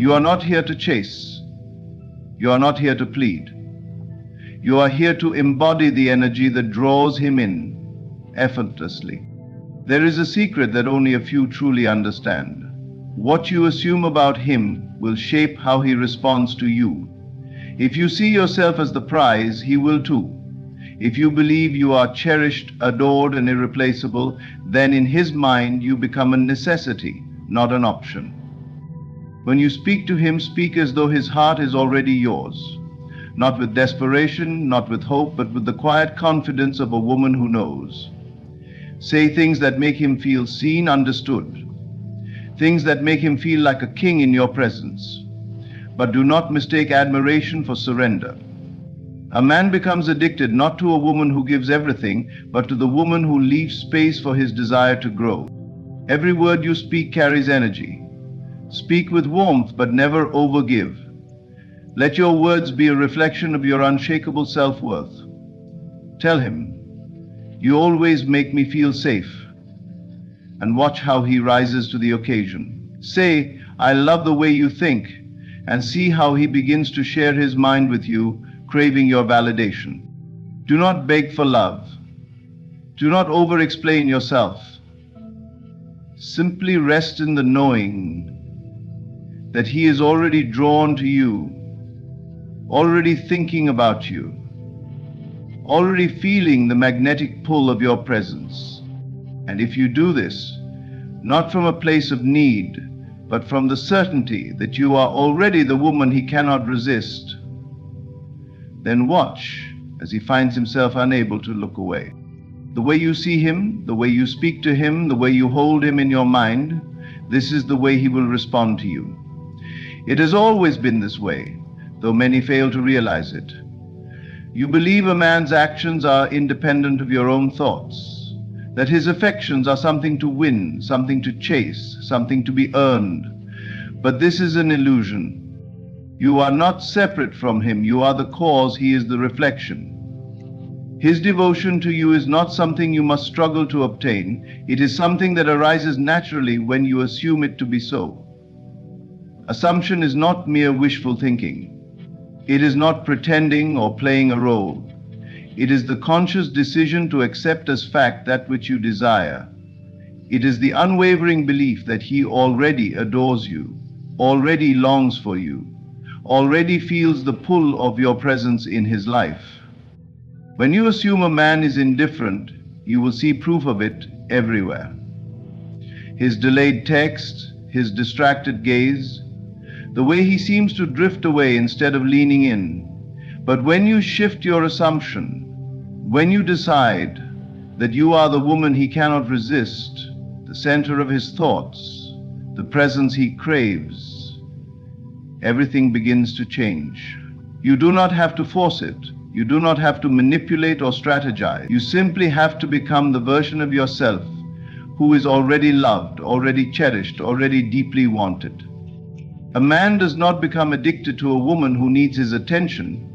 You are not here to chase. You are not here to plead. You are here to embody the energy that draws him in effortlessly. There is a secret that only a few truly understand. What you assume about him will shape how he responds to you. If you see yourself as the prize, he will too. If you believe you are cherished, adored, and irreplaceable, then in his mind you become a necessity, not an option. When you speak to him, speak as though his heart is already yours. Not with desperation, not with hope, but with the quiet confidence of a woman who knows. Say things that make him feel seen, understood. Things that make him feel like a king in your presence. But do not mistake admiration for surrender. A man becomes addicted not to a woman who gives everything, but to the woman who leaves space for his desire to grow. Every word you speak carries energy. Speak with warmth, but never overgive. Let your words be a reflection of your unshakable self-worth. Tell him, "You always make me feel safe," and watch how he rises to the occasion. Say, "I love the way you think," and see how he begins to share his mind with you, craving your validation. Do not beg for love. Do not over-explain yourself. Simply rest in the knowing that he is already drawn to you, already thinking about you, already feeling the magnetic pull of your presence. And if you do this, not from a place of need, but from the certainty that you are already the woman he cannot resist, then watch as he finds himself unable to look away. The way you see him, the way you speak to him, the way you hold him in your mind, this is the way he will respond to you. It has always been this way, though many fail to realize it. You believe a man's actions are independent of your own thoughts, that his affections are something to win, something to chase, something to be earned. But this is an illusion. You are not separate from him. You are the cause. He is the reflection. His devotion to you is not something you must struggle to obtain. It is something that arises naturally when you assume it to be so. Assumption is not mere wishful thinking. It is not pretending or playing a role. It is the conscious decision to accept as fact that which you desire. It is the unwavering belief that he already adores you, already longs for you, already feels the pull of your presence in his life. When you assume a man is indifferent, you will see proof of it everywhere. His delayed text, his distracted gaze, the way he seems to drift away instead of leaning in. But when you shift your assumption, when you decide that you are the woman he cannot resist, the center of his thoughts, the presence he craves, everything begins to change. You do not have to force it. You do not have to manipulate or strategize. You simply have to become the version of yourself who is already loved, already cherished, already deeply wanted. A man does not become addicted to a woman who needs his attention.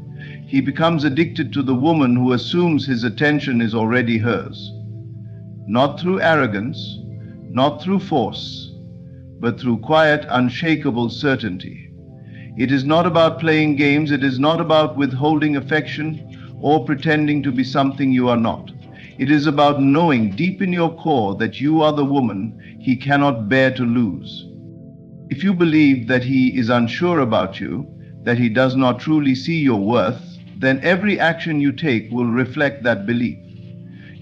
He becomes addicted to the woman who assumes his attention is already hers. Not through arrogance, not through force, but through quiet, unshakable certainty. It is not about playing games. It is not about withholding affection or pretending to be something you are not. It is about knowing deep in your core that you are the woman he cannot bear to lose. If you believe that he is unsure about you, that he does not truly see your worth, then every action you take will reflect that belief.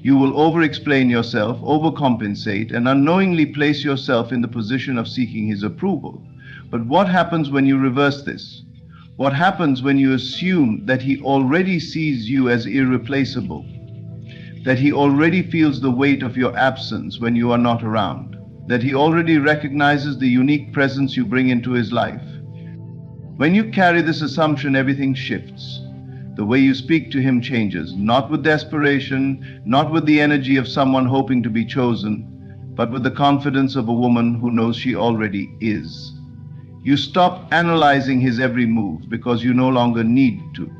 You will over-explain yourself, overcompensate, and unknowingly place yourself in the position of seeking his approval. But what happens when you reverse this? What happens when you assume that he already sees you as irreplaceable, that he already feels the weight of your absence when you are not around, that he already recognizes the unique presence you bring into his life? When you carry this assumption, everything shifts. The way you speak to him changes, not with desperation, not with the energy of someone hoping to be chosen, but with the confidence of a woman who knows she already is. You stop analyzing his every move because you no longer need to.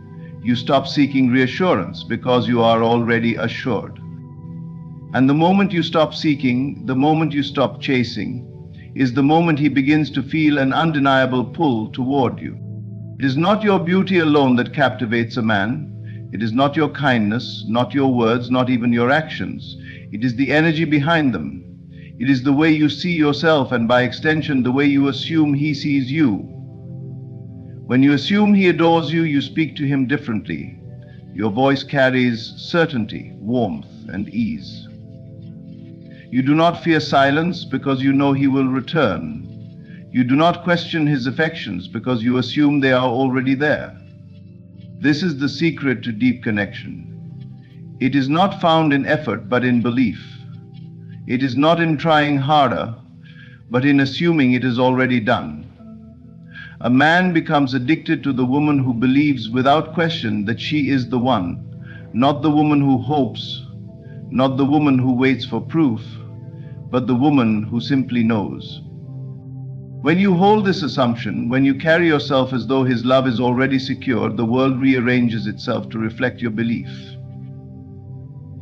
You stop seeking reassurance because you are already assured. And the moment you stop seeking, the moment you stop chasing, is the moment he begins to feel an undeniable pull toward you. It is not your beauty alone that captivates a man. It is not your kindness, not your words, not even your actions. It is the energy behind them. It is the way you see yourself, and by extension, the way you assume he sees you. When you assume he adores you, you speak to him differently. Your voice carries certainty, warmth, and ease. You do not fear silence because you know he will return. You do not question his affections because you assume they are already there. This is the secret to deep connection. It is not found in effort, but in belief. It is not in trying harder, but in assuming it is already done. A man becomes addicted to the woman who believes without question that she is the one, not the woman who hopes, not the woman who waits for proof, but the woman who simply knows. When you hold this assumption, when you carry yourself as though his love is already secured, the world rearranges itself to reflect your belief.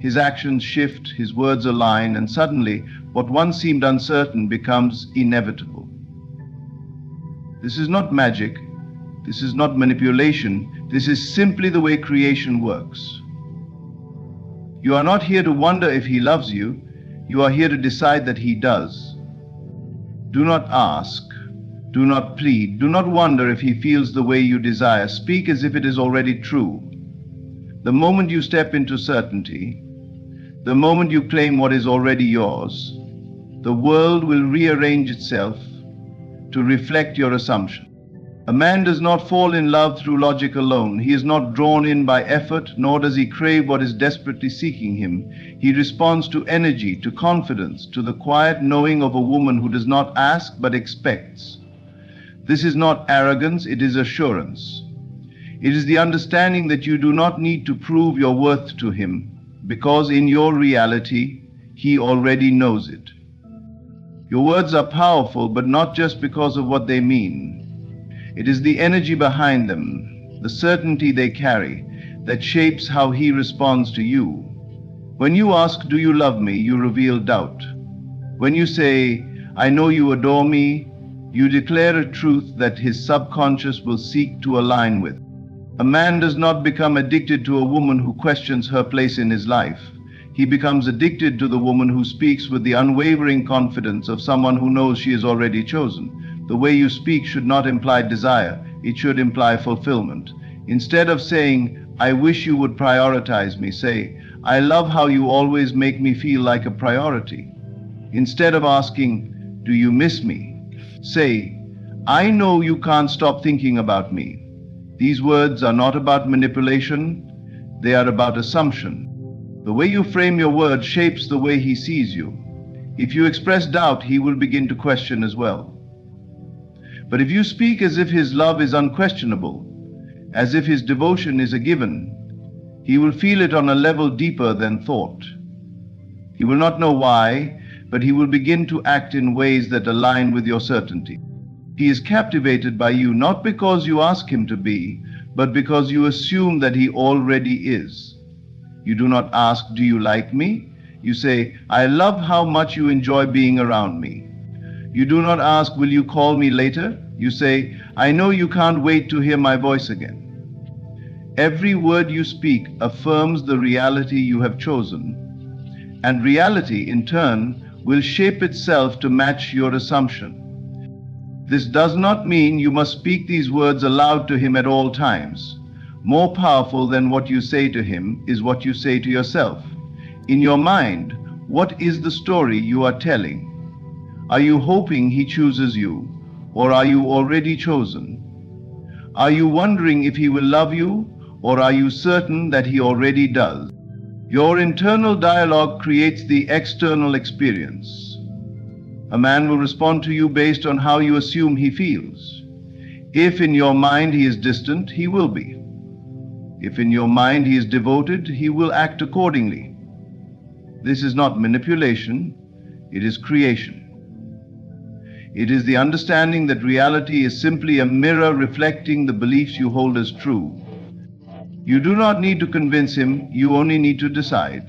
His actions shift, his words align, and suddenly what once seemed uncertain becomes inevitable. This is not magic, this is not manipulation, this is simply the way creation works. You are not here to wonder if he loves you, you are here to decide that he does. Do not ask, do not plead, do not wonder if he feels the way you desire. Speak as if it is already true. The moment you step into certainty, the moment you claim what is already yours, the world will rearrange itself to reflect your assumption. A man does not fall in love through logic alone. He is not drawn in by effort, nor does he crave what is desperately seeking him. He responds to energy, to confidence, to the quiet knowing of a woman who does not ask but expects. This is not arrogance, it is assurance. It is the understanding that you do not need to prove your worth to him, because in your reality, he already knows it. Your words are powerful, but not just because of what they mean. It is the energy behind them, the certainty they carry, that shapes how he responds to you. When you ask, "Do you love me?" you reveal doubt. When you say, "I know you adore me," you declare a truth that his subconscious will seek to align with. A man does not become addicted to a woman who questions her place in his life. He becomes addicted to the woman who speaks with the unwavering confidence of someone who knows she is already chosen. The way you speak should not imply desire, it should imply fulfillment. Instead of saying, "I wish you would prioritize me," say, "I love how you always make me feel like a priority." Instead of asking, "Do you miss me?" say, "I know you can't stop thinking about me." These words are not about manipulation, they are about assumption. The way you frame your words shapes the way he sees you. If you express doubt, he will begin to question as well. But if you speak as if his love is unquestionable, as if his devotion is a given, he will feel it on a level deeper than thought. He will not know why, but he will begin to act in ways that align with your certainty. He is captivated by you not because you ask him to be, but because you assume that he already is. You do not ask, "Do you like me?" You say, "I love how much you enjoy being around me." You do not ask, "Will you call me later?" You say, "I know you can't wait to hear my voice again." Every word you speak affirms the reality you have chosen, and reality, in turn, will shape itself to match your assumption. This does not mean you must speak these words aloud to him at all times. More powerful than what you say to him is what you say to yourself. In your mind, what is the story you are telling? Are you hoping he chooses you, or are you already chosen? Are you wondering if he will love you, or are you certain that he already does? Your internal dialogue creates the external experience. A man will respond to you based on how you assume he feels. If in your mind he is distant, he will be. If in your mind he is devoted, he will act accordingly. This is not manipulation, it is creation. It is the understanding that reality is simply a mirror reflecting the beliefs you hold as true. You do not need to convince him, you only need to decide.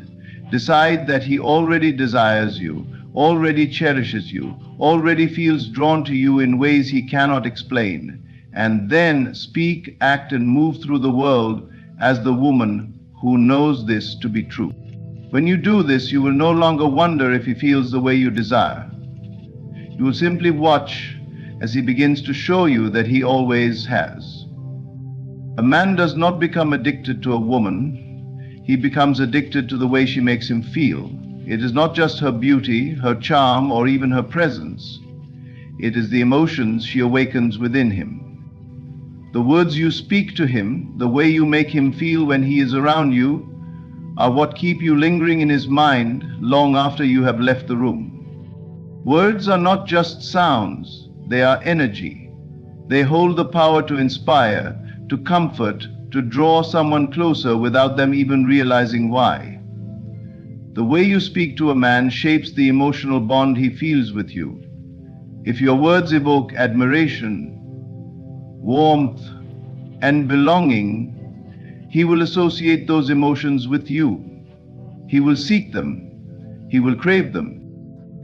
Decide that he already desires you. already cherishes you, already feels drawn to you in ways he cannot explain, and then speak, act, and move through the world as the woman who knows this to be true. When you do this, you will no longer wonder if he feels the way you desire. You will simply watch as he begins to show you that he always has. A man does not become addicted to a woman. He becomes addicted to the way she makes him feel. It is not just her beauty, her charm, or even her presence. It is the emotions she awakens within him. The words you speak to him, the way you make him feel when he is around you, are what keep you lingering in his mind long after you have left the room. Words are not just sounds, they are energy. They hold the power to inspire, to comfort, to draw someone closer without them even realizing why. The way you speak to a man shapes the emotional bond he feels with you. If your words evoke admiration, warmth, and belonging, he will associate those emotions with you. He will seek them. He will crave them.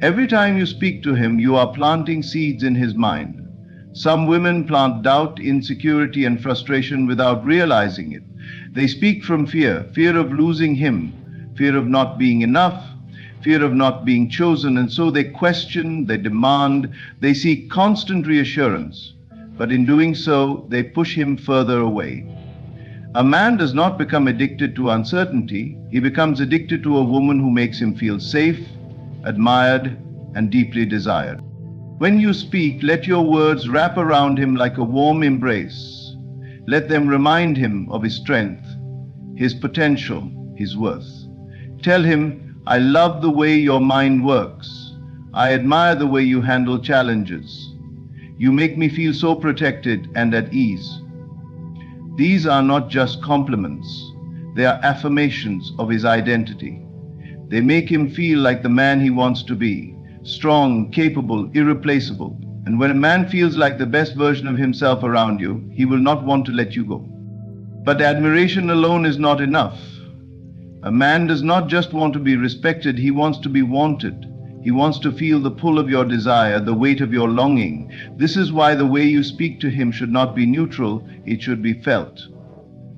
Every time you speak to him, you are planting seeds in his mind. Some women plant doubt, insecurity, and frustration without realizing it. They speak from fear of losing him, fear of not being enough, fear of not being chosen, and so they question, they demand, they seek constant reassurance. But in doing so, they push him further away. A man does not become addicted to uncertainty. He becomes addicted to a woman who makes him feel safe, admired, and deeply desired. When you speak, let your words wrap around him like a warm embrace. Let them remind him of his strength, his potential, his worth. Tell him, I love the way your mind works. I admire the way you handle challenges. You make me feel so protected and at ease. These are not just compliments. They are affirmations of his identity. They make him feel like the man he wants to be, strong, capable, irreplaceable. And when a man feels like the best version of himself around you, he will not want to let you go. But admiration alone is not enough. A man does not just want to be respected, he wants to be wanted. He wants to feel the pull of your desire, the weight of your longing. This is why the way you speak to him should not be neutral, it should be felt.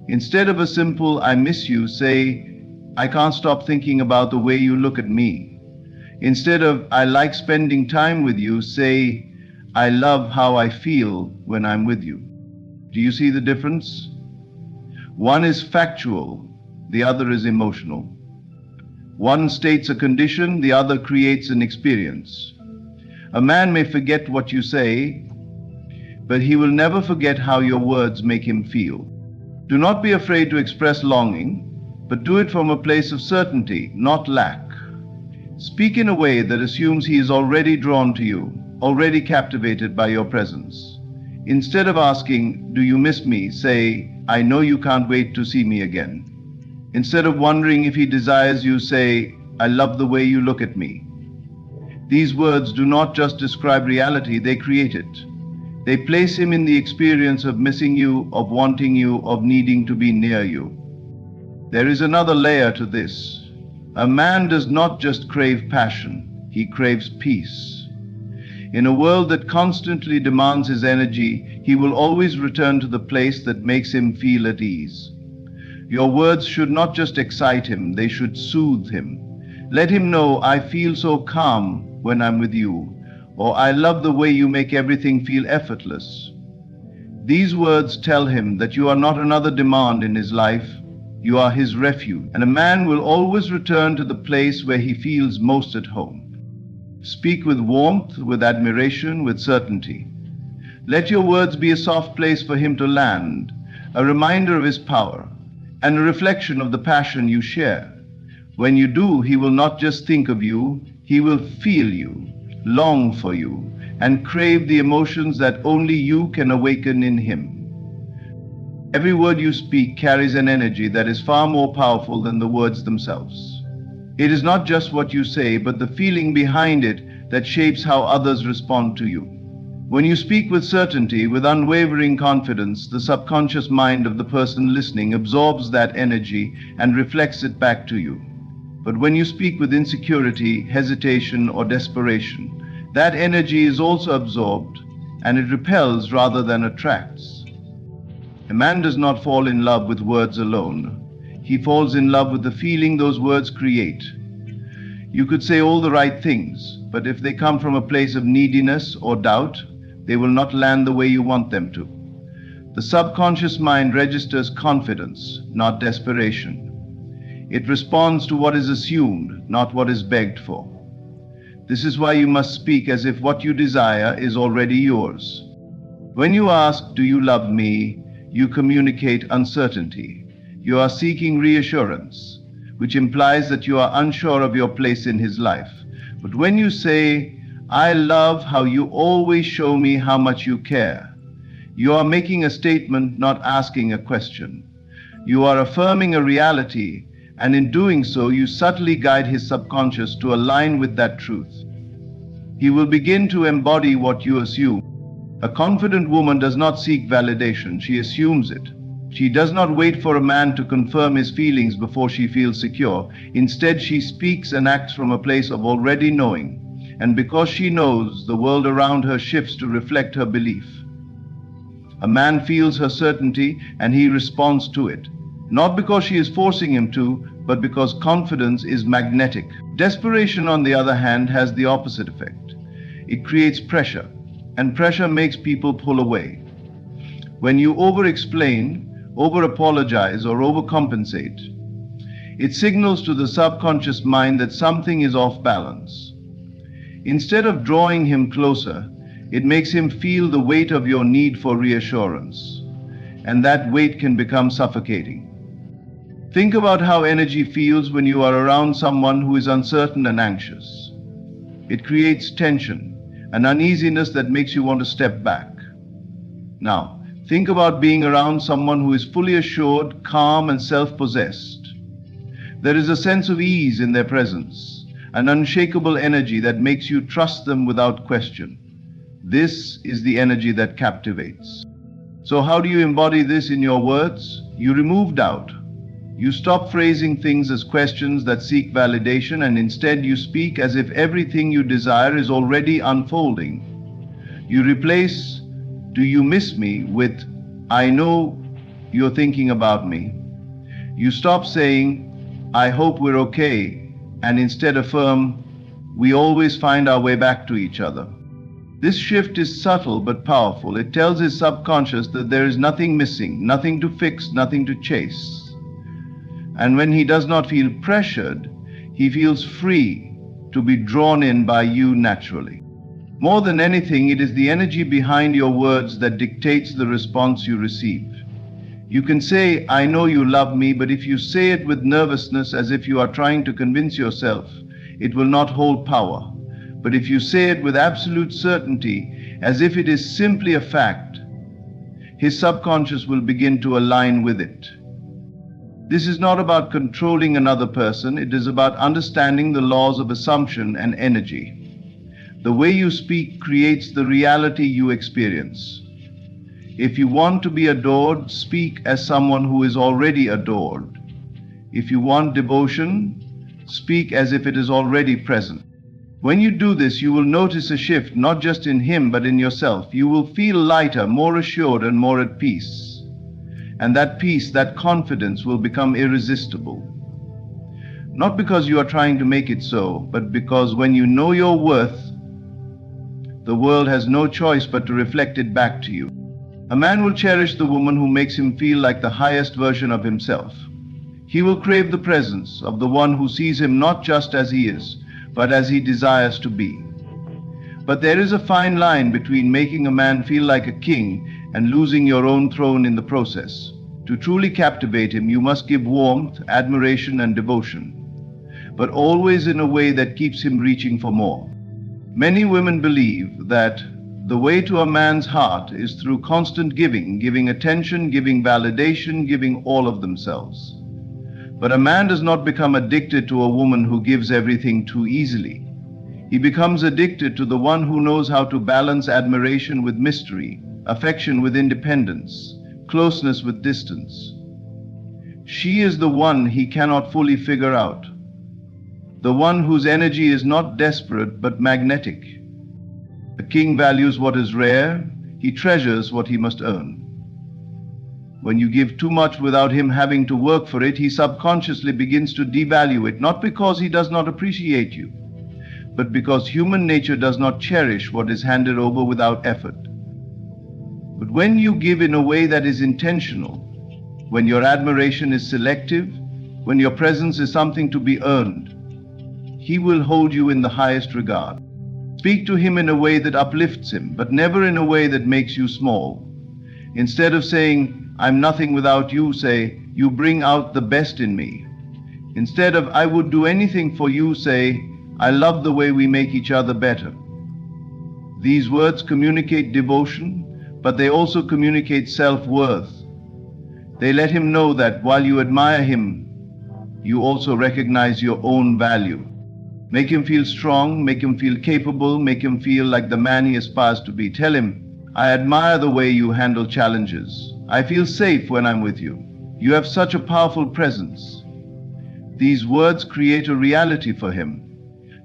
Instead of a simple, I miss you, say, I can't stop thinking about the way you look at me. Instead of, I like spending time with you, say, I love how I feel when I'm with you. Do you see the difference? One is factual, the other is emotional. One states a condition, the other creates an experience. A man may forget what you say, but he will never forget how your words make him feel. Do not be afraid to express longing, but do it from a place of certainty, not lack. Speak in a way that assumes he is already drawn to you, already captivated by your presence. Instead of asking, do you miss me, say, I know you can't wait to see me again. Instead of wondering if he desires you, say, I love the way you look at me. These words do not just describe reality, they create it. They place him in the experience of missing you, of wanting you, of needing to be near you. There is another layer to this. A man does not just crave passion, he craves peace. In a world that constantly demands his energy, he will always return to the place that makes him feel at ease. Your words should not just excite him, they should soothe him. Let him know, I feel so calm when I'm with you, or I love the way you make everything feel effortless. These words tell him that you are not another demand in his life, you are his refuge, and a man will always return to the place where he feels most at home. Speak with warmth, with admiration, with certainty. Let your words be a soft place for him to land, a reminder of his power, and a reflection of the passion you share. When you do, he will not just think of you, he will feel you, long for you, and crave the emotions that only you can awaken in him. Every word you speak carries an energy that is far more powerful than the words themselves. It is not just what you say, but the feeling behind it that shapes how others respond to you. When you speak with certainty, with unwavering confidence, the subconscious mind of the person listening absorbs that energy and reflects it back to you. But when you speak with insecurity, hesitation, or desperation, that energy is also absorbed, and it repels rather than attracts. A man does not fall in love with words alone. He falls in love with the feeling those words create. You could say all the right things, but if they come from a place of neediness or doubt, they will not land the way you want them to. The subconscious mind registers confidence, not desperation. It responds to what is assumed, not what is begged for. This is why you must speak as if what you desire is already yours. When you ask, "Do you love me?" you communicate uncertainty. You are seeking reassurance, which implies that you are unsure of your place in his life. But when you say, "I love how you always show me how much you care," you are making a statement, not asking a question. You are affirming a reality, and in doing so, you subtly guide his subconscious to align with that truth. He will begin to embody what you assume. A confident woman does not seek validation, she assumes it. She does not wait for a man to confirm his feelings before she feels secure. Instead, she speaks and acts from a place of already knowing. And because she knows, the world around her shifts to reflect her belief. A man feels her certainty and he responds to it. Not because she is forcing him to, but because confidence is magnetic. Desperation, on the other hand, has the opposite effect. It creates pressure, and pressure makes people pull away. When you over-explain, over-apologize, or overcompensate, it signals to the subconscious mind that something is off balance. Instead of drawing him closer, it makes him feel the weight of your need for reassurance, and that weight can become suffocating. Think about how energy feels when you are around someone who is uncertain and anxious. It creates tension, an uneasiness that makes you want to step back. Now, think about being around someone who is fully assured, calm, and self-possessed. There is a sense of ease in their presence, an unshakable energy that makes you trust them without question. This is the energy that captivates. So how do you embody this in your words? You remove doubt. You stop phrasing things as questions that seek validation, and instead you speak as if everything you desire is already unfolding. You replace "Do you miss me?" with "I know you're thinking about me." You stop saying "I hope we're okay," and instead affirm "We always find our way back to each other." This shift is subtle but powerful. It tells his subconscious that there is nothing missing, nothing to fix, nothing to chase. And when he does not feel pressured, he feels free to be drawn in by you naturally. More than anything, it is the energy behind your words that dictates the response you receive. You can say, "I know you love me," but if you say it with nervousness, as if you are trying to convince yourself, it will not hold power. But if you say it with absolute certainty, as if it is simply a fact, his subconscious will begin to align with it. This is not about controlling another person, it is about understanding the laws of assumption and energy. The way you speak creates the reality you experience. If you want to be adored, speak as someone who is already adored. If you want devotion, speak as if it is already present. When you do this, you will notice a shift, not just in him, but in yourself. You will feel lighter, more assured, and more at peace. And that peace, that confidence will become irresistible. Not because you are trying to make it so, but because when you know your worth, the world has no choice but to reflect it back to you. A man will cherish the woman who makes him feel like the highest version of himself. He will crave the presence of the one who sees him not just as he is, but as he desires to be. But there is a fine line between making a man feel like a king and losing your own throne in the process. To truly captivate him, you must give warmth, admiration, and devotion, but always in a way that keeps him reaching for more. Many women believe that the way to a man's heart is through constant giving attention, giving validation, giving all of themselves. But a man does not become addicted to a woman who gives everything too easily. He becomes addicted to the one who knows how to balance admiration with mystery, affection with independence, closeness with distance. She is the one he cannot fully figure out. the one whose energy is not desperate but magnetic. A king values what is rare, he treasures what he must earn. When you give too much without him having to work for it, he subconsciously begins to devalue it, not because he does not appreciate you, but because human nature does not cherish what is handed over without effort. But when you give in a way that is intentional, when your admiration is selective, when your presence is something to be earned, he will hold you in the highest regard. Speak to him in a way that uplifts him, but never in a way that makes you small. Instead of saying, "I'm nothing without you," say, "You bring out the best in me." Instead of, "I would do anything for you," say, "I love the way we make each other better." These words communicate devotion, but they also communicate self-worth. They let him know that while you admire him, you also recognize your own value. Make him feel strong, make him feel capable, make him feel like the man he aspires to be. Tell him, "I admire the way you handle challenges. I feel safe when I'm with you. You have such a powerful presence." These words create a reality for him.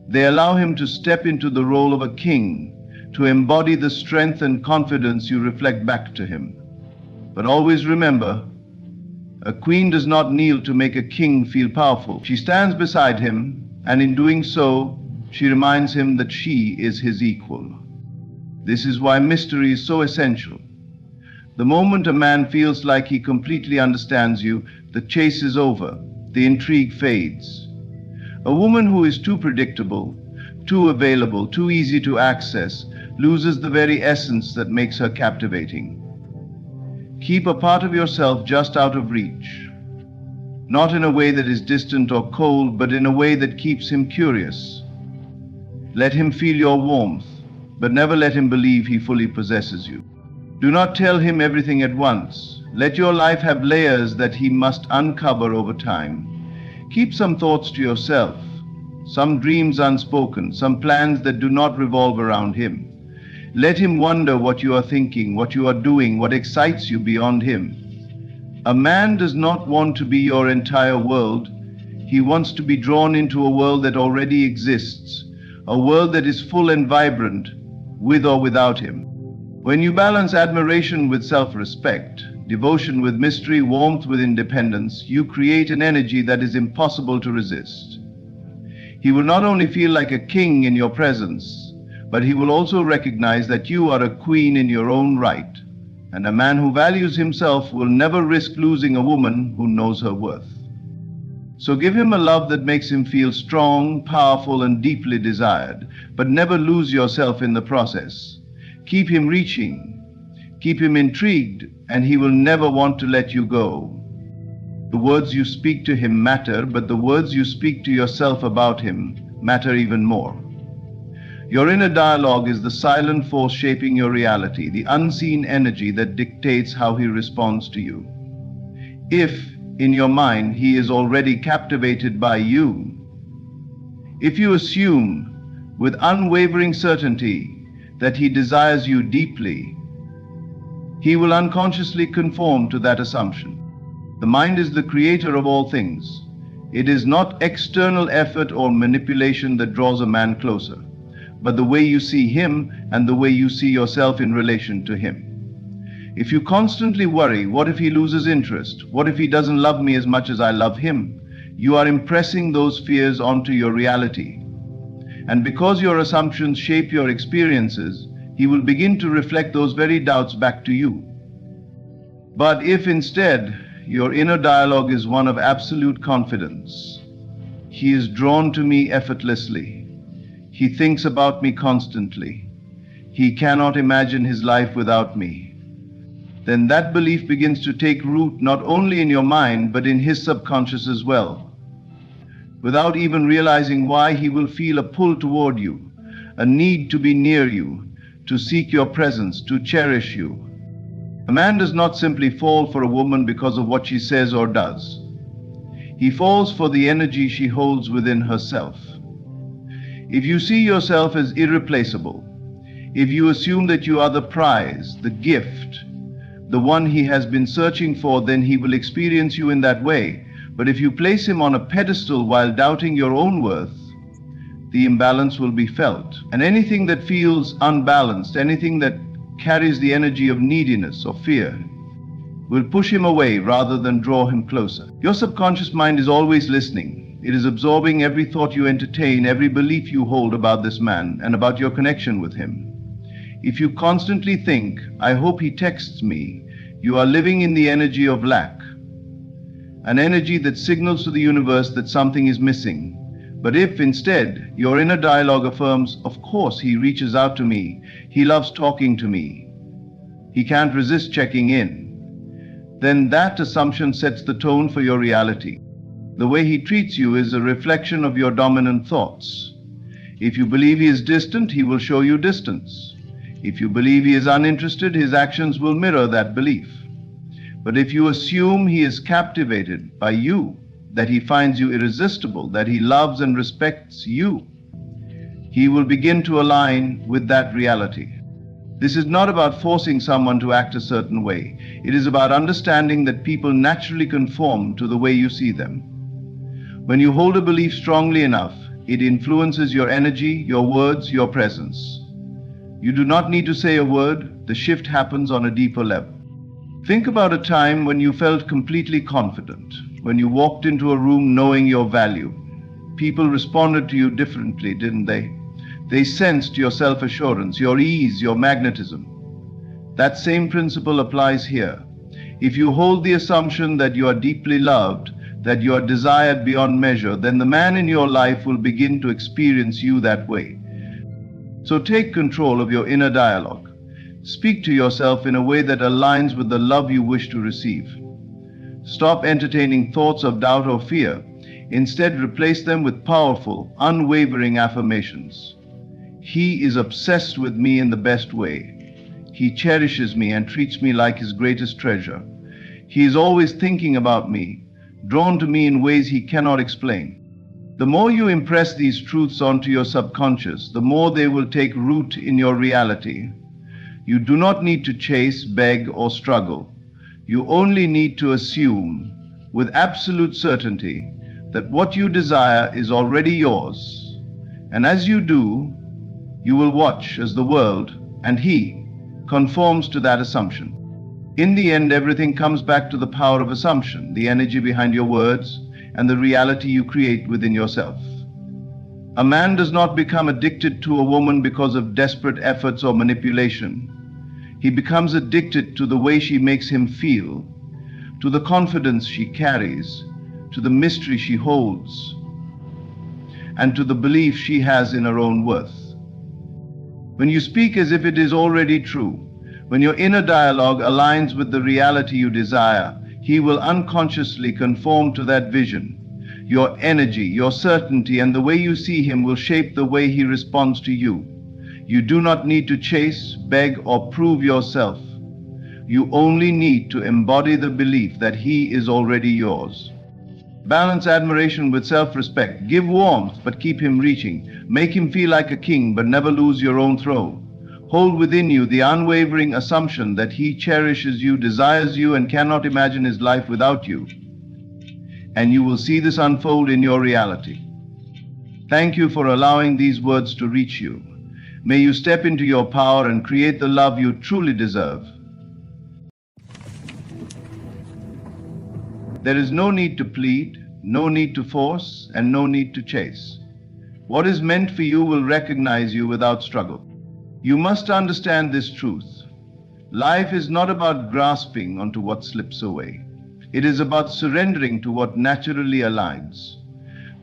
They allow him to step into the role of a king, to embody the strength and confidence you reflect back to him. But always remember, a queen does not kneel to make a king feel powerful. She stands beside him, and in doing so, she reminds him that she is his equal. This is why mystery is so essential. The moment a man feels like he completely understands you, the chase is over, the intrigue fades. A woman who is too predictable, too available, too easy to access, loses the very essence that makes her captivating. Keep a part of yourself just out of reach, not in a way that is distant or cold, but in a way that keeps him curious. Let him feel your warmth, but never let him believe he fully possesses you. Do not tell him everything at once. Let your life have layers that he must uncover over time. Keep some thoughts to yourself, some dreams unspoken, some plans that do not revolve around him. Let him wonder what you are thinking, what you are doing, what excites you beyond him. A man does not want to be your entire world. He wants to be drawn into a world that already exists, a world that is full and vibrant, with or without him. When you balance admiration with self-respect, devotion with mystery, warmth with independence, you create an energy that is impossible to resist. He will not only feel like a king in your presence, but he will also recognize that you are a queen in your own right. And a man who values himself will never risk losing a woman who knows her worth. So give him a love that makes him feel strong, powerful, and deeply desired, but never lose yourself in the process. Keep him reaching, keep him intrigued, and he will never want to let you go. The words you speak to him matter, but the words you speak to yourself about him matter even more. Your inner dialogue is the silent force shaping your reality, the unseen energy that dictates how he responds to you. If, in your mind, he is already captivated by you, if you assume with unwavering certainty that he desires you deeply, he will unconsciously conform to that assumption. The mind is the creator of all things. It is not external effort or manipulation that draws a man closer, but the way you see him and the way you see yourself in relation to him. If you constantly worry, what if he loses interest? What if he doesn't love me as much as I love him? You are impressing those fears onto your reality. And because your assumptions shape your experiences, he will begin to reflect those very doubts back to you. But if instead your inner dialogue is one of absolute confidence, he is drawn to me effortlessly, he thinks about me constantly, he cannot imagine his life without me, then that belief begins to take root not only in your mind, but in his subconscious as well. Without even realizing why, he will feel a pull toward you, a need to be near you, to seek your presence, to cherish you. A man does not simply fall for a woman because of what she says or does. He falls for the energy she holds within herself. If you see yourself as irreplaceable, if you assume that you are the prize, the gift, the one he has been searching for, then he will experience you in that way. But if you place him on a pedestal while doubting your own worth, the imbalance will be felt. And anything that feels unbalanced, anything that carries the energy of neediness or fear, will push him away rather than draw him closer. Your subconscious mind is always listening. It is absorbing every thought you entertain, every belief you hold about this man and about your connection with him. If you constantly think, "I hope he texts me," you are living in the energy of lack, an energy that signals to the universe that something is missing. But if instead your inner dialogue affirms, "Of course he reaches out to me, he loves talking to me, he can't resist checking in," then that assumption sets the tone for your reality. The way he treats you is a reflection of your dominant thoughts. If you believe he is distant, he will show you distance. If you believe he is uninterested, his actions will mirror that belief. But if you assume he is captivated by you, that he finds you irresistible, that he loves and respects you, he will begin to align with that reality. This is not about forcing someone to act a certain way. It is about understanding that people naturally conform to the way you see them. When you hold a belief strongly enough, it influences your energy, your words, your presence. You do not need to say a word. The shift happens on a deeper level. Think about a time when you felt completely confident, when you walked into a room knowing your value. People responded to you differently, didn't they? They sensed your self-assurance, your ease, your magnetism. That same principle applies here. If you hold the assumption that you are deeply loved, that you are desired beyond measure, then the man in your life will begin to experience you that way. So take control of your inner dialogue. Speak to yourself in a way that aligns with the love you wish to receive. Stop entertaining thoughts of doubt or fear. Instead, replace them with powerful, unwavering affirmations. He is obsessed with me in the best way. He cherishes me and treats me like his greatest treasure. He is always thinking about me, drawn to me in ways he cannot explain. The more you impress these truths onto your subconscious, the more they will take root in your reality. You do not need to chase, beg, or struggle. You only need to assume, with absolute certainty, that what you desire is already yours. And as you do, you will watch as the world, and he, conforms to that assumption. In the end, everything comes back to the power of assumption, the energy behind your words, and the reality you create within yourself. A man does not become addicted to a woman because of desperate efforts or manipulation. He becomes addicted to the way she makes him feel, to the confidence she carries, to the mystery she holds, and to the belief she has in her own worth. When you speak as if it is already true, when your inner dialogue aligns with the reality you desire, he will unconsciously conform to that vision. Your energy, your certainty, and the way you see him will shape the way he responds to you. You do not need to chase, beg, or prove yourself. You only need to embody the belief that he is already yours. Balance admiration with self-respect. Give warmth, but keep him reaching. Make him feel like a king, but never lose your own throne. Hold within you the unwavering assumption that he cherishes you, desires you, and cannot imagine his life without you. And you will see this unfold in your reality. Thank you for allowing these words to reach you. May you step into your power and create the love you truly deserve. There is no need to plead, no need to force, and no need to chase. What is meant for you will recognize you without struggle. You must understand this truth. Life is not about grasping onto what slips away. It is about surrendering to what naturally aligns.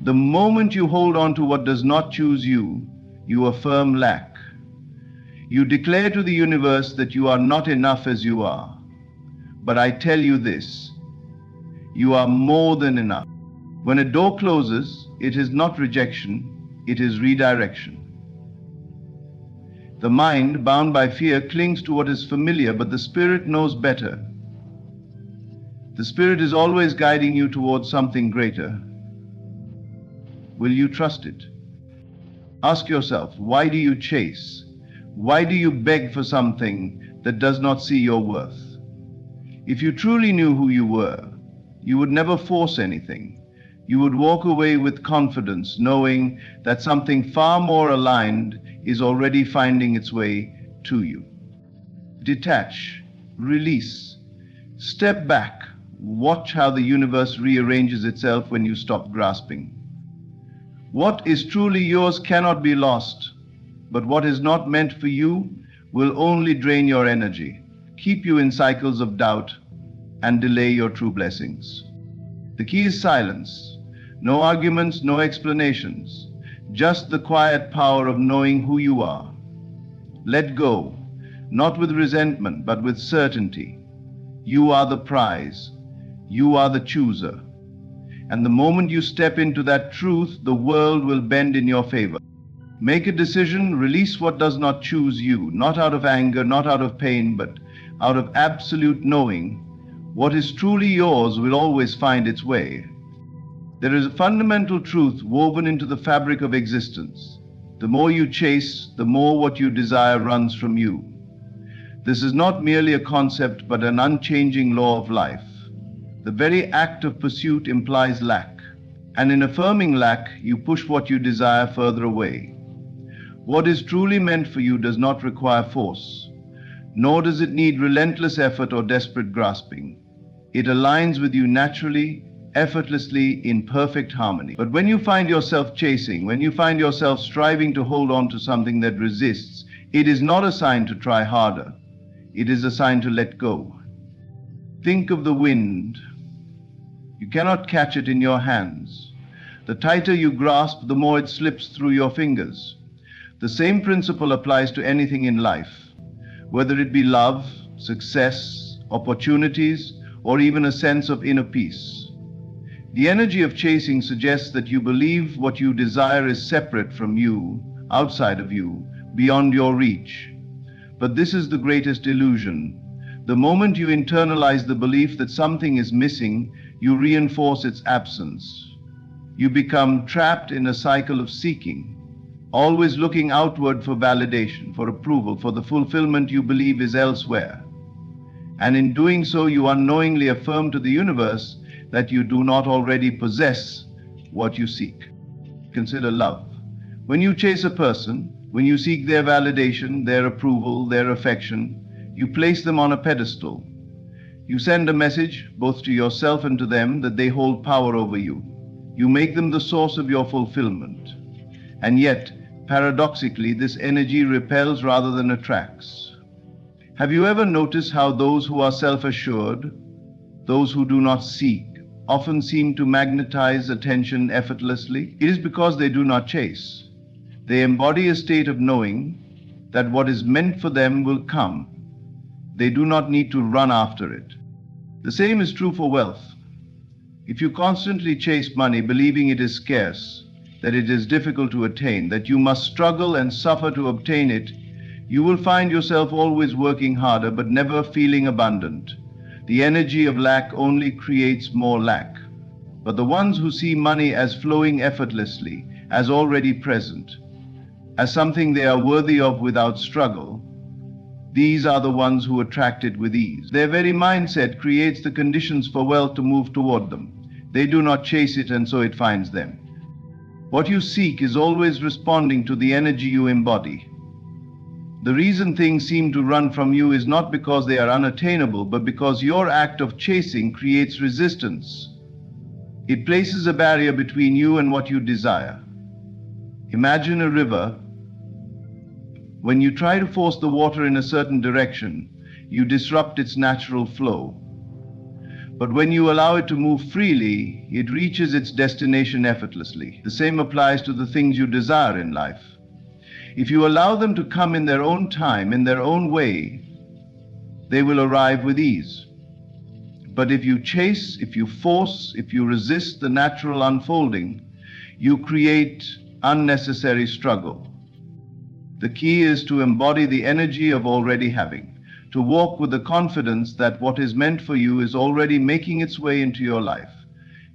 The moment you hold on to what does not choose you, you affirm lack. You declare to the universe that you are not enough as you are. But I tell you this, you are more than enough. When a door closes, it is not rejection, it is redirection. The mind, bound by fear, clings to what is familiar, but the spirit knows better. The spirit is always guiding you towards something greater. Will you trust it? Ask yourself, why do you chase? Why do you beg for something that does not see your worth? If you truly knew who you were, you would never force anything. You would walk away with confidence, knowing that something far more aligned is already finding its way to you. Detach, release, step back, watch how the universe rearranges itself when you stop grasping. What is truly yours cannot be lost, but what is not meant for you will only drain your energy, keep you in cycles of doubt, and delay your true blessings. The key is silence. No arguments, no explanations, just the quiet power of knowing who you are. Let go, not with resentment, but with certainty. You are the prize. You are the chooser. And the moment you step into that truth, the world will bend in your favor. Make a decision, release what does not choose you, not out of anger, not out of pain, but out of absolute knowing. What is truly yours will always find its way. There is a fundamental truth woven into the fabric of existence. The more you chase, the more what you desire runs from you. This is not merely a concept, but an unchanging law of life. The very act of pursuit implies lack, and in affirming lack, you push what you desire further away. What is truly meant for you does not require force, nor does it need relentless effort or desperate grasping. It aligns with you naturally, effortlessly, in perfect harmony. But when you find yourself chasing, when you find yourself striving to hold on to something that resists, it is not a sign to try harder. It is a sign to let go. Think of the wind. You cannot catch it in your hands. The tighter you grasp, the more it slips through your fingers. The same principle applies to anything in life, whether it be love, success, opportunities, or even a sense of inner peace. The energy of chasing suggests that you believe what you desire is separate from you, outside of you, beyond your reach. But this is the greatest illusion. The moment you internalize the belief that something is missing, you reinforce its absence. You become trapped in a cycle of seeking, always looking outward for validation, for approval, for the fulfillment you believe is elsewhere. And in doing so, you unknowingly affirm to the universe that you do not already possess what you seek. Consider love. When you chase a person, when you seek their validation, their approval, their affection, you place them on a pedestal. You send a message, both to yourself and to them, that they hold power over you. You make them the source of your fulfillment. And yet, paradoxically, this energy repels rather than attracts. Have you ever noticed how those who are self-assured, those who do not seek, often seem to magnetize attention effortlessly? It is because they do not chase. They embody a state of knowing that what is meant for them will come. They do not need to run after it. The same is true for wealth. If you constantly chase money, believing it is scarce, that it is difficult to attain, that you must struggle and suffer to obtain it, you will find yourself always working harder but never feeling abundant. The energy of lack only creates more lack. But the ones who see money as flowing effortlessly, as already present, as something they are worthy of without struggle, these are the ones who attract it with ease. Their very mindset creates the conditions for wealth to move toward them. They do not chase it, and so it finds them. What you seek is always responding to the energy you embody. The reason things seem to run from you is not because they are unattainable, but because your act of chasing creates resistance. It places a barrier between you and what you desire. Imagine a river. When you try to force the water in a certain direction, you disrupt its natural flow. But when you allow it to move freely, it reaches its destination effortlessly. The same applies to the things you desire in life. If you allow them to come in their own time, in their own way, they will arrive with ease. But if you chase, if you force, if you resist the natural unfolding, you create unnecessary struggle. The key is to embody the energy of already having, to walk with the confidence that what is meant for you is already making its way into your life,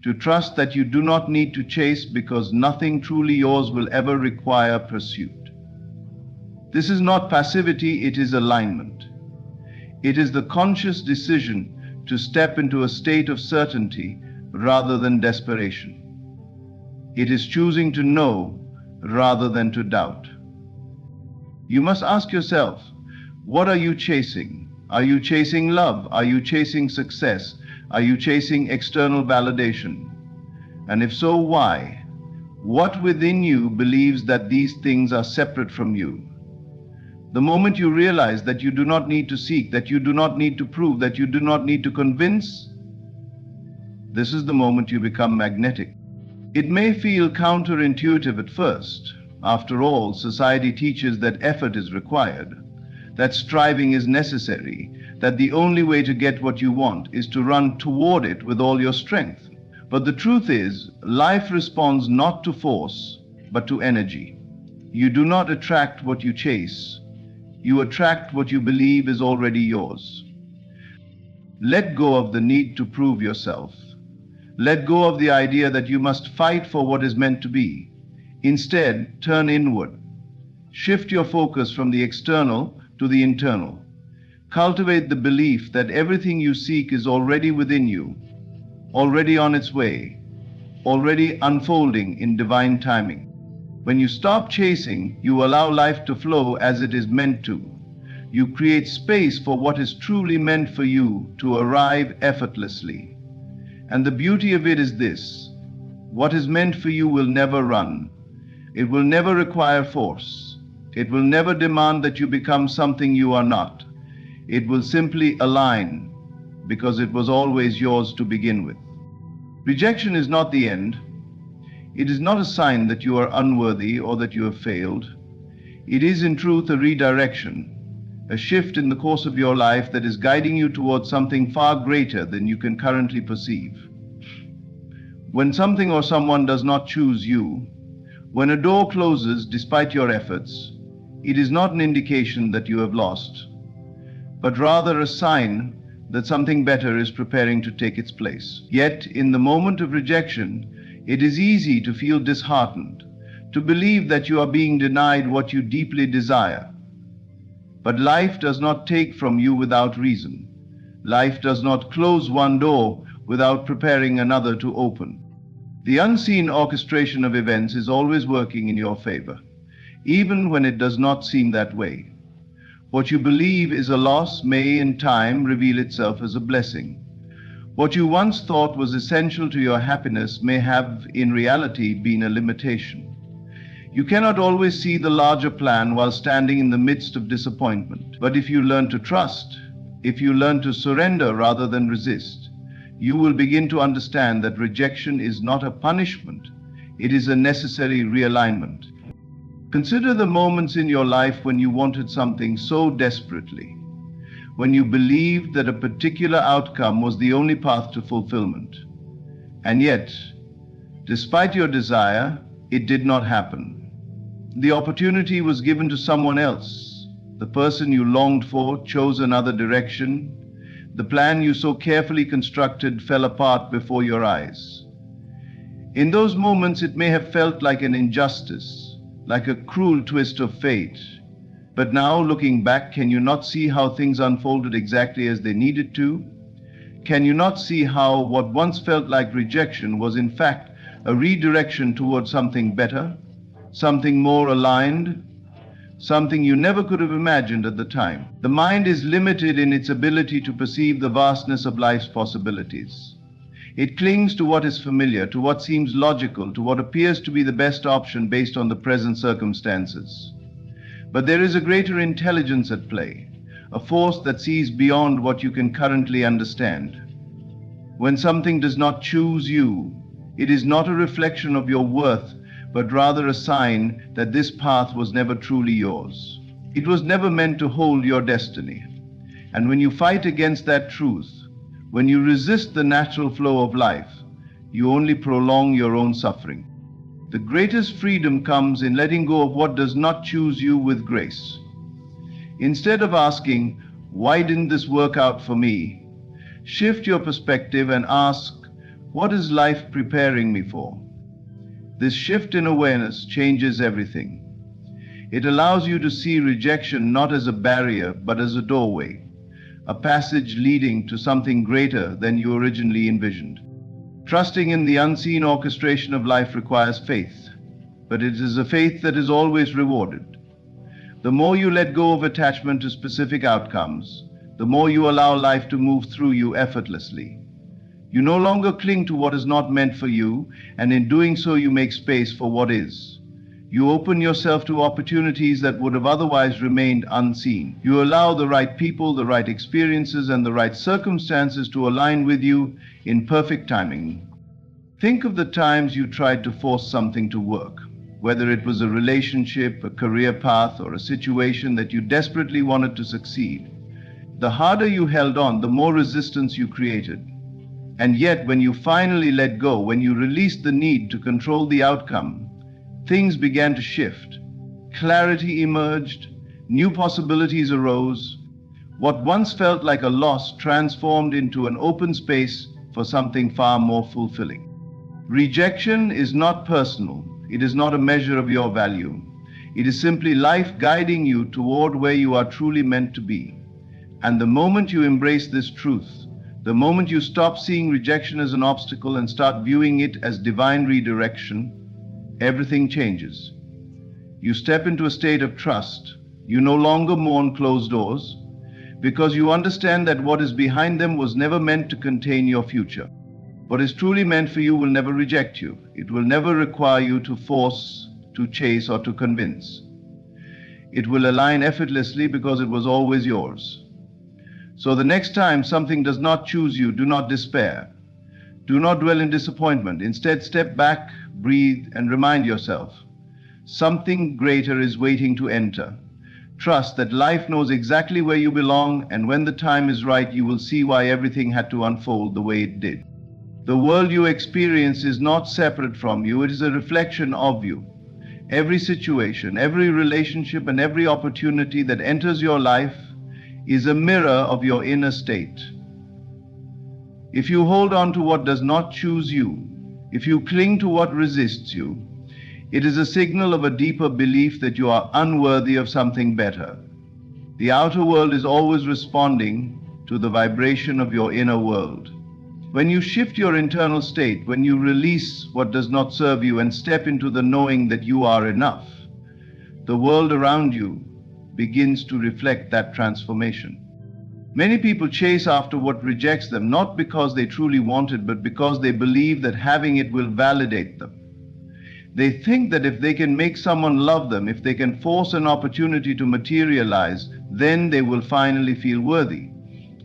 to trust that you do not need to chase because nothing truly yours will ever require pursuit. This is not passivity, it is alignment. It is the conscious decision to step into a state of certainty rather than desperation. It is choosing to know rather than to doubt. You must ask yourself, what are you chasing? Are you chasing love? Are you chasing success? Are you chasing external validation? And if so, why? What within you believes that these things are separate from you? The moment you realize that you do not need to seek, that you do not need to prove, that you do not need to convince, this is the moment you become magnetic. It may feel counterintuitive at first. After all, society teaches that effort is required, that striving is necessary, that the only way to get what you want is to run toward it with all your strength. But the truth is, life responds not to force, but to energy. You do not attract what you chase. You attract what you believe is already yours. Let go of the need to prove yourself. Let go of the idea that you must fight for what is meant to be. Instead, turn inward. Shift your focus from the external to the internal. Cultivate the belief that everything you seek is already within you, already on its way, already unfolding in divine timing. When you stop chasing, you allow life to flow as it is meant to. You create space for what is truly meant for you to arrive effortlessly. And the beauty of it is this: what is meant for you will never run. It will never require force. It will never demand that you become something you are not. It will simply align, because it was always yours to begin with. Rejection is not the end. It is not a sign that you are unworthy or that you have failed. It is in truth a redirection, a shift in the course of your life that is guiding you towards something far greater than you can currently perceive. When something or someone does not choose you, when a door closes despite your efforts, it is not an indication that you have lost, but rather a sign that something better is preparing to take its place. Yet, in the moment of rejection, it is easy to feel disheartened, to believe that you are being denied what you deeply desire. But life does not take from you without reason. Life does not close one door without preparing another to open. The unseen orchestration of events is always working in your favor, even when it does not seem that way. What you believe is a loss may in time reveal itself as a blessing. What you once thought was essential to your happiness may have in reality been a limitation. You cannot always see the larger plan while standing in the midst of disappointment. But if you learn to trust, if you learn to surrender rather than resist, you will begin to understand that rejection is not a punishment, it is a necessary realignment. Consider the moments in your life when you wanted something so desperately, when you believed that a particular outcome was the only path to fulfillment. And yet, despite your desire, it did not happen. The opportunity was given to someone else. The person you longed for chose another direction. The plan you so carefully constructed fell apart before your eyes. In those moments, it may have felt like an injustice, like a cruel twist of fate. But now, looking back, can you not see how things unfolded exactly as they needed to? Can you not see how what once felt like rejection was in fact a redirection towards something better, something more aligned, something you never could have imagined at the time? The mind is limited in its ability to perceive the vastness of life's possibilities. It clings to what is familiar, to what seems logical, to what appears to be the best option based on the present circumstances. But there is a greater intelligence at play, a force that sees beyond what you can currently understand. When something does not choose you, it is not a reflection of your worth, but rather a sign that this path was never truly yours. It was never meant to hold your destiny. And when you fight against that truth, when you resist the natural flow of life, you only prolong your own suffering. The greatest freedom comes in letting go of what does not choose you with grace. Instead of asking, "Why didn't this work out for me?" shift your perspective and ask, "What is life preparing me for?" This shift in awareness changes everything. It allows you to see rejection not as a barrier, but as a doorway, a passage leading to something greater than you originally envisioned. Trusting in the unseen orchestration of life requires faith, but it is a faith that is always rewarded. The more you let go of attachment to specific outcomes, the more you allow life to move through you effortlessly. You no longer cling to what is not meant for you, and in doing so you make space for what is. You open yourself to opportunities that would have otherwise remained unseen. You allow the right people, the right experiences, and the right circumstances to align with you in perfect timing. Think of the times you tried to force something to work, whether it was a relationship, a career path, or a situation that you desperately wanted to succeed. The harder you held on, the more resistance you created. And yet, when you finally let go, when you released the need to control the outcome, things began to shift. Clarity emerged, new possibilities arose. What once felt like a loss transformed into an open space for something far more fulfilling. Rejection is not personal. It is not a measure of your value. It is simply life guiding you toward where you are truly meant to be. And the moment you embrace this truth, the moment you stop seeing rejection as an obstacle and start viewing it as divine redirection, everything changes. You step into a state of trust. You no longer mourn closed doors, because you understand that what is behind them was never meant to contain your future. What is truly meant for you will never reject you. It will never require you to force, to chase, or to convince. It will align effortlessly because it was always yours. So the next time something does not choose you, do not despair. Do not dwell in disappointment. Instead, step back, breathe, and remind yourself, something greater is waiting to enter. Trust that life knows exactly where you belong, and when the time is right, you will see why everything had to unfold the way it did. The world you experience is not separate from you, it is a reflection of you. Every situation, every relationship, and every opportunity that enters your life is a mirror of your inner state. If you hold on to what does not choose you, if you cling to what resists you, it is a signal of a deeper belief that you are unworthy of something better. The outer world is always responding to the vibration of your inner world. When you shift your internal state, when you release what does not serve you and step into the knowing that you are enough, the world around you begins to reflect that transformation. Many people chase after what rejects them, not because they truly want it, but because they believe that having it will validate them. They think that if they can make someone love them, if they can force an opportunity to materialize, then they will finally feel worthy.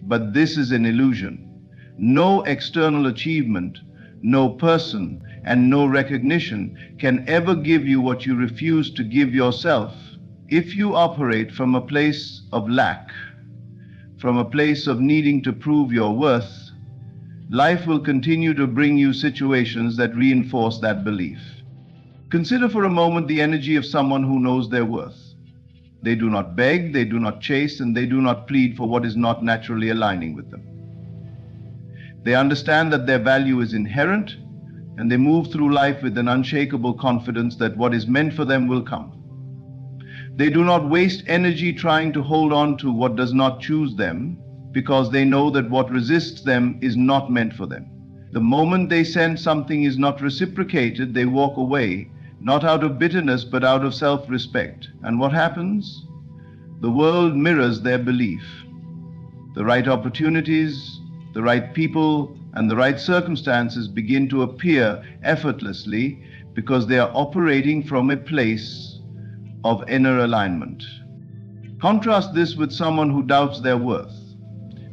But this is an illusion. No external achievement, no person, and no recognition can ever give you what you refuse to give yourself. If you operate from a place of lack, from a place of needing to prove your worth, life will continue to bring you situations that reinforce that belief. Consider for a moment the energy of someone who knows their worth. They do not beg, they do not chase, and they do not plead for what is not naturally aligning with them. They understand that their value is inherent, and they move through life with an unshakable confidence that what is meant for them will come. They do not waste energy trying to hold on to what does not choose them, because they know that what resists them is not meant for them. The moment they sense something is not reciprocated, they walk away, not out of bitterness, but out of self-respect. And what happens? The world mirrors their belief. The right opportunities, the right people, and the right circumstances begin to appear effortlessly because they are operating from a place of inner alignment. Contrast this with someone who doubts their worth.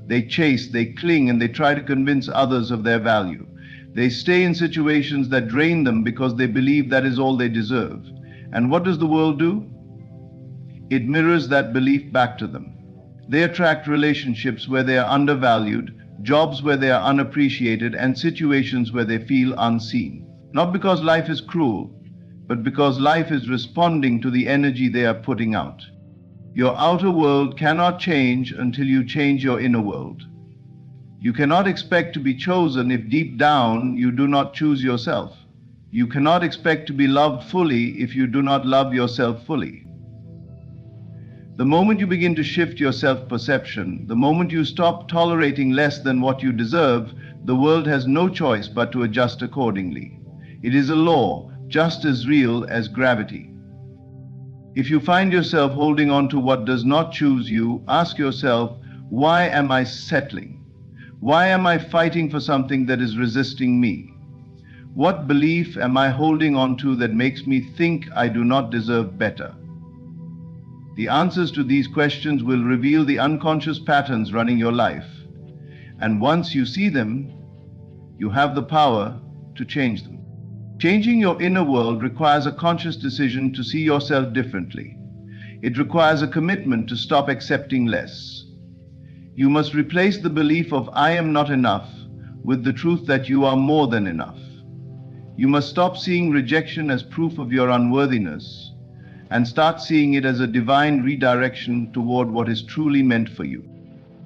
They chase, they cling, and they try to convince others of their value. They stay in situations that drain them because they believe that is all they deserve. And what does the world do? It mirrors that belief back to them. They attract relationships where they are undervalued, jobs where they are unappreciated, and situations where they feel unseen. Not because life is cruel, but because life is responding to the energy they are putting out. Your outer world cannot change until you change your inner world. You cannot expect to be chosen if deep down you do not choose yourself. You cannot expect to be loved fully if you do not love yourself fully. The moment you begin to shift your self-perception, the moment you stop tolerating less than what you deserve, the world has no choice but to adjust accordingly. It is a law just as real as gravity. If you find yourself holding on to what does not choose you, ask yourself, why am I settling? Why am I fighting for something that is resisting me? What belief am I holding on to that makes me think I do not deserve better? The answers to these questions will reveal the unconscious patterns running your life. And once you see them, you have the power to change them. Changing your inner world requires a conscious decision to see yourself differently. It requires a commitment to stop accepting less. You must replace the belief of I am not enough with the truth that you are more than enough. You must stop seeing rejection as proof of your unworthiness and start seeing it as a divine redirection toward what is truly meant for you.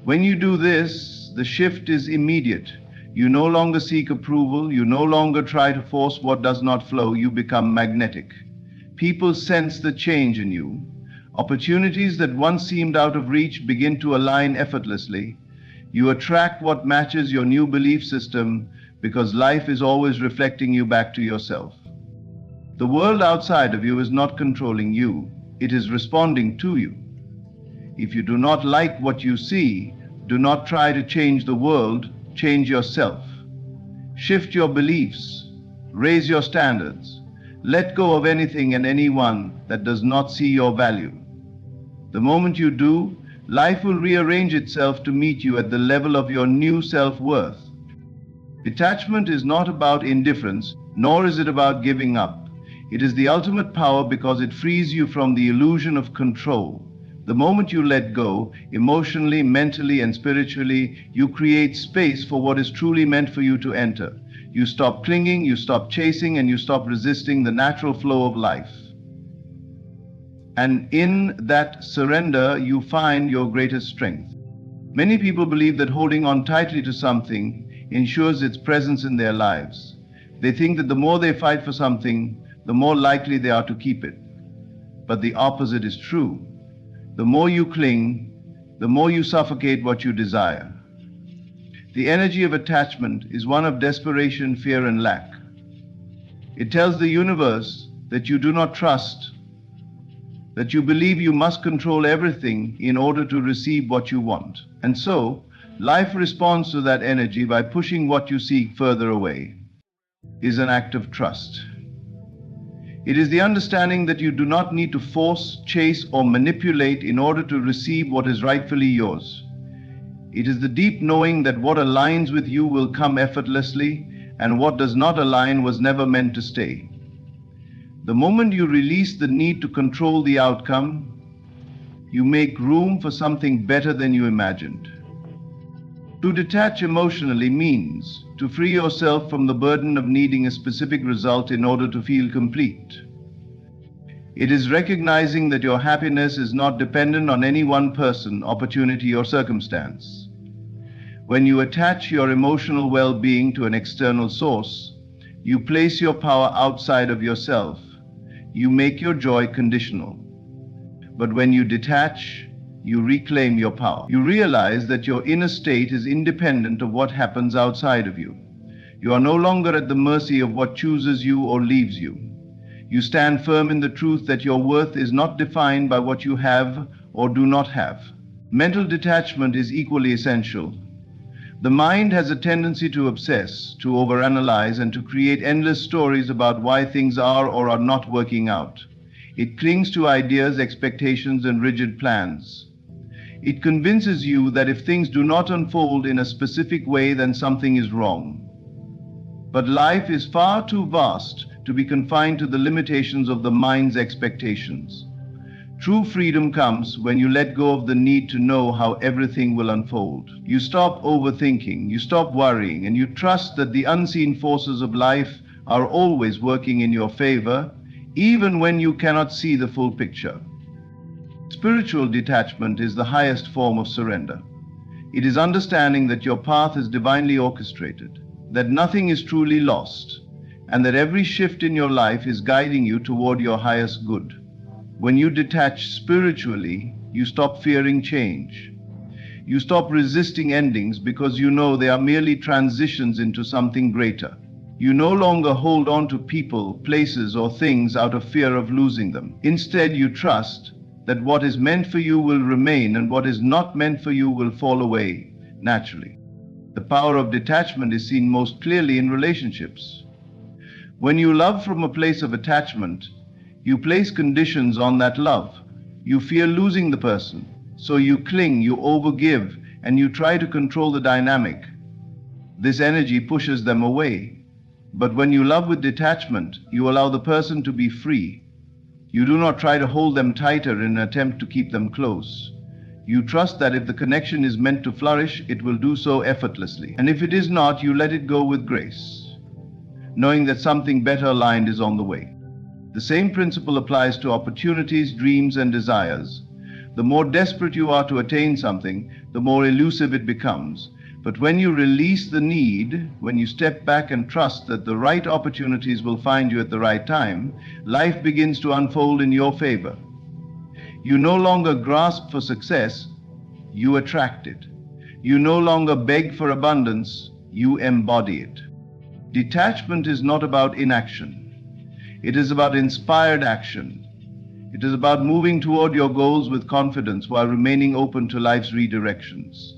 When you do this, the shift is immediate. You no longer seek approval. You no longer try to force what does not flow. You become magnetic. People sense the change in you. Opportunities that once seemed out of reach begin to align effortlessly. You attract what matches your new belief system because life is always reflecting you back to yourself. The world outside of you is not controlling you. It is responding to you. If you do not like what you see, do not try to change the world. Change yourself. Shift your beliefs. Raise your standards. Let go of anything and anyone that does not see your value. The moment you do, life will rearrange itself to meet you at the level of your new self-worth. Detachment is not about indifference, nor is it about giving up. It is the ultimate power because it frees you from the illusion of control. The moment you let go, emotionally, mentally, and spiritually, you create space for what is truly meant for you to enter. You stop clinging, you stop chasing, and you stop resisting the natural flow of life. And in that surrender, you find your greatest strength. Many people believe that holding on tightly to something ensures its presence in their lives. They think that the more they fight for something, the more likely they are to keep it. But the opposite is true. The more you cling, the more you suffocate what you desire. The energy of attachment is one of desperation, fear, and lack. It tells the universe that you do not trust, that you believe you must control everything in order to receive what you want. And so, life responds to that energy by pushing what you seek further away. It is an act of trust. It is the understanding that you do not need to force, chase, or manipulate in order to receive what is rightfully yours. It is the deep knowing that what aligns with you will come effortlessly, and what does not align was never meant to stay. The moment you release the need to control the outcome, you make room for something better than you imagined. To detach emotionally means to free yourself from the burden of needing a specific result in order to feel complete. It is recognizing that your happiness is not dependent on any one person, opportunity, or circumstance. When you attach your emotional well-being to an external source, you place your power outside of yourself. You make your joy conditional. But when you detach, you reclaim your power. You realize that your inner state is independent of what happens outside of you. You are no longer at the mercy of what chooses you or leaves you. You stand firm in the truth that your worth is not defined by what you have or do not have. Mental detachment is equally essential. The mind has a tendency to obsess, to overanalyze, and to create endless stories about why things are or are not working out. It clings to ideas, expectations, and rigid plans. It convinces you that if things do not unfold in a specific way, then something is wrong. But life is far too vast to be confined to the limitations of the mind's expectations. True freedom comes when you let go of the need to know how everything will unfold. You stop overthinking, you stop worrying, and you trust that the unseen forces of life are always working in your favor, even when you cannot see the full picture. Spiritual detachment is the highest form of surrender. It is understanding that your path is divinely orchestrated, that nothing is truly lost, and that every shift in your life is guiding you toward your highest good. When you detach spiritually, you stop fearing change. You stop resisting endings because you know they are merely transitions into something greater. You no longer hold on to people, places, or things out of fear of losing them. Instead, you trust that what is meant for you will remain and what is not meant for you will fall away naturally. The power of detachment is seen most clearly in relationships. When you love from a place of attachment, you place conditions on that love. You fear losing the person, so you cling, you overgive, and you try to control the dynamic. This energy pushes them away. But when you love with detachment, you allow the person to be free. You do not try to hold them tighter in an attempt to keep them close. You trust that if the connection is meant to flourish, it will do so effortlessly. And if it is not, you let it go with grace, knowing that something better aligned is on the way. The same principle applies to opportunities, dreams, and desires. The more desperate you are to attain something, the more elusive it becomes. But when you release the need, when you step back and trust that the right opportunities will find you at the right time, life begins to unfold in your favor. You no longer grasp for success, you attract it. You no longer beg for abundance, you embody it. Detachment is not about inaction. It is about inspired action. It is about moving toward your goals with confidence while remaining open to life's redirections.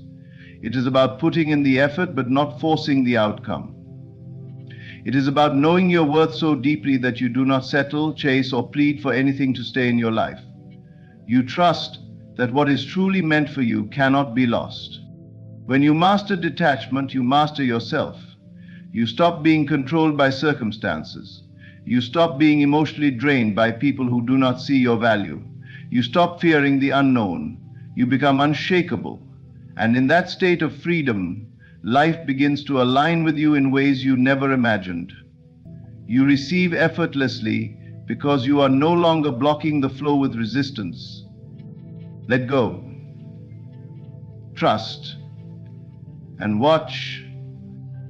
It is about putting in the effort but not forcing the outcome. It is about knowing your worth so deeply that you do not settle, chase, or plead for anything to stay in your life. You trust that what is truly meant for you cannot be lost. When you master detachment, you master yourself. You stop being controlled by circumstances. You stop being emotionally drained by people who do not see your value. You stop fearing the unknown. You become unshakable. And in that state of freedom, life begins to align with you in ways you never imagined. You receive effortlessly because you are no longer blocking the flow with resistance. Let go. Trust. And watch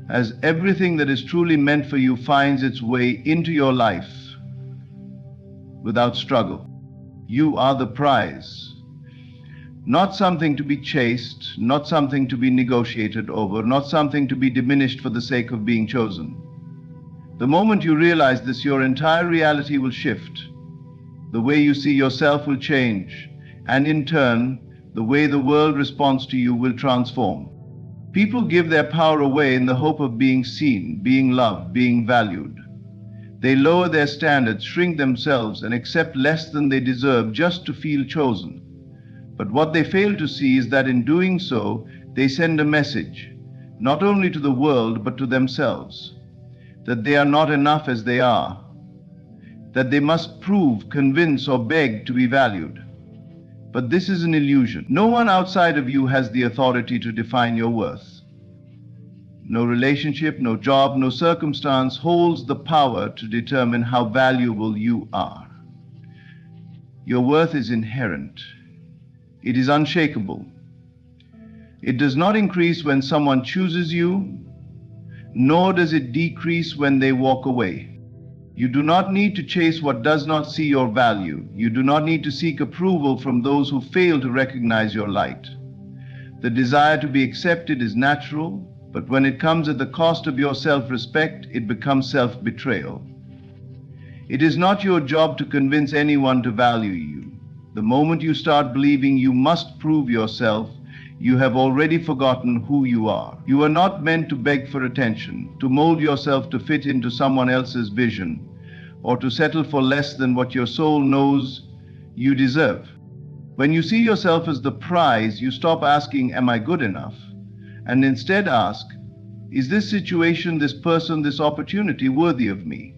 as everything that is truly meant for you finds its way into your life without struggle. You are the prize. Not something to be chased, not something to be negotiated over, not something to be diminished for the sake of being chosen. The moment you realize this, your entire reality will shift. The way you see yourself will change, and in turn, the way the world responds to you will transform. People give their power away in the hope of being seen, being loved, being valued. They lower their standards, shrink themselves, and accept less than they deserve just to feel chosen. But what they fail to see is that in doing so, they send a message, not only to the world, but to themselves, that they are not enough as they are, that they must prove, convince, or beg to be valued. But this is an illusion. No one outside of you has the authority to define your worth. No relationship, no job, no circumstance holds the power to determine how valuable you are. Your worth is inherent. It is unshakable. It does not increase when someone chooses you, nor does it decrease when they walk away. You do not need to chase what does not see your value. You do not need to seek approval from those who fail to recognize your light. The desire to be accepted is natural, but when it comes at the cost of your self-respect, it becomes self-betrayal. It is not your job to convince anyone to value you. The moment you start believing you must prove yourself, you have already forgotten who you are. You are not meant to beg for attention, to mold yourself to fit into someone else's vision, or to settle for less than what your soul knows you deserve. When you see yourself as the prize, you stop asking, "Am I good enough?" and instead ask, "Is this situation, this person, this opportunity worthy of me?"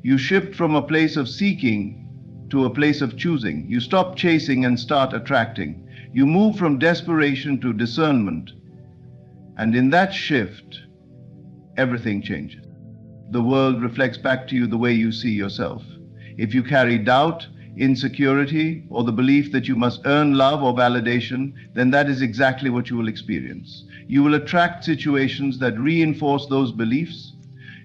You shift from a place of seeking to a place of choosing. You stop chasing and start attracting. You move from desperation to discernment. And in that shift, everything changes. The world reflects back to you the way you see yourself. If you carry doubt, insecurity, or the belief that you must earn love or validation, then that is exactly what you will experience. You will attract situations that reinforce those beliefs.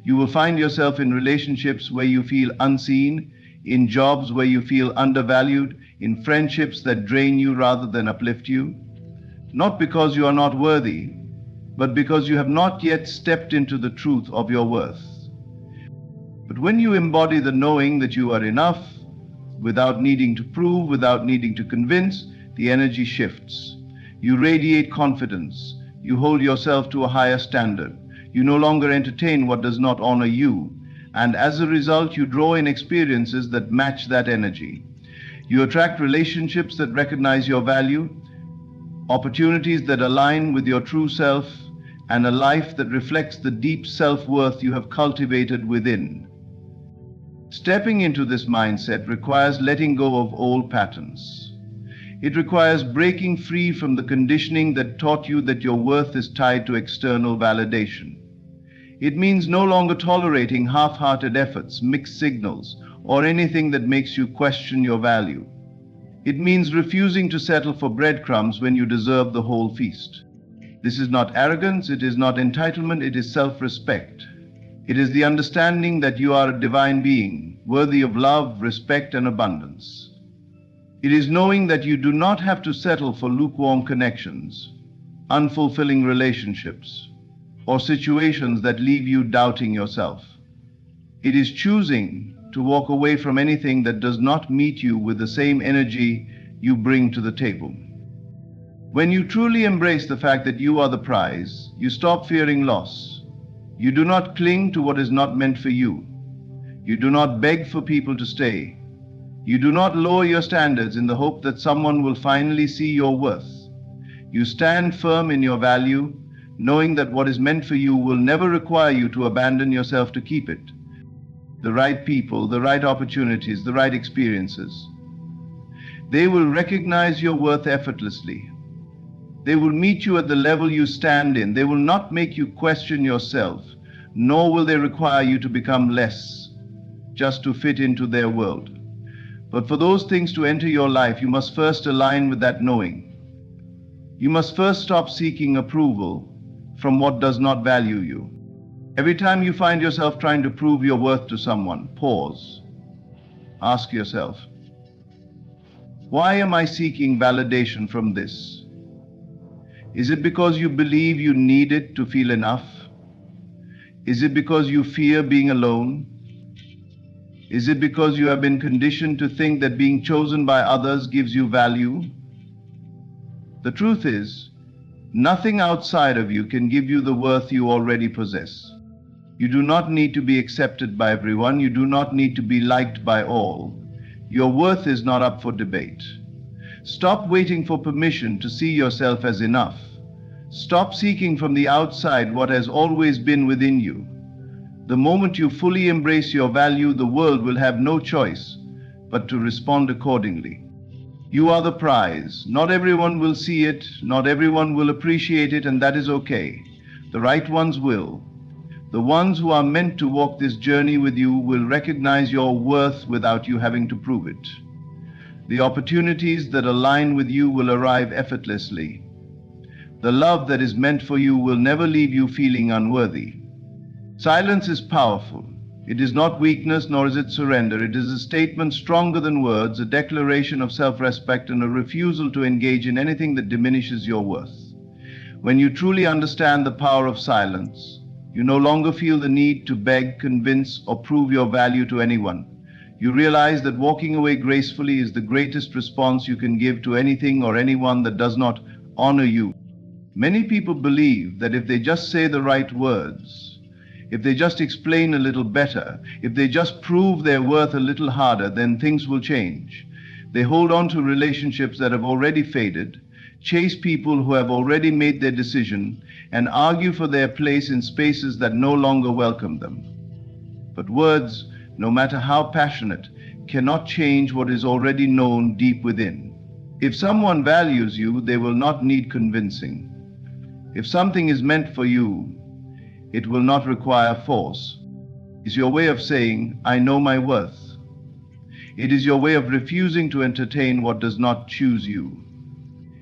You will find yourself in relationships where you feel unseen, in jobs where you feel undervalued, in friendships that drain you rather than uplift you. not because you are not worthy, but because you have not yet stepped into the truth of your worth. But when you embody the knowing that you are enough, without needing to prove, without needing to convince, the energy shifts. You radiate confidence. You hold yourself to a higher standard. You no longer entertain what does not honor you. And as a result, you draw in experiences that match that energy. You attract relationships that recognize your value, opportunities that align with your true self, and a life that reflects the deep self-worth you have cultivated within. Stepping into this mindset requires letting go of old patterns. It requires breaking free from the conditioning that taught you that your worth is tied to external validation. It means no longer tolerating half-hearted efforts, mixed signals, or anything that makes you question your value. It means refusing to settle for breadcrumbs when you deserve the whole feast. This is not arrogance, it is not entitlement, it is self-respect. It is the understanding that you are a divine being, worthy of love, respect, and abundance. It is knowing that you do not have to settle for lukewarm connections, unfulfilling relationships, or situations that leave you doubting yourself. It is choosing to walk away from anything that does not meet you with the same energy you bring to the table. When you truly embrace the fact that you are the prize, you stop fearing loss. You do not cling to what is not meant for you. You do not beg for people to stay. You do not lower your standards in the hope that someone will finally see your worth. You stand firm in your value, knowing that what is meant for you will never require you to abandon yourself to keep it. The right people, the right opportunities, the right experiences. They will recognize your worth effortlessly. They will meet you at the level you stand in. They will not make you question yourself, nor will they require you to become less, just to fit into their world. But for those things to enter your life, you must first align with that knowing. You must first stop seeking approval from what does not value you. Every time you find yourself trying to prove your worth to someone, pause. Ask yourself, why am I seeking validation from this? Is it because you believe you need it to feel enough? Is it because you fear being alone? Is it because you have been conditioned to think that being chosen by others gives you value? The truth is, nothing outside of you can give you the worth you already possess. You do not need to be accepted by everyone. You do not need to be liked by all. Your worth is not up for debate. Stop waiting for permission to see yourself as enough. Stop seeking from the outside what has always been within you. The moment you fully embrace your value, the world will have no choice but to respond accordingly. You are the prize. Not everyone will see it, not everyone will appreciate it, and that is okay. The right ones will. The ones who are meant to walk this journey with you will recognize your worth without you having to prove it. The opportunities that align with you will arrive effortlessly. The love that is meant for you will never leave you feeling unworthy. Silence is powerful. It is not weakness, nor is it surrender. It is a statement stronger than words, a declaration of self-respect, and a refusal to engage in anything that diminishes your worth. When you truly understand the power of silence, you no longer feel the need to beg, convince, or prove your value to anyone. You realize that walking away gracefully is the greatest response you can give to anything or anyone that does not honor you. Many people believe that if they just say the right words, if they just explain a little better, if they just prove their worth a little harder, then things will change. They hold on to relationships that have already faded, chase people who have already made their decision, and argue for their place in spaces that no longer welcome them. But words, no matter how passionate, cannot change what is already known deep within. If someone values you, they will not need convincing. If something is meant for you, it will not require force. It's your way of saying, I know my worth. It is your way of refusing to entertain what does not choose you.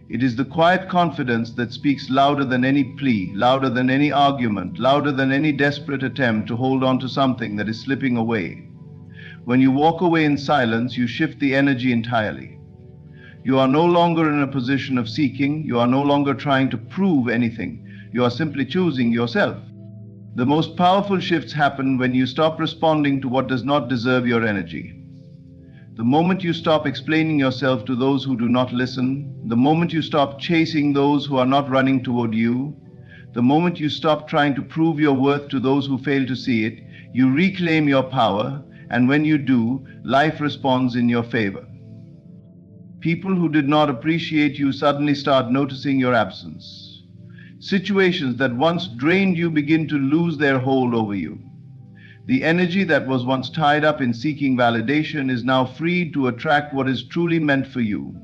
It is the quiet confidence that speaks louder than any plea, louder than any argument, louder than any desperate attempt to hold on to something that is slipping away. When you walk away in silence, you shift the energy entirely. You are no longer in a position of seeking. You are no longer trying to prove anything. You are simply choosing yourself. The most powerful shifts happen when you stop responding to what does not deserve your energy. The moment you stop explaining yourself to those who do not listen, the moment you stop chasing those who are not running toward you, the moment you stop trying to prove your worth to those who fail to see it, you reclaim your power, and when you do, life responds in your favor. People who did not appreciate you suddenly start noticing your absence. Situations that once drained you begin to lose their hold over you. The energy that was once tied up in seeking validation is now freed to attract what is truly meant for you.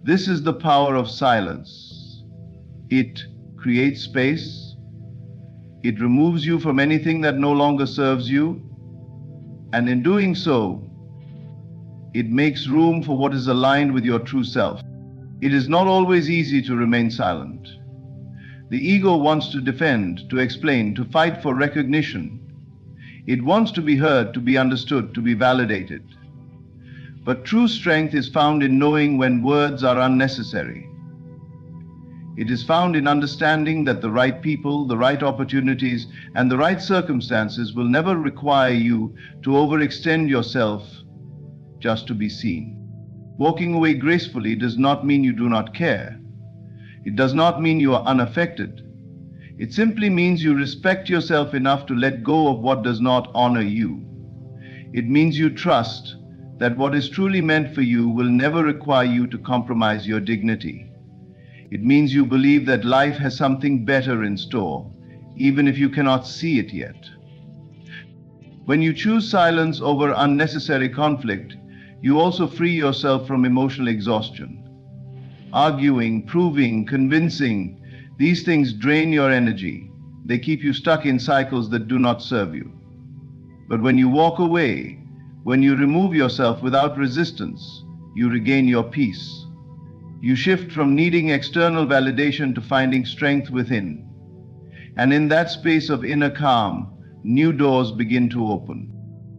This is the power of silence. It creates space. It removes you from anything that no longer serves you. And in doing so, it makes room for what is aligned with your true self. It is not always easy to remain silent. The ego wants to defend, to explain, to fight for recognition. It wants to be heard, to be understood, to be validated. But true strength is found in knowing when words are unnecessary. It is found in understanding that the right people, the right opportunities, and the right circumstances will never require you to overextend yourself just to be seen. Walking away gracefully does not mean you do not care. It does not mean you are unaffected. It simply means you respect yourself enough to let go of what does not honor you. It means you trust that what is truly meant for you will never require you to compromise your dignity. It means you believe that life has something better in store, even if you cannot see it yet. When you choose silence over unnecessary conflict, you also free yourself from emotional exhaustion. Arguing, proving, convincing, these things drain your energy. They keep you stuck in cycles that do not serve you. But when you walk away, when you remove yourself without resistance, you regain your peace. You shift from needing external validation to finding strength within. And in that space of inner calm, new doors begin to open.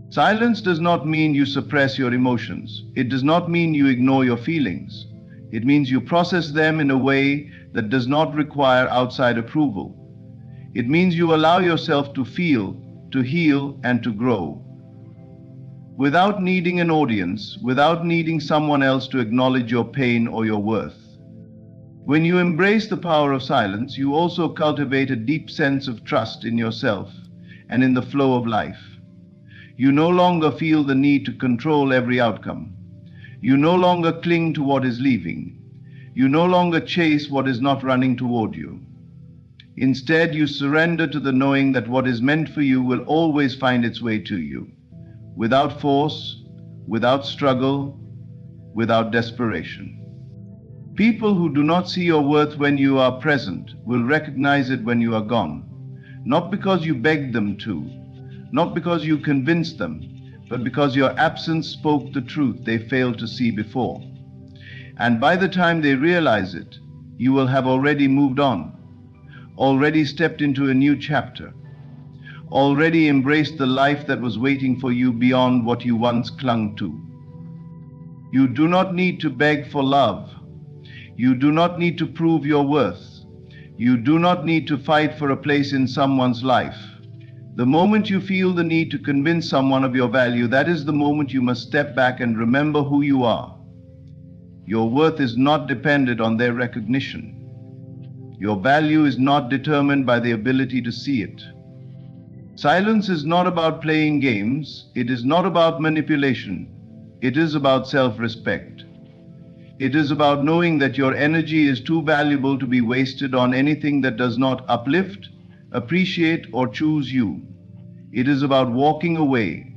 Silence does not mean you suppress your emotions. It does not mean you ignore your feelings. It means you process them in a way that does not require outside approval. It means you allow yourself to feel, to heal, and to grow. Without needing an audience, without needing someone else to acknowledge your pain or your worth. When you embrace the power of silence, you also cultivate a deep sense of trust in yourself and in the flow of life. You no longer feel the need to control every outcome. You no longer cling to what is leaving. You no longer chase what is not running toward you. Instead, you surrender to the knowing that what is meant for you will always find its way to you, without force, without struggle, without desperation. People who do not see your worth when you are present will recognize it when you are gone, not because you begged them to, not because you convinced them, but because your absence spoke the truth they failed to see before. And by the time they realize it, you will have already moved on, already stepped into a new chapter, already embraced the life that was waiting for you beyond what you once clung to. You do not need to beg for love. You do not need to prove your worth. You do not need to fight for a place in someone's life. The moment you feel the need to convince someone of your value, that is the moment you must step back and remember who you are. Your worth is not dependent on their recognition. Your value is not determined by the ability to see it. Silence is not about playing games. It is not about manipulation. It is about self-respect. It is about knowing that your energy is too valuable to be wasted on anything that does not uplift, appreciate, or choose you. It is about walking away,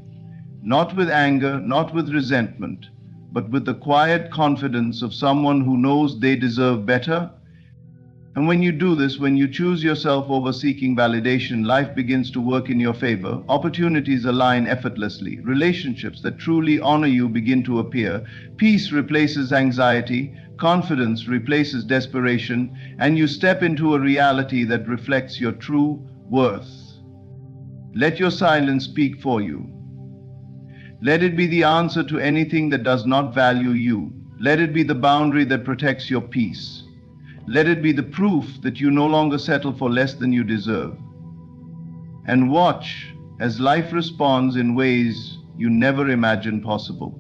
not with anger, not with resentment, but with the quiet confidence of someone who knows they deserve better. And when you do this, when you choose yourself over seeking validation, life begins to work in your favor. Opportunities align effortlessly. Relationships that truly honor you begin to appear. Peace replaces anxiety. Confidence replaces desperation. And you step into a reality that reflects your true worth. Let your silence speak for you. Let it be the answer to anything that does not value you. Let it be the boundary that protects your peace. Let it be the proof that you no longer settle for less than you deserve. And watch as life responds in ways you never imagined possible.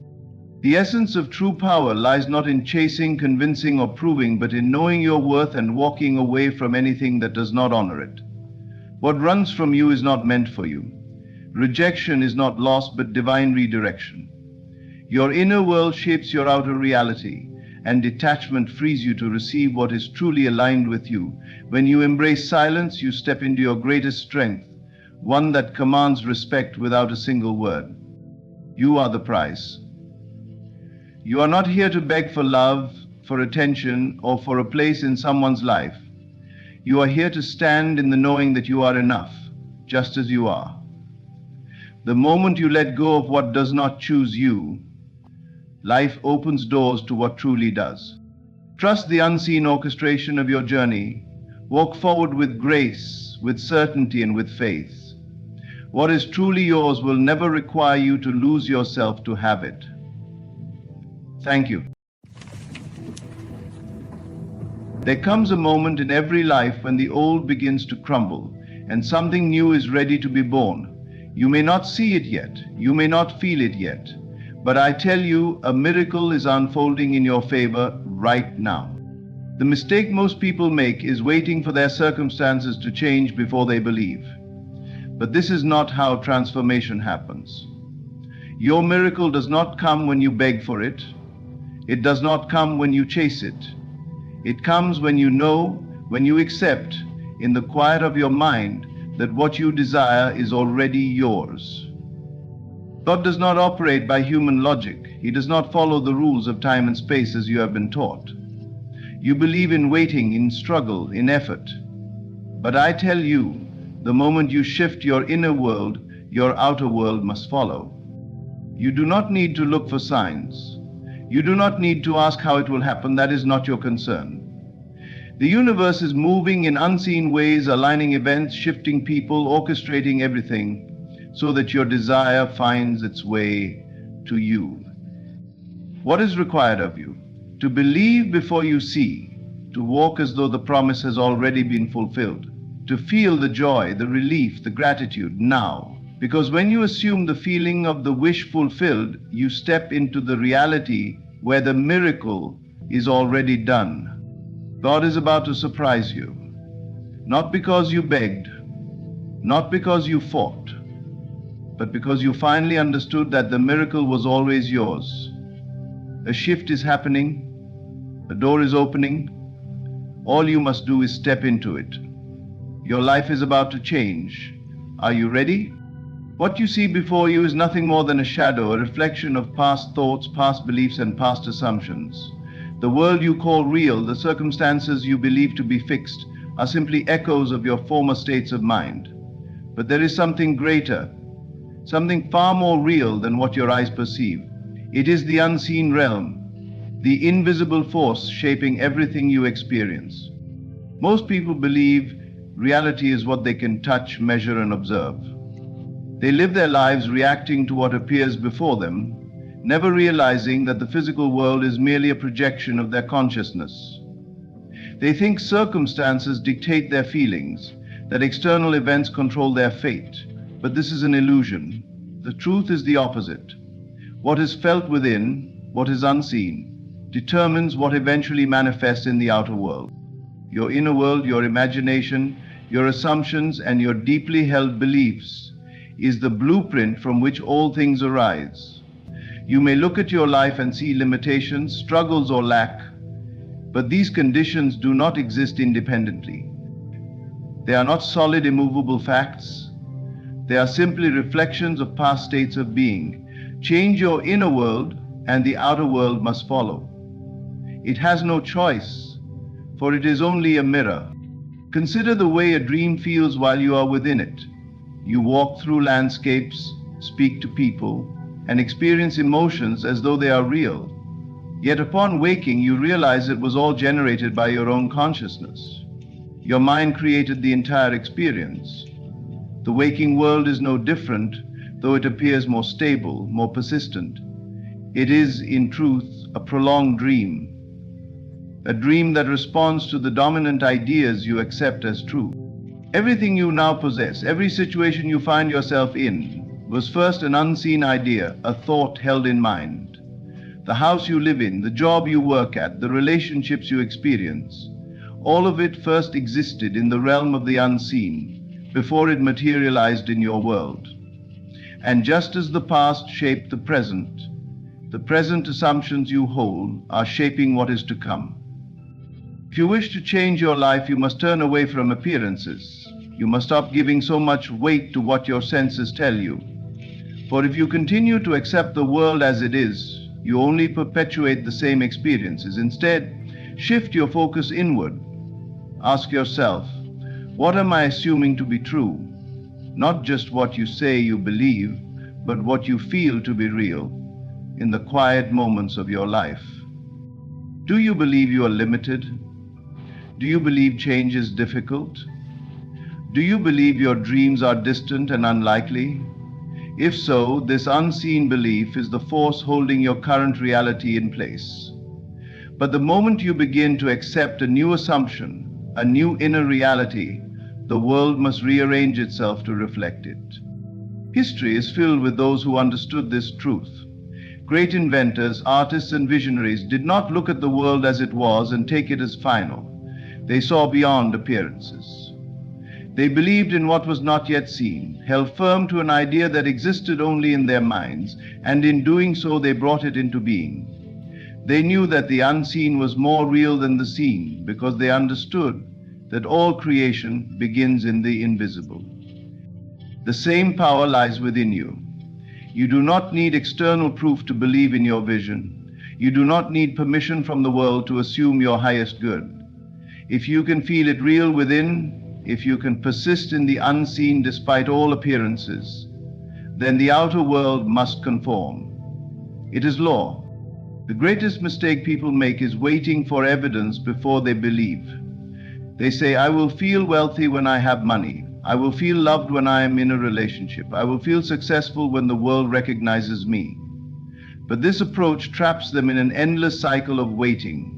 The essence of true power lies not in chasing, convincing, or proving, but in knowing your worth and walking away from anything that does not honor it. What runs from you is not meant for you. Rejection is not loss, but divine redirection. Your inner world shapes your outer reality, and detachment frees you to receive what is truly aligned with you. When you embrace silence, you step into your greatest strength, one that commands respect without a single word. You are the prize. You are not here to beg for love, for attention, or for a place in someone's life. You are here to stand in the knowing that you are enough, just as you are. The moment you let go of what does not choose you, life opens doors to what truly does. Trust the unseen orchestration of your journey. Walk forward with grace, with certainty, and with faith. What is truly yours will never require you to lose yourself to have it. Thank you. There comes a moment in every life when the old begins to crumble and something new is ready to be born. You may not see it yet, you may not feel it yet, but I tell you, a miracle is unfolding in your favor right now. The mistake most people make is waiting for their circumstances to change before they believe. But this is not how transformation happens. Your miracle does not come when you beg for it. It does not come when you chase it. It comes when you know, when you accept, in the quiet of your mind, that what you desire is already yours. God does not operate by human logic. He does not follow the rules of time and space as you have been taught. You believe in waiting, in struggle, in effort. But I tell you, the moment you shift your inner world, your outer world must follow. You do not need to look for signs. You do not need to ask how it will happen. That is not your concern. The universe is moving in unseen ways, aligning events, shifting people, orchestrating everything so that your desire finds its way to you. What is required of you? To believe before you see, to walk as though the promise has already been fulfilled, to feel the joy, the relief, the gratitude now. Because when you assume the feeling of the wish fulfilled, you step into the reality where the miracle is already done. God is about to surprise you. Not because you begged, not because you fought, but because you finally understood that the miracle was always yours. A shift is happening, a door is opening. All you must do is step into it. Your life is about to change. Are you ready? What you see before you is nothing more than a shadow, a reflection of past thoughts, past beliefs, and past assumptions. The world you call real, the circumstances you believe to be fixed, are simply echoes of your former states of mind. But there is something greater, something far more real than what your eyes perceive. It is the unseen realm, the invisible force shaping everything you experience. Most people believe reality is what they can touch, measure, and observe. They live their lives reacting to what appears before them, never realizing that the physical world is merely a projection of their consciousness. They think circumstances dictate their feelings, that external events control their fate, but this is an illusion. The truth is the opposite. What is felt within, what is unseen, determines what eventually manifests in the outer world. Your inner world, your imagination, your assumptions, and your deeply held beliefs is the blueprint from which all things arise. You may look at your life and see limitations, struggles, or lack, but these conditions do not exist independently. They are not solid, immovable facts. They are simply reflections of past states of being. Change your inner world, and the outer world must follow. It has no choice, for it is only a mirror. Consider the way a dream feels while you are within it. You walk through landscapes, speak to people, and experience emotions as though they are real. Yet upon waking, you realize it was all generated by your own consciousness. Your mind created the entire experience. The waking world is no different, though it appears more stable, more persistent. It is, in truth, a prolonged dream, a dream that responds to the dominant ideas you accept as true. Everything you now possess, every situation you find yourself in, was first an unseen idea, a thought held in mind. The house you live in, the job you work at, the relationships you experience, all of it first existed in the realm of the unseen before it materialized in your world. And just as the past shaped the present assumptions you hold are shaping what is to come. If you wish to change your life, you must turn away from appearances. You must stop giving so much weight to what your senses tell you. For if you continue to accept the world as it is, you only perpetuate the same experiences. Instead, shift your focus inward. Ask yourself, what am I assuming to be true? Not just what you say you believe, but what you feel to be real in the quiet moments of your life. Do you believe you are limited? Do you believe change is difficult? Do you believe your dreams are distant and unlikely? If so, this unseen belief is the force holding your current reality in place. But the moment you begin to accept a new assumption, a new inner reality, the world must rearrange itself to reflect it. History is filled with those who understood this truth. Great inventors, artists, and visionaries did not look at the world as it was and take it as final. They saw beyond appearances. They believed in what was not yet seen, held firm to an idea that existed only in their minds, and in doing so they brought it into being. They knew that the unseen was more real than the seen, because they understood that all creation begins in the invisible. The same power lies within you. You do not need external proof to believe in your vision. You do not need permission from the world to assume your highest good. If you can feel it real within, if you can persist in the unseen despite all appearances, then the outer world must conform. It is law. The greatest mistake people make is waiting for evidence before they believe. They say, I will feel wealthy when I have money. I will feel loved when I am in a relationship. I will feel successful when the world recognizes me. But this approach traps them in an endless cycle of waiting.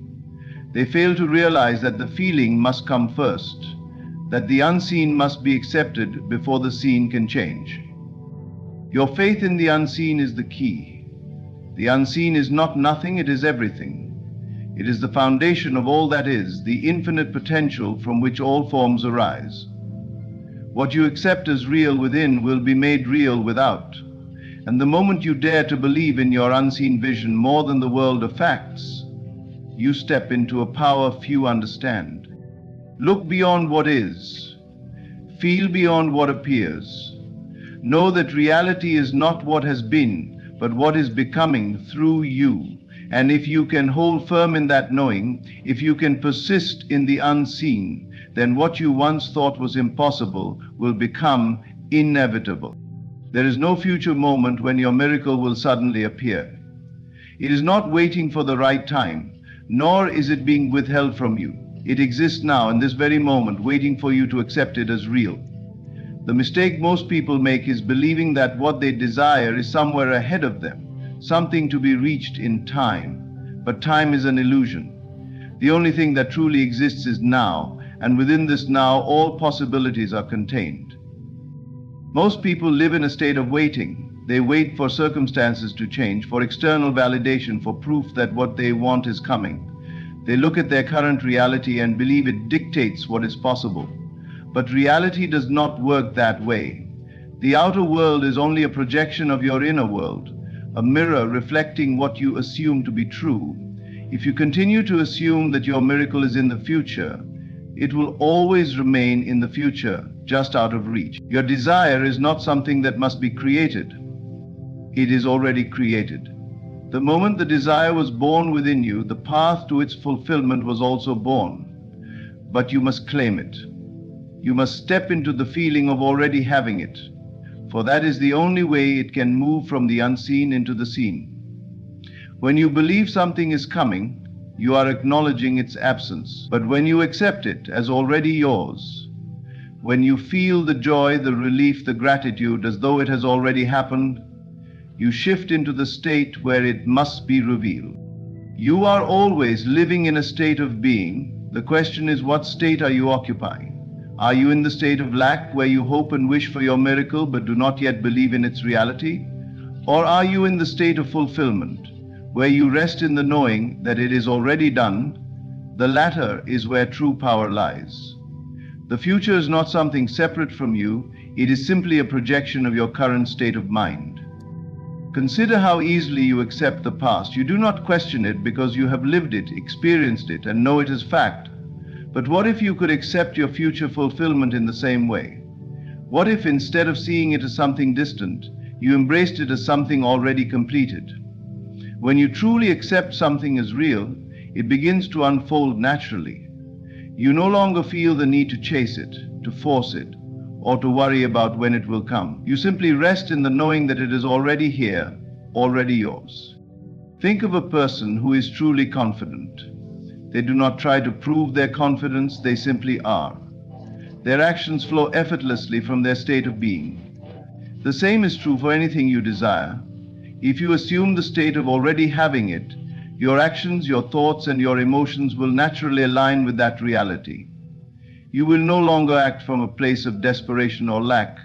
They fail to realize that the feeling must come first, that the unseen must be accepted before the seen can change. Your faith in the unseen is the key. The unseen is not nothing, it is everything. It is the foundation of all that is, the infinite potential from which all forms arise. What you accept as real within will be made real without. And the moment you dare to believe in your unseen vision more than the world of facts, you step into a power few understand. Look beyond what is. Feel beyond what appears. Know that reality is not what has been, but what is becoming through you. And if you can hold firm in that knowing, if you can persist in the unseen, then what you once thought was impossible will become inevitable. There is no future moment when your miracle will suddenly appear. It is not waiting for the right time, nor is it being withheld from you. It exists now in this very moment, waiting for you to accept it as real. The mistake most people make is believing that what they desire is somewhere ahead of them, something to be reached in time. But time is an illusion. The only thing that truly exists is now, and within this now, all possibilities are contained. Most people live in a state of waiting. They wait for circumstances to change, for external validation, for proof that what they want is coming. They look at their current reality and believe it dictates what is possible. But reality does not work that way. The outer world is only a projection of your inner world, a mirror reflecting what you assume to be true. If you continue to assume that your miracle is in the future, it will always remain in the future, just out of reach. Your desire is not something that must be created. It is already created. The moment the desire was born within you, the path to its fulfillment was also born. But you must claim it. You must step into the feeling of already having it, for that is the only way it can move from the unseen into the seen. When you believe something is coming, you are acknowledging its absence. But when you accept it as already yours, when you feel the joy, the relief, the gratitude as though it has already happened, you shift into the state where it must be revealed. You are always living in a state of being. The question is, what state are you occupying? Are you in the state of lack, where you hope and wish for your miracle but do not yet believe in its reality? Or are you in the state of fulfillment, where you rest in the knowing that it is already done? The latter is where true power lies. The future is not something separate from you, it is simply a projection of your current state of mind. Consider how easily you accept the past. You do not question it because you have lived it, experienced it, and know it as fact. But what if you could accept your future fulfillment in the same way? What if, instead of seeing it as something distant, you embraced it as something already completed? When you truly accept something as real, it begins to unfold naturally. You no longer feel the need to chase it, to force it, or to worry about when it will come. You simply rest in the knowing that it is already here, already yours. Think of a person who is truly confident. They do not try to prove their confidence, they simply are. Their actions flow effortlessly from their state of being. The same is true for anything you desire. If you assume the state of already having it, your actions, your thoughts, and your emotions will naturally align with that reality. You will no longer act from a place of desperation or lack,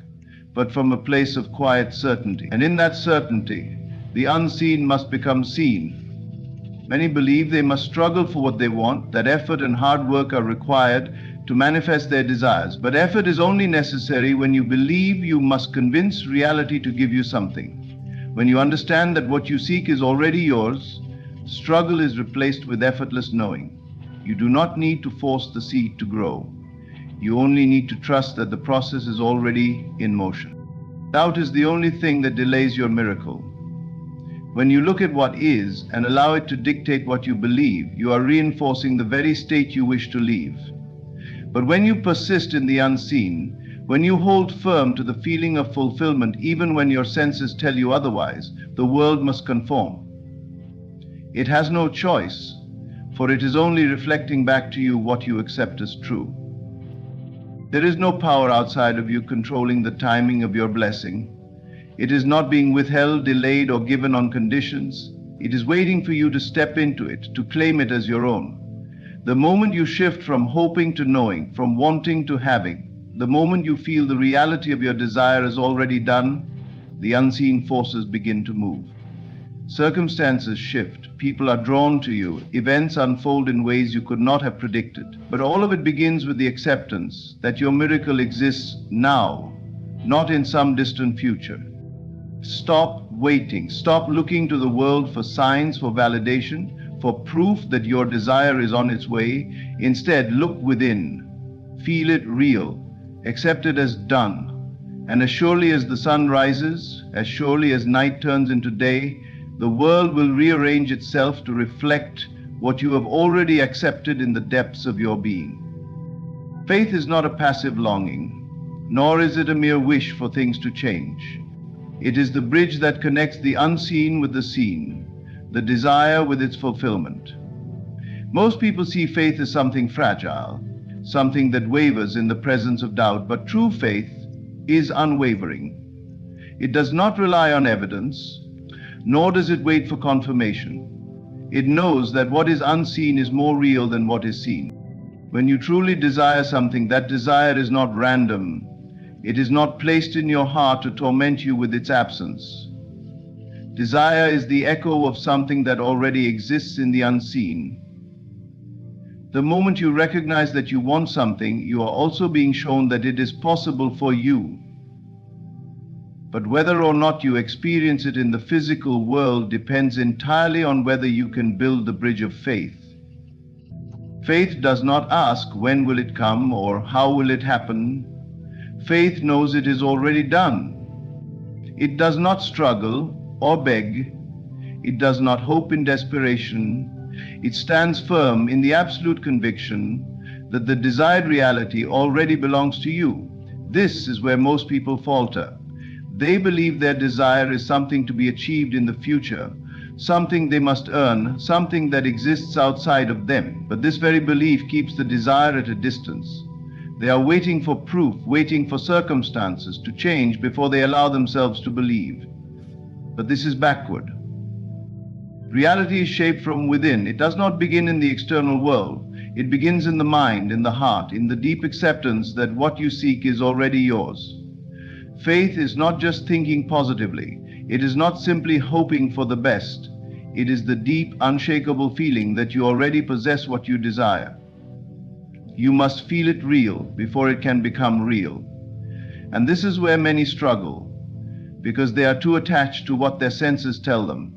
but from a place of quiet certainty. And in that certainty, the unseen must become seen. Many believe they must struggle for what they want, that effort and hard work are required to manifest their desires. But effort is only necessary when you believe you must convince reality to give you something. When you understand that what you seek is already yours, struggle is replaced with effortless knowing. You do not need to force the seed to grow. You only need to trust that the process is already in motion. Doubt is the only thing that delays your miracle. When you look at what is and allow it to dictate what you believe, you are reinforcing the very state you wish to leave. But when you persist in the unseen, when you hold firm to the feeling of fulfillment even when your senses tell you otherwise, the world must conform. It has no choice, for it is only reflecting back to you what you accept as true. There is no power outside of you controlling the timing of your blessing. It is not being withheld, delayed, or given on conditions. It is waiting for you to step into it, to claim it as your own. The moment you shift from hoping to knowing, from wanting to having, the moment you feel the reality of your desire is already done, the unseen forces begin to move. Circumstances shift, people are drawn to you, events unfold in ways you could not have predicted. But all of it begins with the acceptance that your miracle exists now, not in some distant future. Stop waiting, stop looking to the world for signs, for validation, for proof that your desire is on its way. Instead, look within, feel it real, accept it as done. And as surely as the sun rises, as surely as night turns into day, the world will rearrange itself to reflect what you have already accepted in the depths of your being. Faith is not a passive longing, nor is it a mere wish for things to change. It is the bridge that connects the unseen with the seen, the desire with its fulfillment. Most people see faith as something fragile, something that wavers in the presence of doubt, but true faith is unwavering. It does not rely on evidence, nor does it wait for confirmation. It knows that what is unseen is more real than what is seen. When you truly desire something, that desire is not random. It is not placed in your heart to torment you with its absence. Desire is the echo of something that already exists in the unseen. The moment you recognize that you want something, you are also being shown that it is possible for you. But whether or not you experience it in the physical world depends entirely on whether you can build the bridge of faith. Faith does not ask when will it come or how will it happen. Faith knows it is already done. It does not struggle or beg. It does not hope in desperation. It stands firm in the absolute conviction that the desired reality already belongs to you. This is where most people falter. They believe their desire is something to be achieved in the future, something they must earn, something that exists outside of them. But this very belief keeps the desire at a distance. They are waiting for proof, waiting for circumstances to change before they allow themselves to believe. But this is backward. Reality is shaped from within. It does not begin in the external world. It begins in the mind, in the heart, in the deep acceptance that what you seek is already yours. Faith is not just thinking positively. It is not simply hoping for the best. It is the deep, unshakable feeling that you already possess what you desire. You must feel it real before it can become real. And this is where many struggle, because they are too attached to what their senses tell them.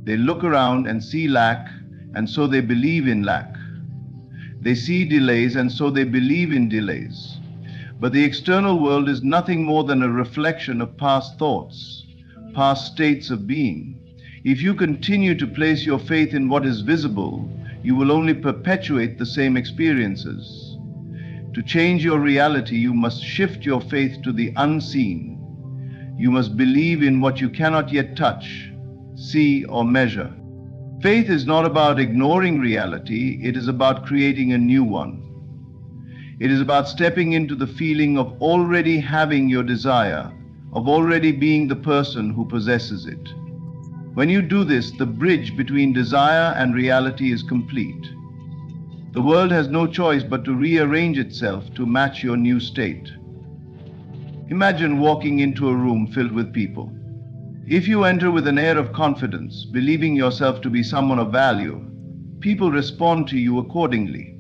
They look around and see lack, and so they believe in lack. They see delays, and so they believe in delays. But the external world is nothing more than a reflection of past thoughts, past states of being. If you continue to place your faith in what is visible, you will only perpetuate the same experiences. To change your reality, you must shift your faith to the unseen. You must believe in what you cannot yet touch, see, or measure. Faith is not about ignoring reality, it is about creating a new one. It is about stepping into the feeling of already having your desire, of already being the person who possesses it. When you do this, the bridge between desire and reality is complete. The world has no choice but to rearrange itself to match your new state. Imagine walking into a room filled with people. If you enter with an air of confidence, believing yourself to be someone of value, people respond to you accordingly.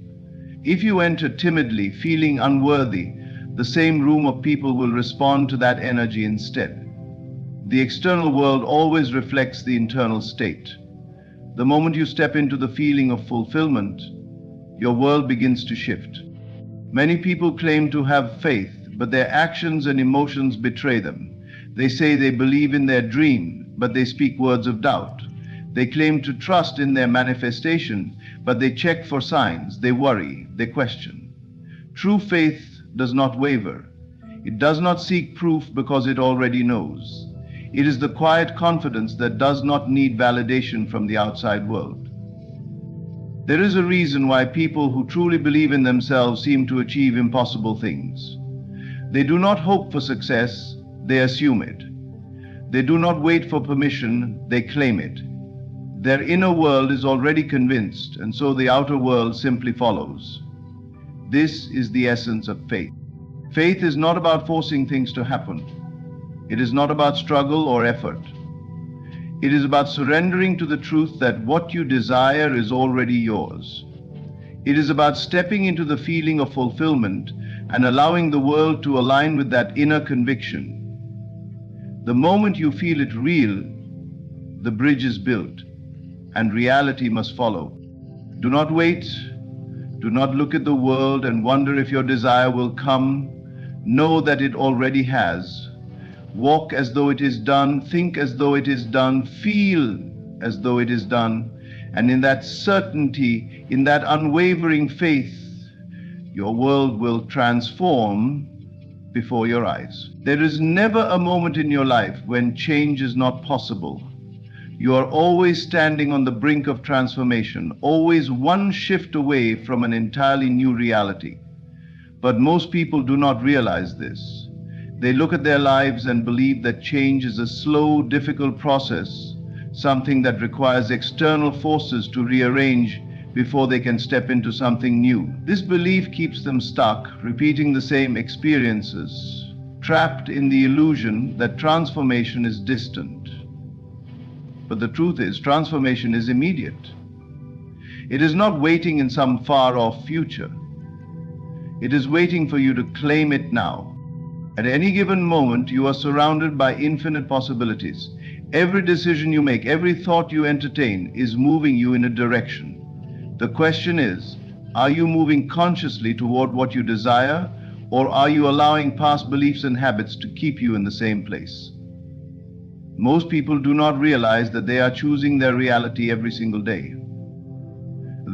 If you enter timidly, feeling unworthy, the same room of people will respond to that energy instead. The external world always reflects the internal state. The moment you step into the feeling of fulfillment, your world begins to shift. Many people claim to have faith, but their actions and emotions betray them. They say they believe in their dream, but they speak words of doubt. They claim to trust in their manifestation, but they check for signs, they worry, they question. True faith does not waver. It does not seek proof because it already knows. It is the quiet confidence that does not need validation from the outside world. There is a reason why people who truly believe in themselves seem to achieve impossible things. They do not hope for success, they assume it. They do not wait for permission, they claim it. Their inner world is already convinced, and so the outer world simply follows. This is the essence of faith. Faith is not about forcing things to happen. It is not about struggle or effort. It is about surrendering to the truth that what you desire is already yours. It is about stepping into the feeling of fulfillment and allowing the world to align with that inner conviction. The moment you feel it real, the bridge is built, and reality must follow. Do not wait. Do not look at the world and wonder if your desire will come. Know that it already has. Walk as though it is done, think as though it is done, feel as though it is done, and in that certainty, in that unwavering faith, your world will transform before your eyes. There is never a moment in your life when change is not possible. You are always standing on the brink of transformation, always one shift away from an entirely new reality. But most people do not realize this. They look at their lives and believe that change is a slow, difficult process, something that requires external forces to rearrange before they can step into something new. This belief keeps them stuck, repeating the same experiences, trapped in the illusion that transformation is distant. But the truth is, transformation is immediate. It is not waiting in some far-off future. It is waiting for you to claim it now. At any given moment, you are surrounded by infinite possibilities. Every decision you make, every thought you entertain is moving you in a direction. The question is, are you moving consciously toward what you desire, or are you allowing past beliefs and habits to keep you in the same place? Most people do not realize that they are choosing their reality every single day.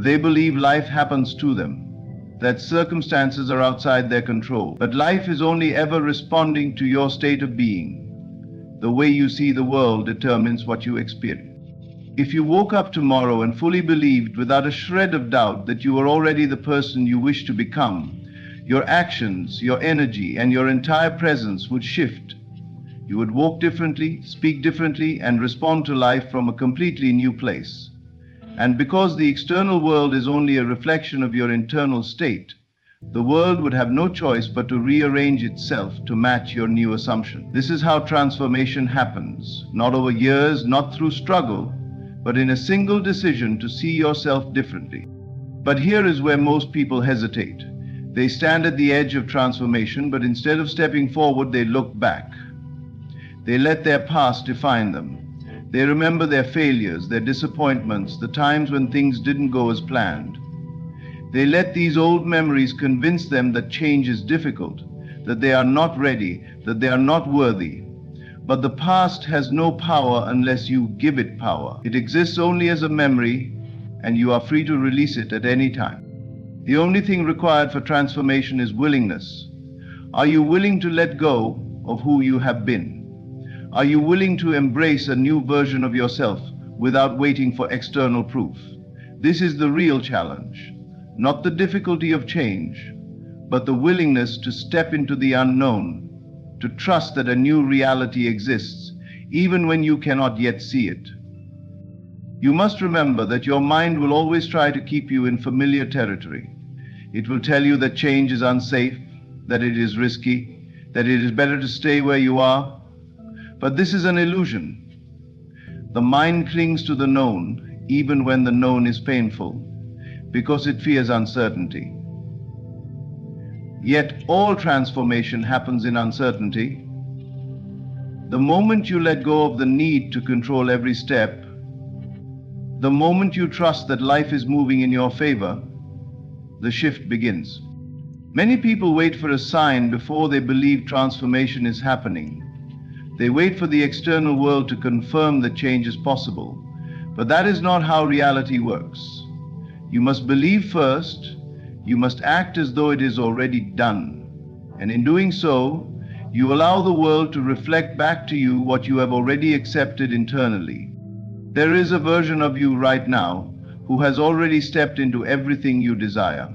They believe life happens to them, that circumstances are outside their control. But life is only ever responding to your state of being. The way you see the world determines what you experience. If you woke up tomorrow and fully believed without a shred of doubt that you are already the person you wish to become, your actions, your energy, and your entire presence would shift. You would walk differently, speak differently, and respond to life from a completely new place. And because the external world is only a reflection of your internal state, the world would have no choice but to rearrange itself to match your new assumption. This is how transformation happens, not over years, not through struggle, but in a single decision to see yourself differently. But here is where most people hesitate. They stand at the edge of transformation, but instead of stepping forward, they look back. They let their past define them. They remember their failures, their disappointments, the times when things didn't go as planned. They let these old memories convince them that change is difficult, that they are not ready, that they are not worthy. But the past has no power unless you give it power. It exists only as a memory, and you are free to release it at any time. The only thing required for transformation is willingness. Are you willing to let go of who you have been? Are you willing to embrace a new version of yourself without waiting for external proof? This is the real challenge. Not the difficulty of change, but the willingness to step into the unknown, to trust that a new reality exists, even when you cannot yet see it. You must remember that your mind will always try to keep you in familiar territory. It will tell you that change is unsafe, that it is risky, that it is better to stay where you are. But this is an illusion. The mind clings to the known, even when the known is painful, because it fears uncertainty. Yet all transformation happens in uncertainty. The moment you let go of the need to control every step, the moment you trust that life is moving in your favor, the shift begins. Many people wait for a sign before they believe transformation is happening. They wait for the external world to confirm that change is possible. But that is not how reality works. You must believe first, you must act as though it is already done. And in doing so, you allow the world to reflect back to you what you have already accepted internally. There is a version of you right now who has already stepped into everything you desire.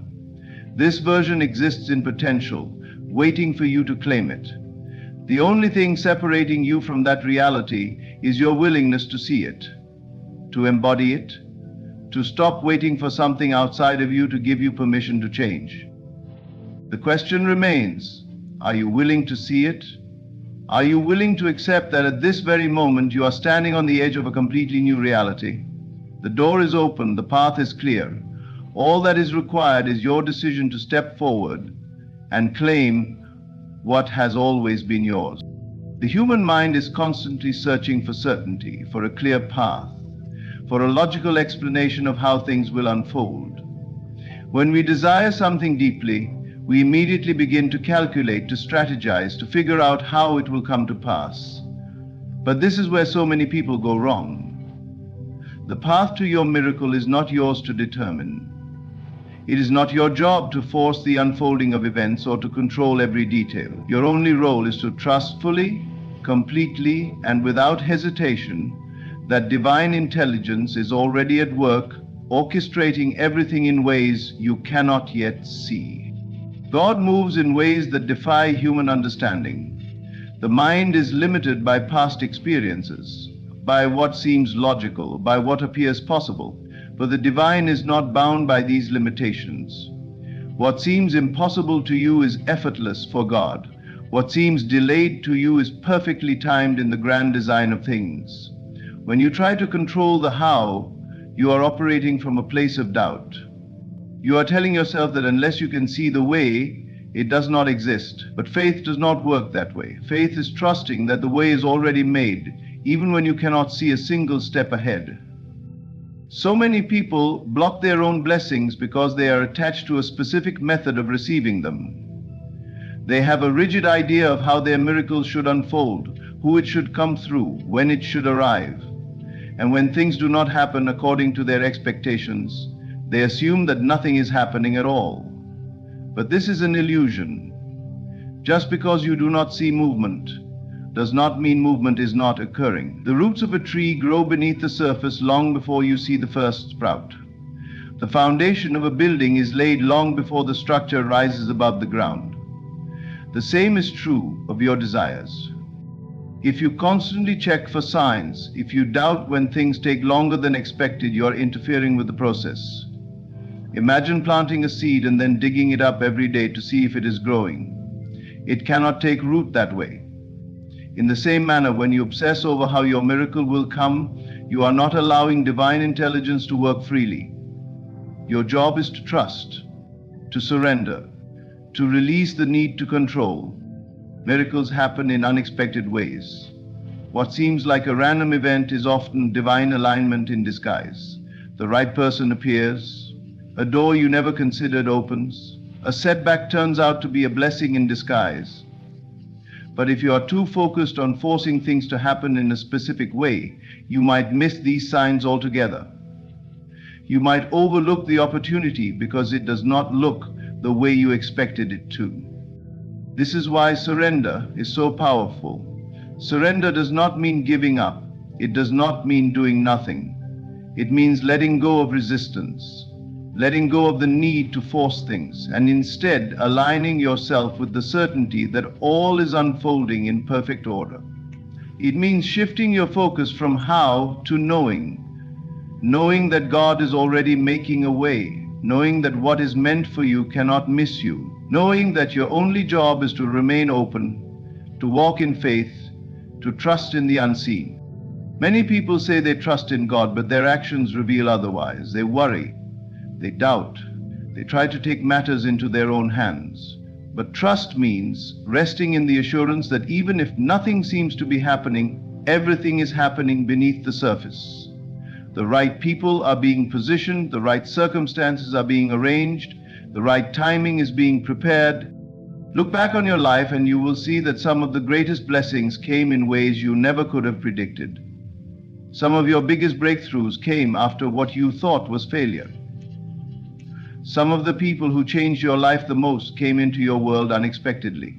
This version exists in potential, waiting for you to claim it. The only thing separating you from that reality is your willingness to see it, to embody it, to stop waiting for something outside of you to give you permission to change. The question remains, are you willing to see it? Are you willing to accept that at this very moment you are standing on the edge of a completely new reality? The door is open, the path is clear. All that is required is your decision to step forward and claim what has always been yours. The human mind is constantly searching for certainty, for a clear path, for a logical explanation of how things will unfold. When we desire something deeply, we immediately begin to calculate, to strategize, to figure out how it will come to pass. But this is where so many people go wrong. The path to your miracle is not yours to determine. It is not your job to force the unfolding of events or to control every detail. Your only role is to trust fully, completely, and without hesitation that divine intelligence is already at work, orchestrating everything in ways you cannot yet see. God moves in ways that defy human understanding. The mind is limited by past experiences, by what seems logical, by what appears possible, but the divine is not bound by these limitations. What seems impossible to you is effortless for God. What seems delayed to you is perfectly timed in the grand design of things. When you try to control the how, you are operating from a place of doubt. You are telling yourself that unless you can see the way, it does not exist. But faith does not work that way. Faith is trusting that the way is already made, even when you cannot see a single step ahead. So many people block their own blessings because they are attached to a specific method of receiving them. They have a rigid idea of how their miracles should unfold, who it should come through, when it should arrive. And when things do not happen according to their expectations, they assume that nothing is happening at all. But this is an illusion. Just because you do not see movement does not mean movement is not occurring. The roots of a tree grow beneath the surface long before you see the first sprout. The foundation of a building is laid long before the structure rises above the ground. The same is true of your desires. If you constantly check for signs, if you doubt when things take longer than expected, you are interfering with the process. Imagine planting a seed and then digging it up every day to see if it is growing. It cannot take root that way. In the same manner, when you obsess over how your miracle will come, you are not allowing divine intelligence to work freely. Your job is to trust, to surrender, to release the need to control. Miracles happen in unexpected ways. What seems like a random event is often divine alignment in disguise. The right person appears, a door you never considered opens, a setback turns out to be a blessing in disguise. But if you are too focused on forcing things to happen in a specific way, you might miss these signs altogether. You might overlook the opportunity because it does not look the way you expected it to. This is why surrender is so powerful. Surrender does not mean giving up. It does not mean doing nothing. It means letting go of resistance, letting go of the need to force things, and instead aligning yourself with the certainty that all is unfolding in perfect order. It means shifting your focus from how to knowing that God is already making a way, knowing that what is meant for you cannot miss you, knowing that your only job is to remain open, to walk in faith, to trust in the unseen. Many people say they trust in God, but their actions reveal otherwise. They worry, they doubt, they try to take matters into their own hands. But trust means resting in the assurance that even if nothing seems to be happening, everything is happening beneath the surface. The right people are being positioned, the right circumstances are being arranged, the right timing is being prepared. Look back on your life and you will see that some of the greatest blessings came in ways you never could have predicted. Some of your biggest breakthroughs came after what you thought was failure. Some of the people who changed your life the most came into your world unexpectedly.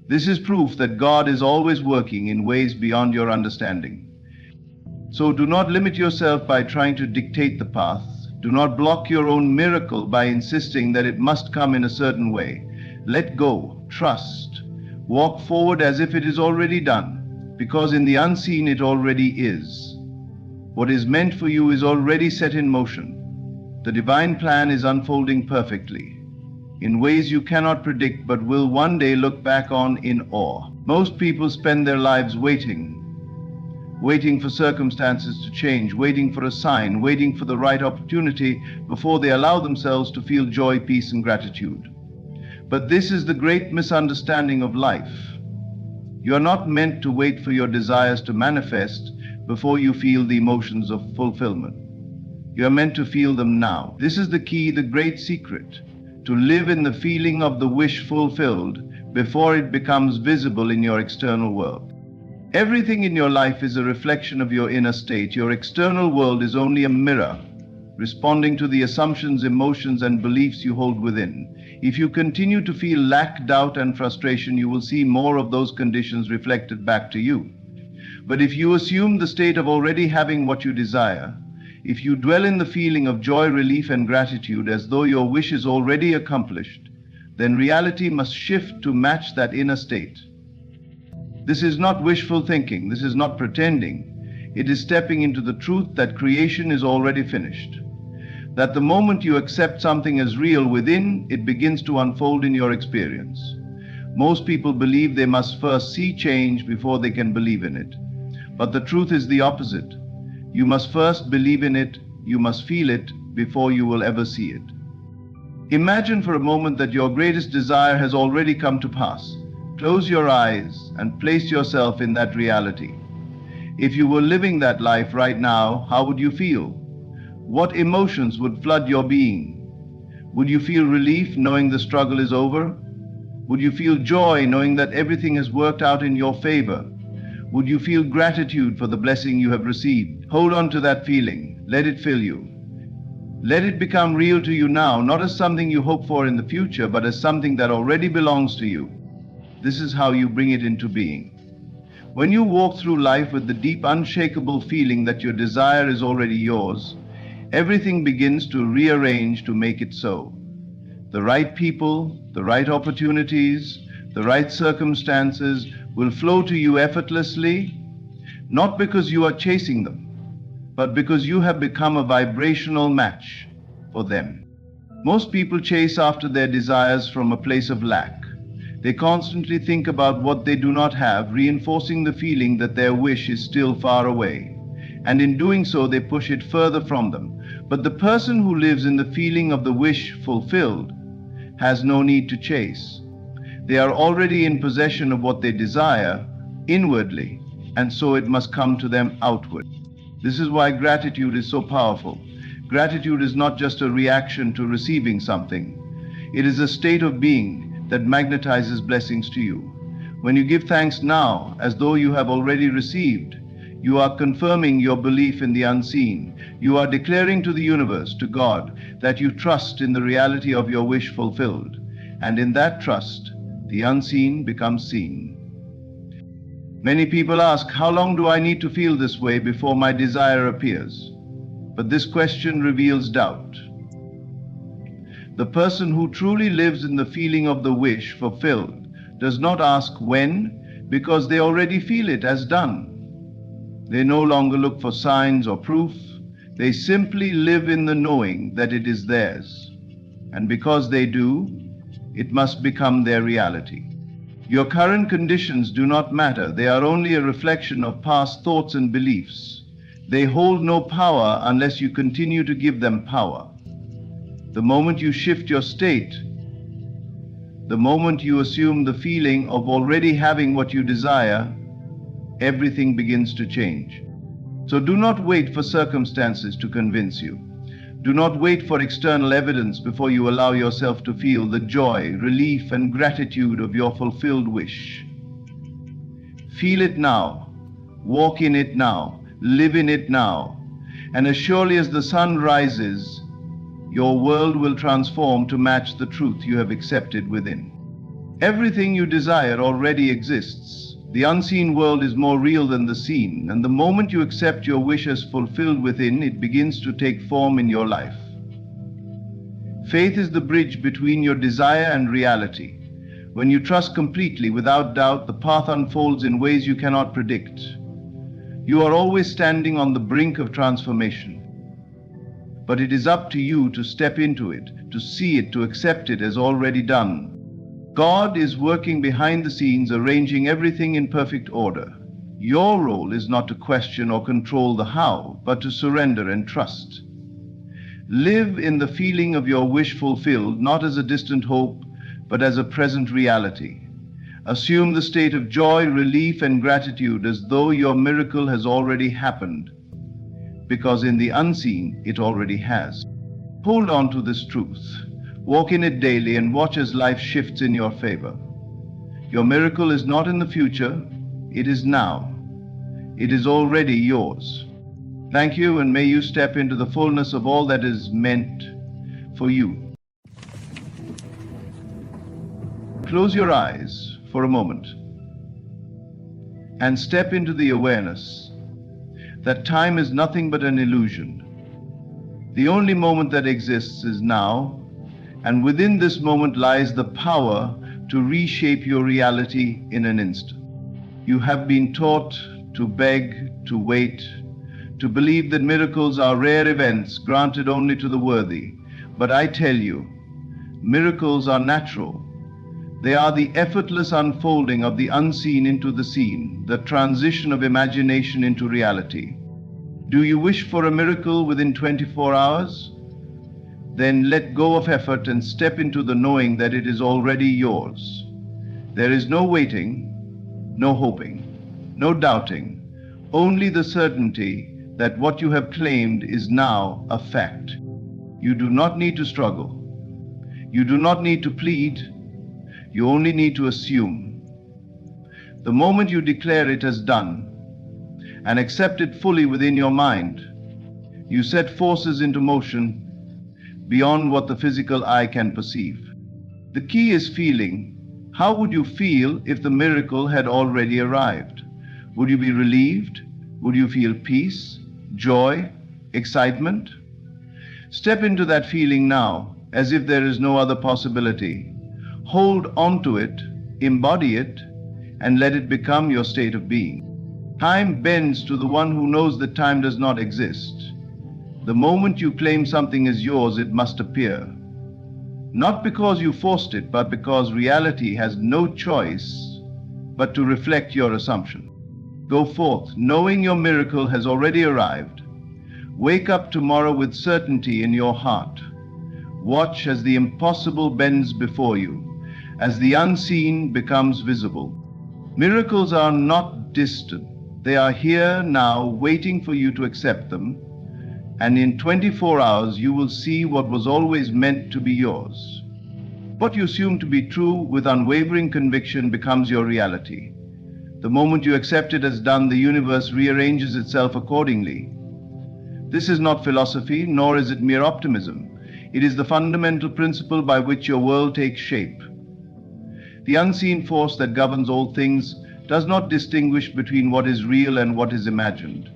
This is proof that God is always working in ways beyond your understanding. So do not limit yourself by trying to dictate the path. Do not block your own miracle by insisting that it must come in a certain way. Let go, trust, walk forward as if it is already done, because in the unseen it already is. What is meant for you is already set in motion. The divine plan is unfolding perfectly, in ways you cannot predict but will one day look back on in awe. Most people spend their lives waiting for circumstances to change, waiting for a sign, waiting for the right opportunity before they allow themselves to feel joy, peace, and gratitude. But this is the great misunderstanding of life. You are not meant to wait for your desires to manifest before you feel the emotions of fulfillment. You are meant to feel them now. This is the key, the great secret, to live in the feeling of the wish fulfilled before it becomes visible in your external world. Everything in your life is a reflection of your inner state. Your external world is only a mirror, responding to the assumptions, emotions, and beliefs you hold within. If you continue to feel lack, doubt, and frustration, you will see more of those conditions reflected back to you. But if you assume the state of already having what you desire, if you dwell in the feeling of joy, relief, and gratitude as though your wish is already accomplished, then reality must shift to match that inner state. This is not wishful thinking. This is not pretending. It is stepping into the truth that creation is already finished. That the moment you accept something as real within, it begins to unfold in your experience. Most people believe they must first see change before they can believe in it. But the truth is the opposite. You must first believe in it, you must feel it before you will ever see it. Imagine for a moment that your greatest desire has already come to pass. Close your eyes and place yourself in that reality. If you were living that life right now, how would you feel? What emotions would flood your being? Would you feel relief knowing the struggle is over? Would you feel joy knowing that everything has worked out in your favor? Would you feel gratitude for the blessing you have received? Hold on to that feeling. Let it fill you. Let it become real to you now, not as something you hope for in the future, but as something that already belongs to you. This is how you bring it into being. When you walk through life with the deep, unshakable feeling that your desire is already yours, everything begins to rearrange to make it so. The right people, the right opportunities, The right circumstances will flow to you effortlessly, not because you are chasing them, but because you have become a vibrational match for them. Most people chase after their desires from a place of lack. They constantly think about what they do not have, reinforcing the feeling that their wish is still far away. And in doing so, they push it further from them. But the person who lives in the feeling of the wish fulfilled has no need to chase. They are already in possession of what they desire inwardly, and so it must come to them outward. This is why gratitude is so powerful. Gratitude is not just a reaction to receiving something. It is a state of being that magnetizes blessings to you. When you give thanks now, as though you have already received, you are confirming your belief in the unseen. You are declaring to the universe, to God, that you trust in the reality of your wish fulfilled. And in that trust, the unseen becomes seen. Many people ask, how long do I need to feel this way before my desire appears? But this question reveals doubt. The person who truly lives in the feeling of the wish fulfilled does not ask when, because they already feel it as done. They no longer look for signs or proof. They simply live in the knowing that it is theirs. And because they do, it must become their reality. Your current conditions do not matter. They are only a reflection of past thoughts and beliefs. They hold no power unless you continue to give them power. The moment you shift your state, the moment you assume the feeling of already having what you desire, everything begins to change. So do not wait for circumstances to convince you. Do not wait for external evidence before you allow yourself to feel the joy, relief, and gratitude of your fulfilled wish. Feel it now, walk in it now, live in it now, and as surely as the sun rises, your world will transform to match the truth you have accepted within. Everything you desire already exists. The unseen world is more real than the seen, and the moment you accept your wish as fulfilled within, it begins to take form in your life. Faith is the bridge between your desire and reality. When you trust completely, without doubt, the path unfolds in ways you cannot predict. You are always standing on the brink of transformation. But it is up to you to step into it, to see it, to accept it as already done. God is working behind the scenes, arranging everything in perfect order. Your role is not to question or control the how, but to surrender and trust. Live in the feeling of your wish fulfilled, not as a distant hope, but as a present reality. Assume the state of joy, relief, and gratitude as though your miracle has already happened, because in the unseen, it already has. Hold on to this truth. Walk in it daily and watch as life shifts in your favor. Your miracle is not in the future, it is now. It is already yours. Thank you, and may you step into the fullness of all that is meant for you. Close your eyes for a moment and step into the awareness that time is nothing but an illusion. The only moment that exists is now, and within this moment lies the power to reshape your reality in an instant. You have been taught to beg, to wait, to believe that miracles are rare events granted only to the worthy. But I tell you, miracles are natural. They are the effortless unfolding of the unseen into the seen, the transition of imagination into reality. Do you wish for a miracle within 24 hours? Then let go of effort and step into the knowing that it is already yours. There is no waiting, no hoping, no doubting, only the certainty that what you have claimed is now a fact. You do not need to struggle. You do not need to plead. You only need to assume. The moment you declare it as done and accept it fully within your mind, you set forces into motion beyond what the physical eye can perceive. The key is feeling. How would you feel if the miracle had already arrived? Would you be relieved? Would you feel peace, joy, excitement? Step into that feeling now, as if there is no other possibility. Hold on to it embody it, and let it become your state of being. Time bends to the one who knows that time does not exist. The moment you claim something is yours, it must appear. Not because you forced it, but because reality has no choice but to reflect your assumption. Go forth, knowing your miracle has already arrived. Wake up tomorrow with certainty in your heart. Watch as the impossible bends before you, as the unseen becomes visible. Miracles are not distant. They are here now, waiting for you to accept them. And in 24 hours, you will see what was always meant to be yours. What you assume to be true with unwavering conviction becomes your reality. The moment you accept it as done, the universe rearranges itself accordingly. This is not philosophy, nor is it mere optimism. It is the fundamental principle by which your world takes shape. The unseen force that governs all things does not distinguish between what is real and what is imagined.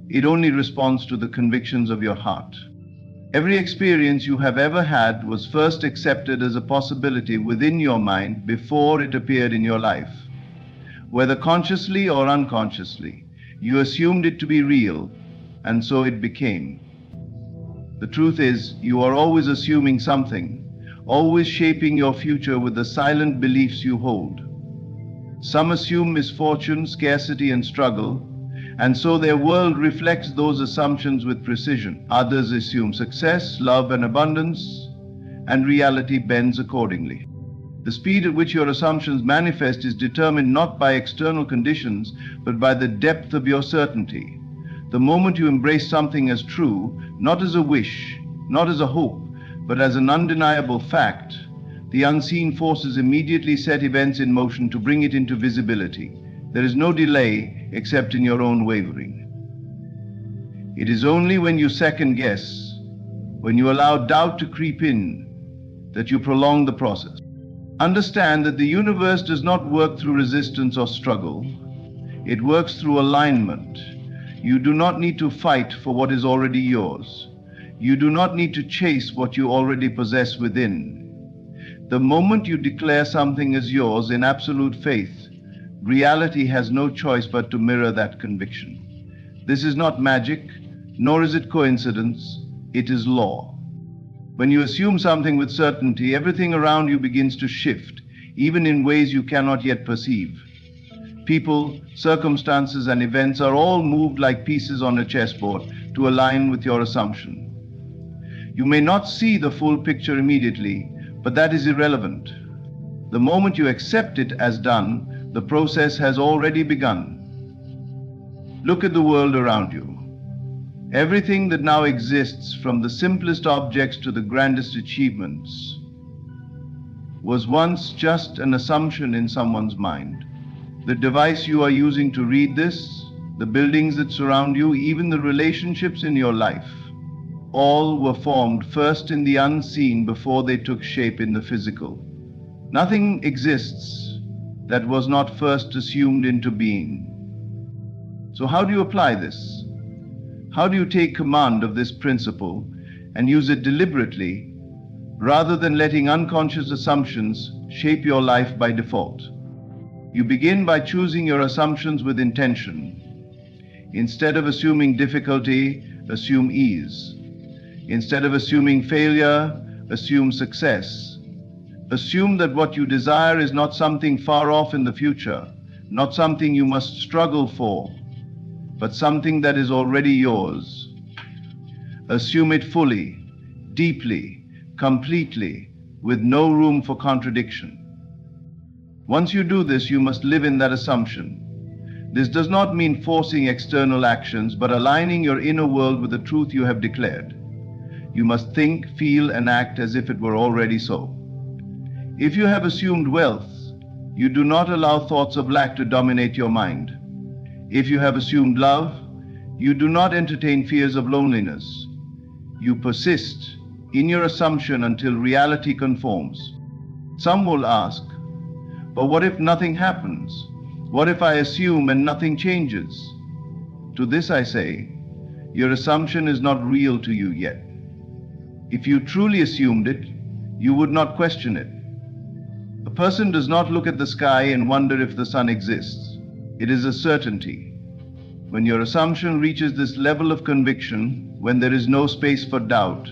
It only responds to the convictions of your heart. Every experience you have ever had was first accepted as a possibility within your mind before it appeared in your life. Whether consciously or unconsciously, you assumed it to be real, and so it became. The truth is, you are always assuming something, always shaping your future with the silent beliefs you hold. Some assume misfortune, scarcity, and struggle, and so their world reflects those assumptions with precision. Others assume success, love, and abundance, and reality bends accordingly. The speed at which your assumptions manifest is determined not by external conditions, but by the depth of your certainty. The moment you embrace something as true, not as a wish, not as a hope, but as an undeniable fact, the unseen forces immediately set events in motion to bring it into visibility. There is no delay except in your own wavering. It is only when you second guess, when you allow doubt to creep in, that you prolong the process. Understand that the universe does not work through resistance or struggle. It works through alignment. You do not need to fight for what is already yours. You do not need to chase what you already possess within. The moment you declare something as yours in absolute faith, reality has no choice but to mirror that conviction. This is not magic, nor is it coincidence, it is law. When you assume something with certainty, everything around you begins to shift, even in ways you cannot yet perceive. People, circumstances, and events are all moved like pieces on a chessboard to align with your assumption. You may not see the full picture immediately, but that is irrelevant. The moment you accept it as done, the process has already begun. Look at the world around you. Everything that now exists, from the simplest objects to the grandest achievements, was once just an assumption in someone's mind. The device you are using to read this, the buildings that surround you, even the relationships in your life, all were formed first in the unseen before they took shape in the physical. Nothing exists that was not first assumed into being. So how do you apply this? How do you take command of this principle and use it deliberately, rather than letting unconscious assumptions shape your life by default? You begin by choosing your assumptions with intention. Instead of assuming difficulty, assume ease. Instead of assuming failure, assume success. Assume that what you desire is not something far off in the future, not something you must struggle for, but something that is already yours. Assume it fully, deeply, completely, with no room for contradiction. Once you do this, you must live in that assumption. This does not mean forcing external actions, but aligning your inner world with the truth you have declared. You must think, feel, and act as if it were already so. If you have assumed wealth, you do not allow thoughts of lack to dominate your mind. If you have assumed love, you do not entertain fears of loneliness. You persist in your assumption until reality conforms. Some will ask, but what if nothing happens? What if I assume and nothing changes? To this I say, your assumption is not real to you yet. If you truly assumed it, you would not question it. A person does not look at the sky and wonder if the sun exists. It is a certainty. When your assumption reaches this level of conviction, when there is no space for doubt,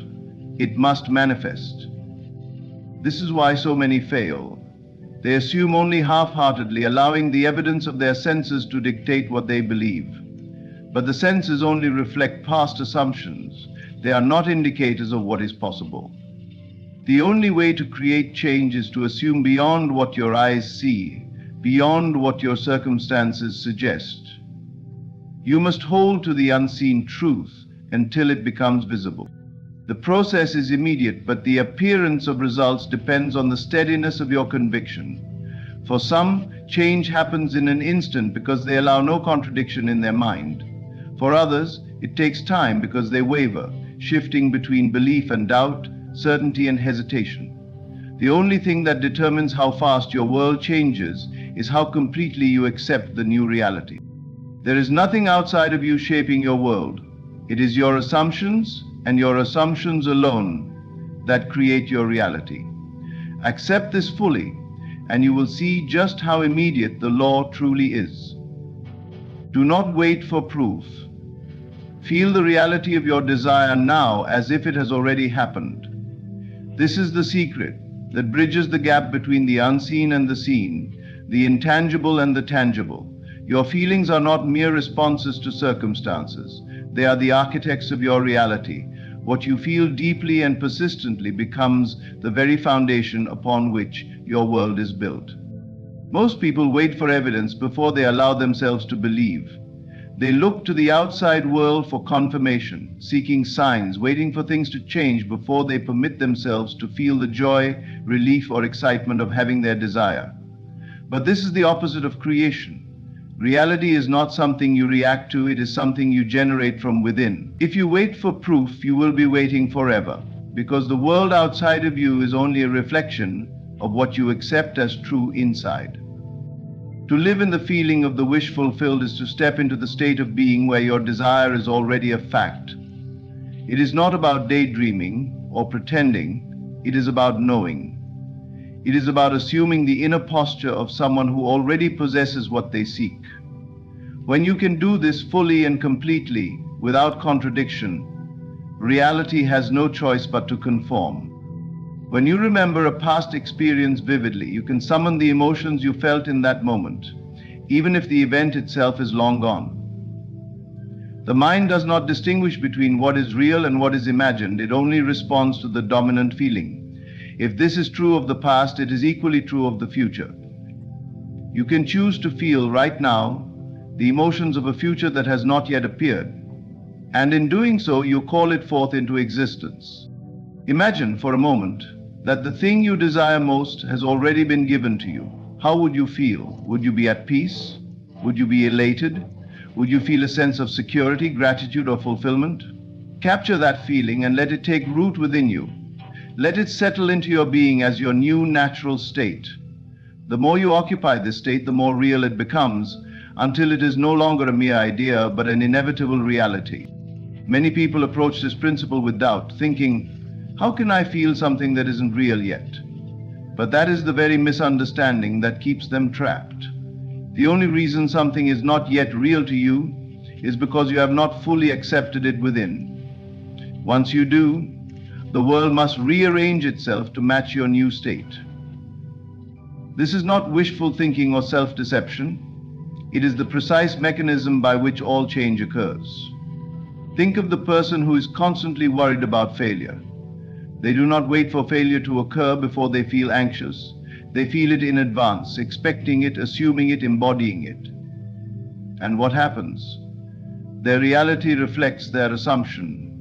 it must manifest. This is why so many fail. They assume only half-heartedly, allowing the evidence of their senses to dictate what they believe. But the senses only reflect past assumptions. They are not indicators of what is possible. The only way to create change is to assume beyond what your eyes see, beyond what your circumstances suggest. You must hold to the unseen truth until it becomes visible. The process is immediate, but the appearance of results depends on the steadiness of your conviction. For some, change happens in an instant because they allow no contradiction in their mind. For others, it takes time because they waver, shifting between belief and doubt, certainty and hesitation. The only thing that determines how fast your world changes is how completely you accept the new reality. There is nothing outside of you shaping your world. It is your assumptions and your assumptions alone that create your reality. Accept this fully, and you will see just how immediate the law truly is. Do not wait for proof. Feel the reality of your desire now as if it has already happened. This is the secret that bridges the gap between the unseen and the seen, the intangible and the tangible. Your feelings are not mere responses to circumstances. They are the architects of your reality. What you feel deeply and persistently becomes the very foundation upon which your world is built. Most people wait for evidence before they allow themselves to believe. They look to the outside world for confirmation, seeking signs, waiting for things to change before they permit themselves to feel the joy, relief, or excitement of having their desire. But this is the opposite of creation. Reality is not something you react to, it is something you generate from within. If you wait for proof, you will be waiting forever, because the world outside of you is only a reflection of what you accept as true inside. To live in the feeling of the wish fulfilled is to step into the state of being where your desire is already a fact. It is not about daydreaming or pretending, it is about knowing. It is about assuming the inner posture of someone who already possesses what they seek. When you can do this fully and completely, without contradiction, reality has no choice but to conform. When you remember a past experience vividly, you can summon the emotions you felt in that moment, even if the event itself is long gone. The mind does not distinguish between what is real and what is imagined. It only responds to the dominant feeling. If this is true of the past, it is equally true of the future. You can choose to feel right now the emotions of a future that has not yet appeared, and in doing so, you call it forth into existence. Imagine for a moment that the thing you desire most has already been given to you. How would you feel? Would you be at peace? Would you be elated? Would you feel a sense of security, gratitude, or fulfillment? Capture that feeling and let it take root within you. Let it settle into your being as your new natural state. The more you occupy this state, the more real it becomes, until it is no longer a mere idea, but an inevitable reality. Many people approach this principle with doubt, thinking, how can I feel something that isn't real yet? But that is the very misunderstanding that keeps them trapped. The only reason something is not yet real to you is because you have not fully accepted it within. Once you do, the world must rearrange itself to match your new state. This is not wishful thinking or self-deception. It is the precise mechanism by which all change occurs. Think of the person who is constantly worried about failure. They do not wait for failure to occur before they feel anxious. They feel it in advance, expecting it, assuming it, embodying it. And what happens? Their reality reflects their assumption.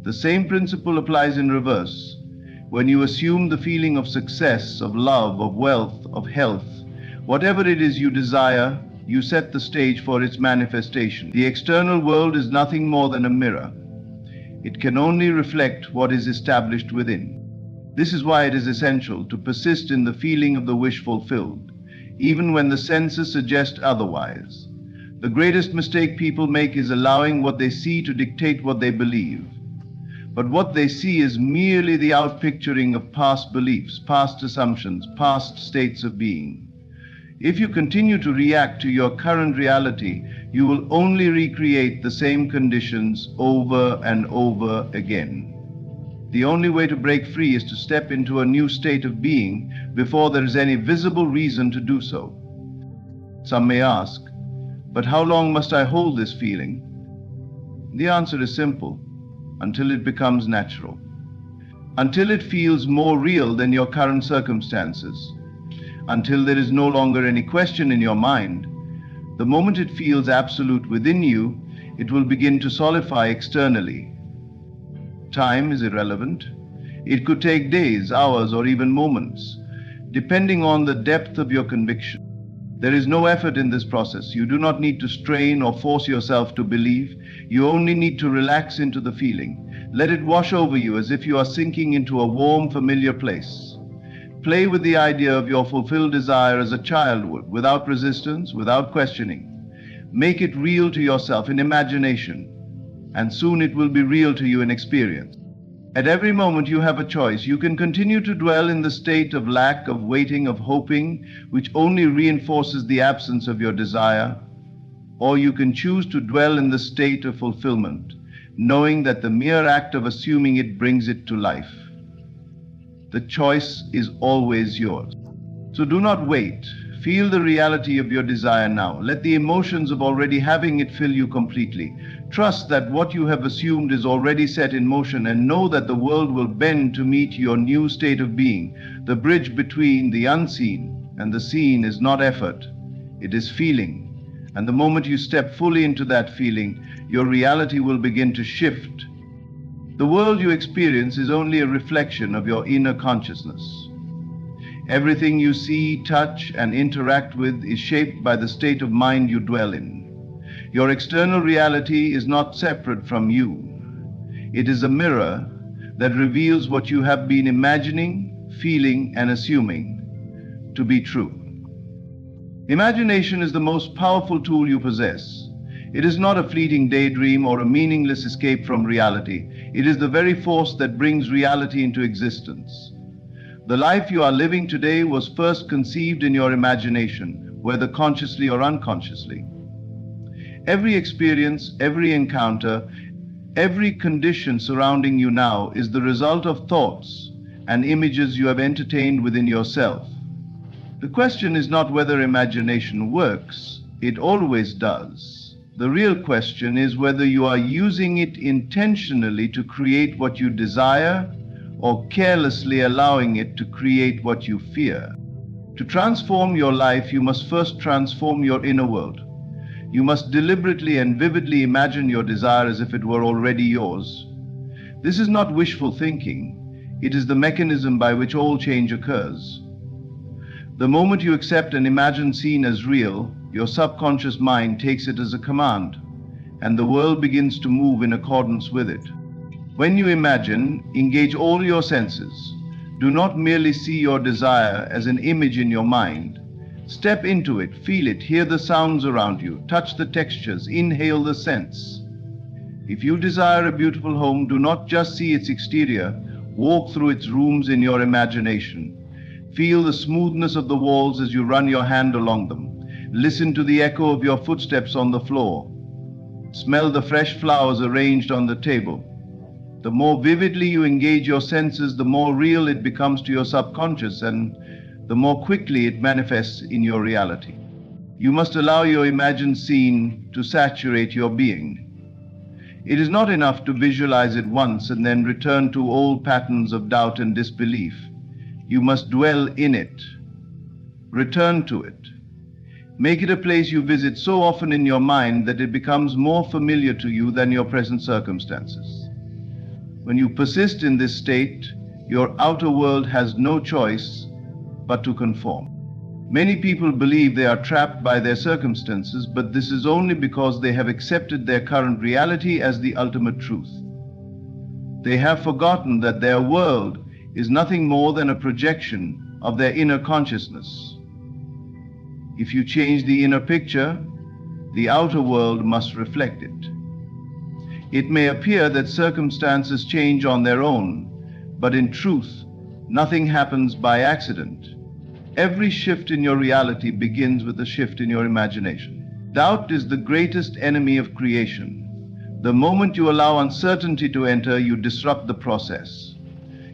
The same principle applies in reverse. When you assume the feeling of success, of love, of wealth, of health, whatever it is you desire, you set the stage for its manifestation. The external world is nothing more than a mirror. It can only reflect what is established within. This is why it is essential to persist in the feeling of the wish fulfilled, even when the senses suggest otherwise. The greatest mistake people make is allowing what they see to dictate what they believe. But what they see is merely the outpicturing of past beliefs, past assumptions, past states of being. If you continue to react to your current reality, you will only recreate the same conditions over and over again. The only way to break free is to step into a new state of being before there is any visible reason to do so. Some may ask, but how long must I hold this feeling? The answer is simple: until it becomes natural. Until it feels more real than your current circumstances. Until there is no longer any question in your mind. The moment it feels absolute within you, it will begin to solidify externally. Time is irrelevant. It could take days, hours, or even moments, depending on the depth of your conviction. There is no effort in this process. You do not need to strain or force yourself to believe. You only need to relax into the feeling. Let it wash over you as if you are sinking into a warm, familiar place. Play with the idea of your fulfilled desire as a child would, without resistance, without questioning. Make it real to yourself in imagination, and soon it will be real to you in experience. At every moment you have a choice. You can continue to dwell in the state of lack, of waiting, of hoping, which only reinforces the absence of your desire, or you can choose to dwell in the state of fulfillment, knowing that the mere act of assuming it brings it to life. The choice is always yours. So do not wait. Feel the reality of your desire now. Let the emotions of already having it fill you completely. Trust that what you have assumed is already set in motion, and know that the world will bend to meet your new state of being. The bridge between the unseen and the seen is not effort, it is feeling. And the moment you step fully into that feeling, your reality will begin to shift. The world you experience is only a reflection of your inner consciousness. Everything you see, touch, and interact with is shaped by the state of mind you dwell in. Your external reality is not separate from you. It is a mirror that reveals what you have been imagining, feeling, and assuming to be true. Imagination is the most powerful tool you possess. It is not a fleeting daydream or a meaningless escape from reality. It is the very force that brings reality into existence. The life you are living today was first conceived in your imagination, whether consciously or unconsciously. Every experience, every encounter, every condition surrounding you now is the result of thoughts and images you have entertained within yourself. The question is not whether imagination works. It always does. The real question is whether you are using it intentionally to create what you desire, or carelessly allowing it to create what you fear. To transform your life, you must first transform your inner world. You must deliberately and vividly imagine your desire as if it were already yours. This is not wishful thinking. It is the mechanism by which all change occurs. The moment you accept an imagined scene as real, your subconscious mind takes it as a command, and the world begins to move in accordance with it. When you imagine, engage all your senses. Do not merely see your desire as an image in your mind. Step into it, feel it, hear the sounds around you, touch the textures, inhale the scents. If you desire a beautiful home, do not just see its exterior, walk through its rooms in your imagination. Feel the smoothness of the walls as you run your hand along them. Listen to the echo of your footsteps on the floor. Smell the fresh flowers arranged on the table. The more vividly you engage your senses, the more real it becomes to your subconscious, and the more quickly it manifests in your reality. You must allow your imagined scene to saturate your being. It is not enough to visualize it once and then return to old patterns of doubt and disbelief. You must dwell in it. Return to it. Make it a place you visit so often in your mind that it becomes more familiar to you than your present circumstances. When you persist in this state, your outer world has no choice but to conform. Many people believe they are trapped by their circumstances, but this is only because they have accepted their current reality as the ultimate truth. They have forgotten that their world is nothing more than a projection of their inner consciousness. If you change the inner picture, the outer world must reflect it. It may appear that circumstances change on their own, but in truth, nothing happens by accident. Every shift in your reality begins with a shift in your imagination. Doubt is the greatest enemy of creation. The moment you allow uncertainty to enter, you disrupt the process.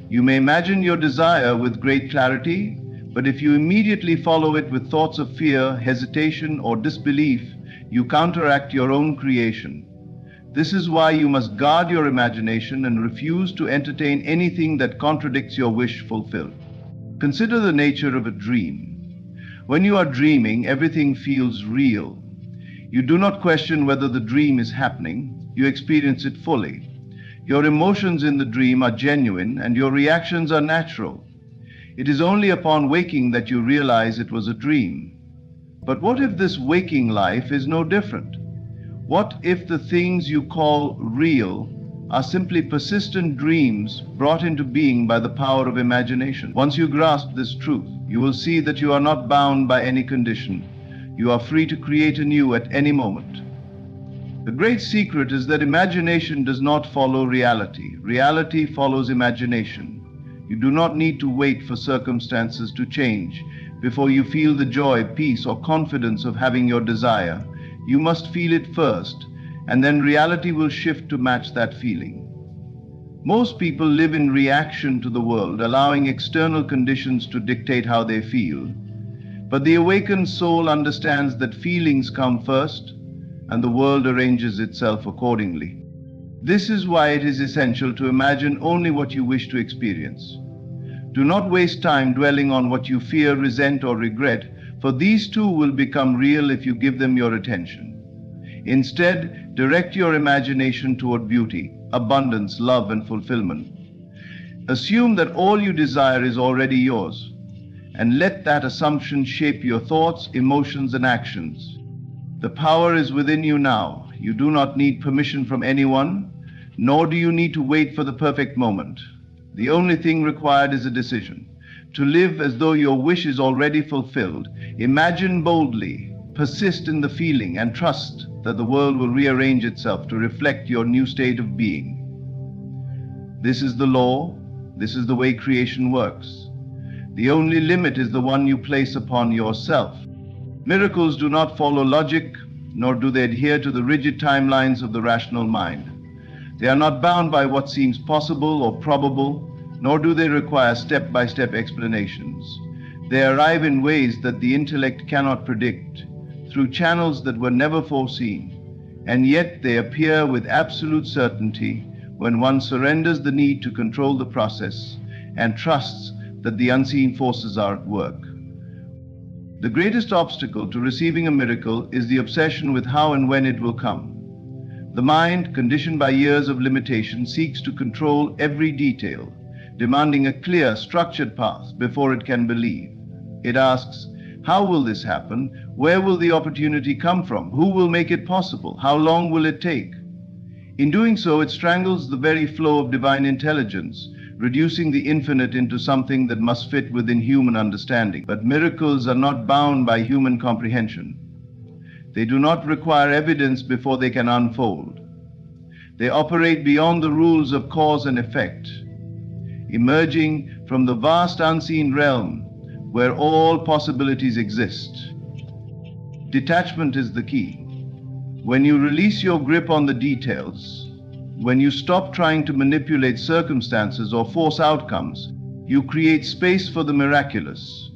You may imagine your desire with great clarity, but if you immediately follow it with thoughts of fear, hesitation, or disbelief, you counteract your own creation. This is why you must guard your imagination and refuse to entertain anything that contradicts your wish fulfilled. Consider the nature of a dream. When you are dreaming, everything feels real. You do not question whether the dream is happening, you experience it fully. Your emotions in the dream are genuine and your reactions are natural. It is only upon waking that you realize it was a dream. But what if this waking life is no different? What if the things you call real are simply persistent dreams brought into being by the power of imagination? Once you grasp this truth, you will see that you are not bound by any condition. You are free to create anew at any moment. The great secret is that imagination does not follow reality. Reality follows imagination. You do not need to wait for circumstances to change before you feel the joy, peace, or confidence of having your desire. You must feel it first, and then reality will shift to match that feeling. Most people live in reaction to the world, allowing external conditions to dictate how they feel. But the awakened soul understands that feelings come first, and the world arranges itself accordingly. This is why it is essential to imagine only what you wish to experience. Do not waste time dwelling on what you fear, resent, or regret, for these too will become real if you give them your attention. Instead, direct your imagination toward beauty, abundance, love, and fulfillment. Assume that all you desire is already yours, and let that assumption shape your thoughts, emotions, and actions. The power is within you now. You do not need permission from anyone, nor do you need to wait for the perfect moment. The only thing required is a decision. To live as though your wish is already fulfilled. Imagine boldly, persist in the feeling, and trust that the world will rearrange itself to reflect your new state of being. This is the law. This is the way creation works. The only limit is the one you place upon yourself. Miracles do not follow logic, nor do they adhere to the rigid timelines of the rational mind. They are not bound by what seems possible or probable, nor do they require step-by-step explanations. They arrive in ways that the intellect cannot predict, through channels that were never foreseen, and yet they appear with absolute certainty when one surrenders the need to control the process and trusts that the unseen forces are at work. The greatest obstacle to receiving a miracle is the obsession with how and when it will come. The mind, conditioned by years of limitation, seeks to control every detail, demanding a clear, structured path before it can believe. It asks, how will this happen? Where will the opportunity come from? Who will make it possible? How long will it take? In doing so, it strangles the very flow of divine intelligence, reducing the infinite into something that must fit within human understanding. But miracles are not bound by human comprehension. They do not require evidence before they can unfold. They operate beyond the rules of cause and effect, emerging from the vast unseen realm where all possibilities exist. Detachment is the key. When you release your grip on the details, when you stop trying to manipulate circumstances or force outcomes, you create space for the miraculous.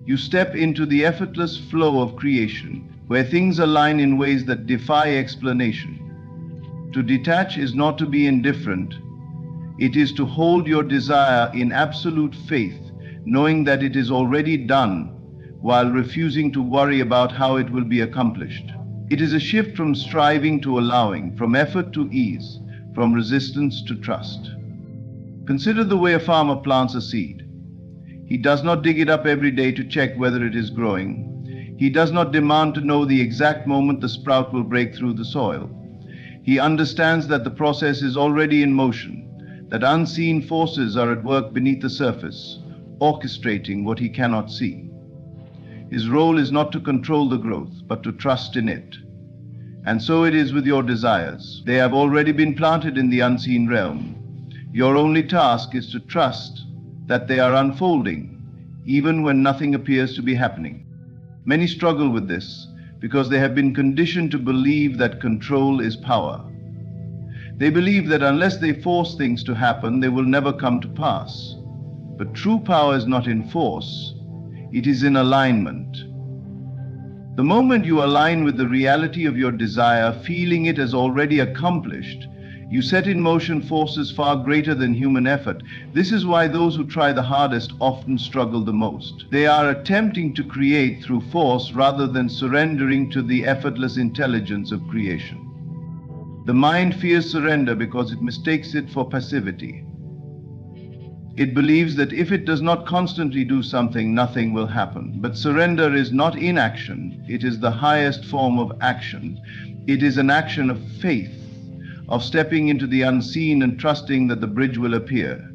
You step into the effortless flow of creation, where things align in ways that defy explanation. To detach is not to be indifferent. It is to hold your desire in absolute faith, knowing that it is already done, while refusing to worry about how it will be accomplished. It is a shift from striving to allowing, from effort to ease, from resistance to trust. Consider the way a farmer plants a seed. He does not dig it up every day to check whether it is growing. He does not demand to know the exact moment the sprout will break through the soil. He understands that the process is already in motion, that unseen forces are at work beneath the surface, orchestrating what he cannot see. His role is not to control the growth, but to trust in it. And so it is with your desires. They have already been planted in the unseen realm. Your only task is to trust that they are unfolding, even when nothing appears to be happening. Many struggle with this because they have been conditioned to believe that control is power. They believe that unless they force things to happen, they will never come to pass. But true power is not in force, it is in alignment. The moment you align with the reality of your desire, feeling it as already accomplished, you set in motion forces far greater than human effort. This is why those who try the hardest often struggle the most. They are attempting to create through force rather than surrendering to the effortless intelligence of creation. The mind fears surrender because it mistakes it for passivity. It believes that if it does not constantly do something, nothing will happen. But surrender is not inaction. It is the highest form of action. It is an action of faith, of stepping into the unseen and trusting that the bridge will appear.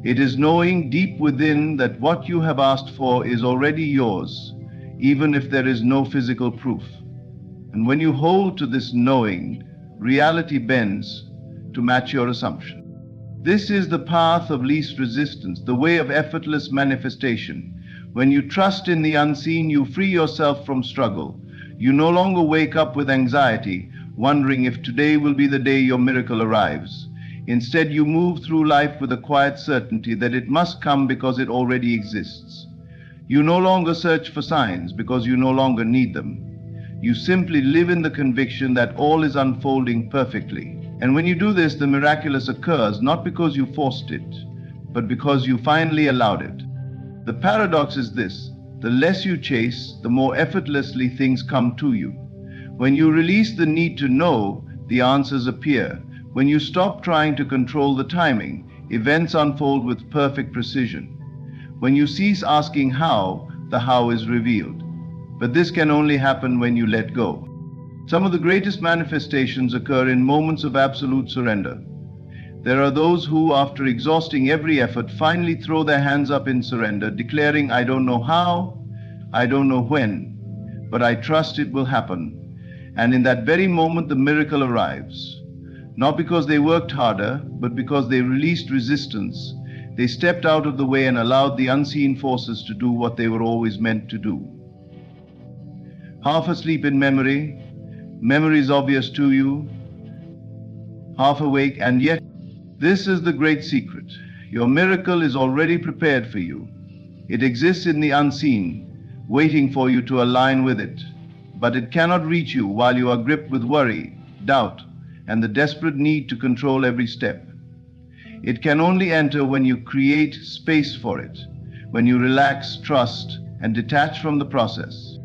It is knowing deep within that what you have asked for is already yours, even if there is no physical proof. And when you hold to this knowing, reality bends to match your assumption. This is the path of least resistance, the way of effortless manifestation. When you trust in the unseen, you free yourself from struggle. You no longer wake up with anxiety, wondering if today will be the day your miracle arrives. Instead, you move through life with a quiet certainty that it must come because it already exists. You no longer search for signs because you no longer need them. You simply live in the conviction that all is unfolding perfectly. And when you do this, the miraculous occurs not because you forced it, but because you finally allowed it. The paradox is this: the less you chase, the more effortlessly things come to you. When you release the need to know, the answers appear. When you stop trying to control the timing, events unfold with perfect precision. When you cease asking how, the how is revealed. But this can only happen when you let go. Some of the greatest manifestations occur in moments of absolute surrender. There are those who, after exhausting every effort, finally throw their hands up in surrender, declaring, "I don't know how, I don't know when, but I trust it will happen." And in that very moment, the miracle arrives. Not because they worked harder, but because they released resistance. They stepped out of the way and allowed the unseen forces to do what they were always meant to do. Half asleep in memory, memory is obvious to you, half awake, and yet this is the great secret. Your miracle is already prepared for you. It exists in the unseen, waiting for you to align with it. But it cannot reach you while you are gripped with worry, doubt, and the desperate need to control every step. It can only enter when you create space for it, when you relax, trust, and detach from the process.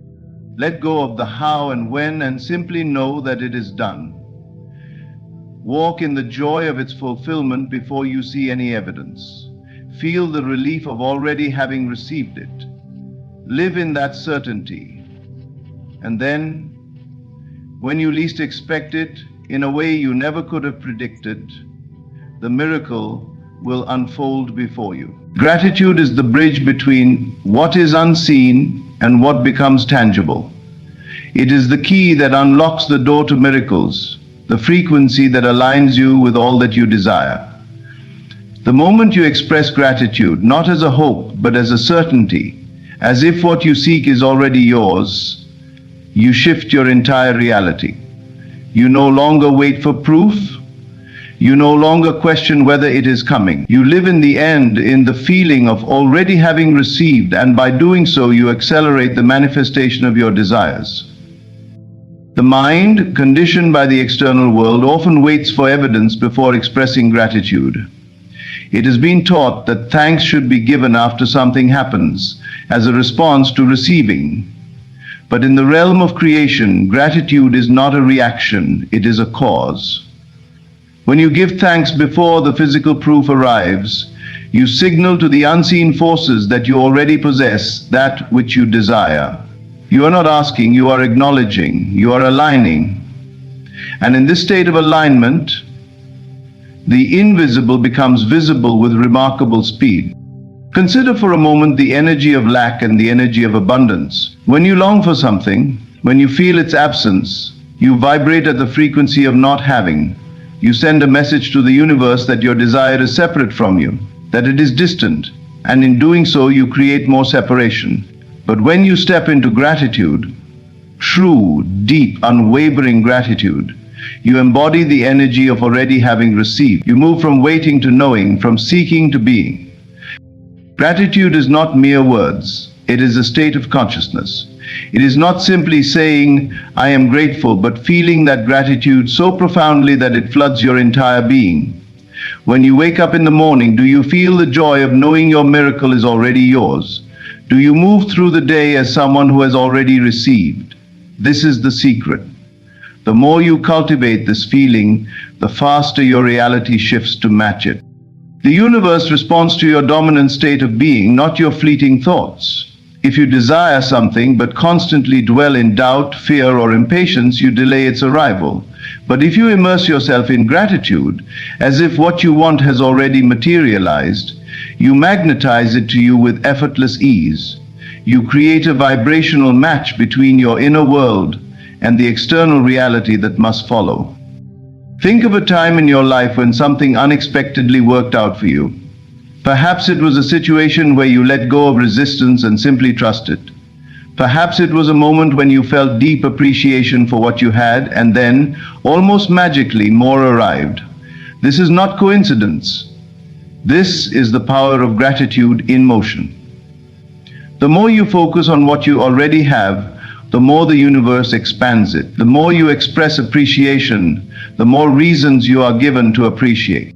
Let go of the how and when and simply know that it is done. Walk in the joy of its fulfillment before you see any evidence. Feel the relief of already having received it. Live in that certainty. And then, when you least expect it, in a way you never could have predicted, the miracle will unfold before you. Gratitude is the bridge between what is unseen and what becomes tangible. It is the key that unlocks the door to miracles, the frequency that aligns you with all that you desire. The moment you express gratitude, not as a hope, but as a certainty, as if what you seek is already yours, you shift your entire reality. You no longer wait for proof. You no longer question whether it is coming. You live in the end in the feeling of already having received, and by doing so, you accelerate the manifestation of your desires. The mind, conditioned by the external world, often waits for evidence before expressing gratitude. It has been taught that thanks should be given after something happens, as a response to receiving. But in the realm of creation, gratitude is not a reaction, it is a cause. When you give thanks before the physical proof arrives, you signal to the unseen forces that you already possess that which you desire. You are not asking, you are acknowledging, you are aligning. And in this state of alignment, the invisible becomes visible with remarkable speed. Consider for a moment the energy of lack and the energy of abundance. When you long for something, when you feel its absence, You vibrate at the frequency of not having. You send a message to the universe that your desire is separate from you, that it is distant, and in doing so you create more separation. But when you step into gratitude, true, deep, unwavering gratitude, you embody the energy of already having received. You move from waiting to knowing, from seeking to being. Gratitude is not mere words. It is a state of consciousness. It is not simply saying, I am grateful, but feeling that gratitude so profoundly that it floods your entire being. When you wake up in the morning, do you feel the joy of knowing your miracle is already yours? Do you move through the day as someone who has already received? This is the secret. The more you cultivate this feeling, the faster your reality shifts to match it. The universe responds to your dominant state of being, not your fleeting thoughts. If you desire something but constantly dwell in doubt, fear, or impatience, you delay its arrival. But if you immerse yourself in gratitude, as if what you want has already materialized, you magnetize it to you with effortless ease. You create a vibrational match between your inner world and the external reality that must follow. Think of a time in your life when something unexpectedly worked out for you. Perhaps it was a situation where you let go of resistance and simply trusted. Perhaps it was a moment when you felt deep appreciation for what you had, and then, almost magically, more arrived. This is not coincidence. This is the power of gratitude in motion. The more you focus on what you already have, the more the universe expands it. The more you express appreciation, the more reasons you are given to appreciate.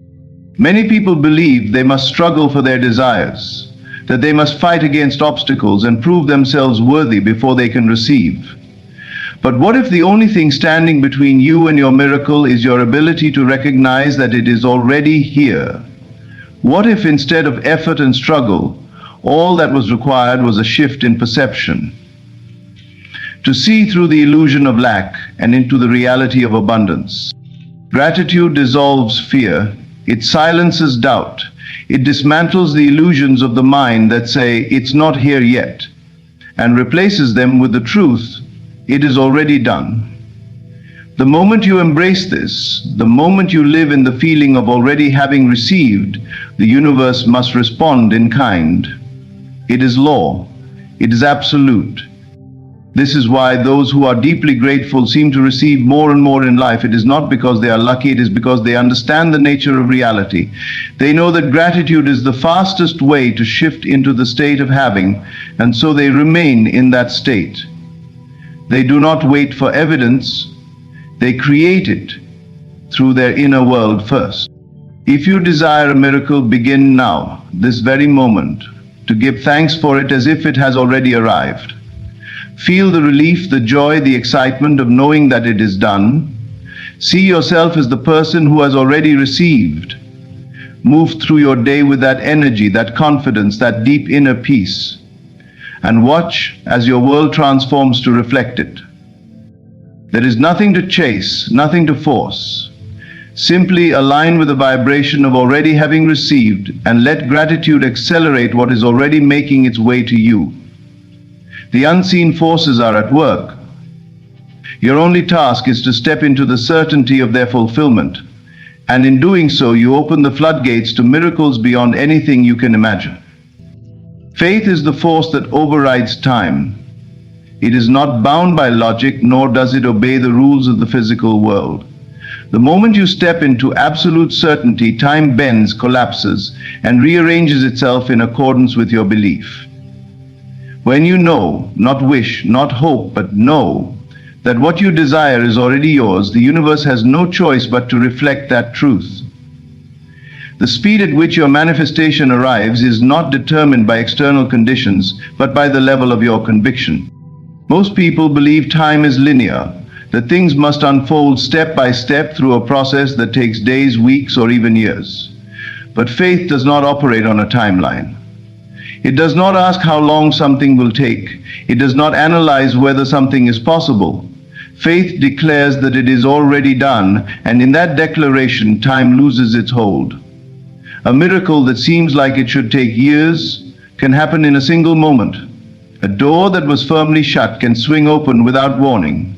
Many people believe they must struggle for their desires, that they must fight against obstacles and prove themselves worthy before they can receive. But what if the only thing standing between you and your miracle is your ability to recognize that it is already here? What if instead of effort and struggle, all that was required was a shift in perception? To see through the illusion of lack and into the reality of abundance. Gratitude dissolves fear. It silences doubt. It dismantles the illusions of the mind that say, it's not here yet, and replaces them with the truth, it is already done. The moment you embrace this, the moment you live in the feeling of already having received, the universe must respond in kind. It is law. It is absolute. This is why those who are deeply grateful seem to receive more and more in life. It is not because they are lucky, it is because they understand the nature of reality. They know that gratitude is the fastest way to shift into the state of having, and so they remain in that state. They do not wait for evidence, they create it through their inner world first. If you desire a miracle, begin now, this very moment, to give thanks for it as if it has already arrived. Feel the relief, the joy, the excitement of knowing that it is done. See yourself as the person who has already received. Move through your day with that energy, that confidence, that deep inner peace. And watch as your world transforms to reflect it. There is nothing to chase, nothing to force. Simply align with the vibration of already having received and let gratitude accelerate what is already making its way to you. The unseen forces are at work. Your only task is to step into the certainty of their fulfillment, and in doing so, you open the floodgates to miracles beyond anything you can imagine. Faith is the force that overrides time. It is not bound by logic, nor does it obey the rules of the physical world. The moment you step into absolute certainty, time bends, collapses, and rearranges itself in accordance with your belief. When you know, not wish, not hope, but know, that what you desire is already yours, the universe has no choice but to reflect that truth. The speed at which your manifestation arrives is not determined by external conditions, but by the level of your conviction. Most people believe time is linear, that things must unfold step by step through a process that takes days, weeks, or even years. But faith does not operate on a timeline. It does not ask how long something will take. It does not analyze whether something is possible. Faith declares that it is already done, and in that declaration, time loses its hold. A miracle that seems like it should take years can happen in a single moment. A door that was firmly shut can swing open without warning.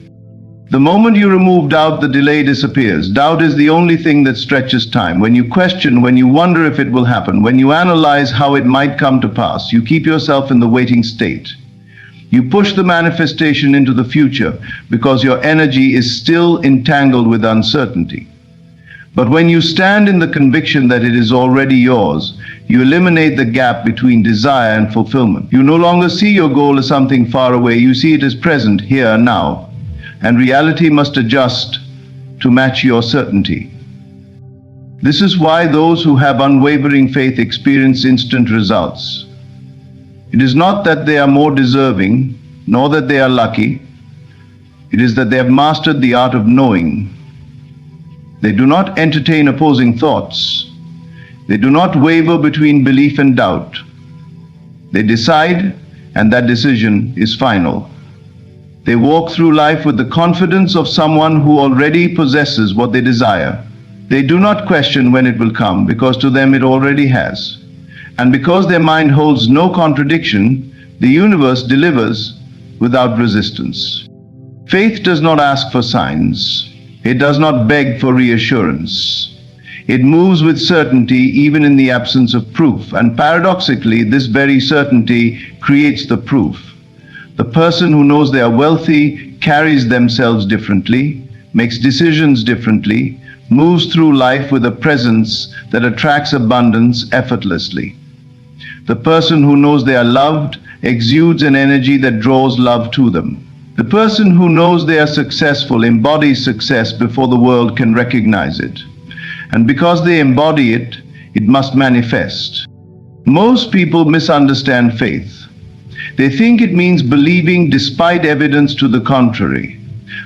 The moment you remove doubt, the delay disappears. Doubt is the only thing that stretches time. When you question, when you wonder if it will happen, when you analyze how it might come to pass, you keep yourself in the waiting state. You push the manifestation into the future because your energy is still entangled with uncertainty. But when you stand in the conviction that it is already yours, you eliminate the gap between desire and fulfillment. You no longer see your goal as something far away. You see it as present, here, now. And reality must adjust to match your certainty. This is why those who have unwavering faith experience instant results. It is not that they are more deserving, nor that they are lucky. It is that they have mastered the art of knowing. They do not entertain opposing thoughts. They do not waver between belief and doubt. They decide, and that decision is final. They walk through life with the confidence of someone who already possesses what they desire. They do not question when it will come, because to them it already has. And because their mind holds no contradiction, the universe delivers without resistance. Faith does not ask for signs. It does not beg for reassurance. It moves with certainty even in the absence of proof. And paradoxically, this very certainty creates the proof. The person who knows they are wealthy carries themselves differently, makes decisions differently, moves through life with a presence that attracts abundance effortlessly. The person who knows they are loved exudes an energy that draws love to them. The person who knows they are successful embodies success before the world can recognize it. And because they embody it, it must manifest. Most people misunderstand faith. They think it means believing despite evidence to the contrary.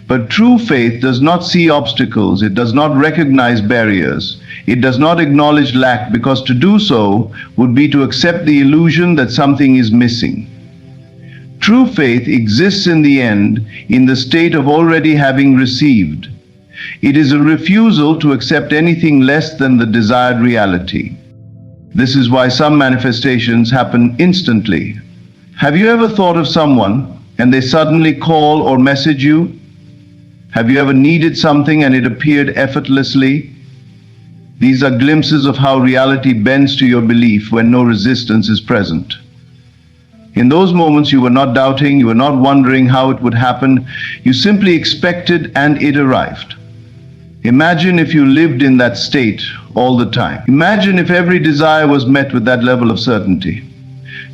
But true faith does not see obstacles. It does not recognize barriers. It does not acknowledge lack, because to do so would be to accept the illusion that something is missing. True faith exists in the end in the state of already having received. It is a refusal to accept anything less than the desired reality. This is why some manifestations happen instantly. Have you ever thought of someone and they suddenly call or message you? Have you ever needed something and it appeared effortlessly? These are glimpses of how reality bends to your belief when no resistance is present. In those moments, you were not doubting, you were not wondering how it would happen. You simply expected and it arrived. Imagine if you lived in that state all the time. Imagine if every desire was met with that level of certainty.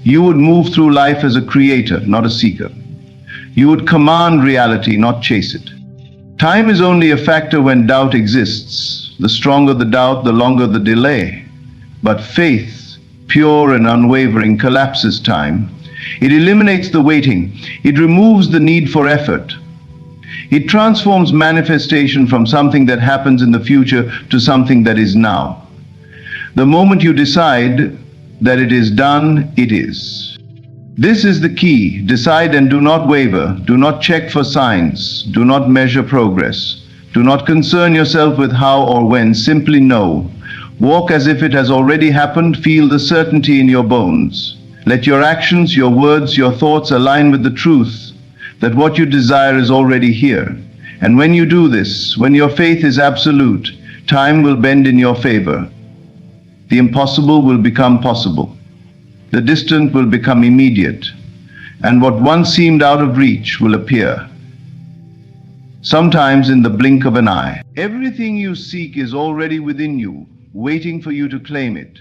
You would move through life as a creator, not a seeker. You would command reality, not chase it. Time is only a factor when doubt exists. The stronger the doubt, the longer the delay. But faith, pure and unwavering, collapses time. It eliminates the waiting. It removes the need for effort. It transforms manifestation from something that happens in the future to something that is now. The moment you decide that it is done, it is. This is the key. Decide and do not waver. Do not check for signs. Do not measure progress. Do not concern yourself with how or when. Simply know. Walk as if it has already happened. Feel the certainty in your bones. Let your actions, your words, your thoughts align with the truth that what you desire is already here. And when you do this, when your faith is absolute, time will bend in your favor. The impossible will become possible. The distant will become immediate. And what once seemed out of reach will appear. Sometimes in the blink of an eye. Everything you seek is already within you, waiting for you to claim it.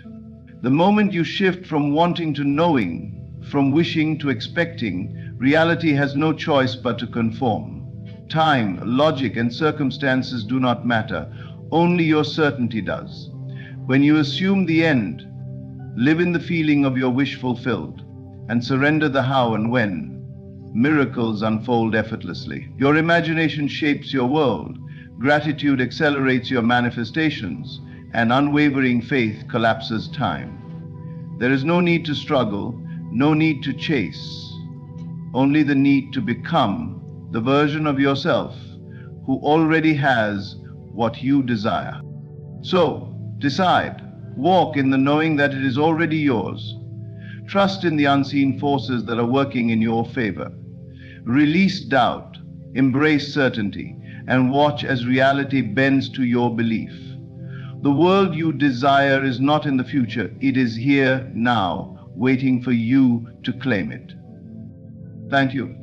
The moment you shift from wanting to knowing, from wishing to expecting, reality has no choice but to conform. Time, logic, and circumstances do not matter. Only your certainty does. When you assume the end, live in the feeling of your wish fulfilled, and surrender the how and when, miracles unfold effortlessly. Your imagination shapes your world, gratitude accelerates your manifestations, and unwavering faith collapses time. There is no need to struggle, no need to chase, only the need to become the version of yourself who already has what you desire. So, decide, walk in the knowing that it is already yours. Trust in the unseen forces that are working in your favor. Release doubt, Embrace certainty and watch as reality bends to your belief. The world you desire is not in the future. It is here now, waiting for you to claim it. Thank you.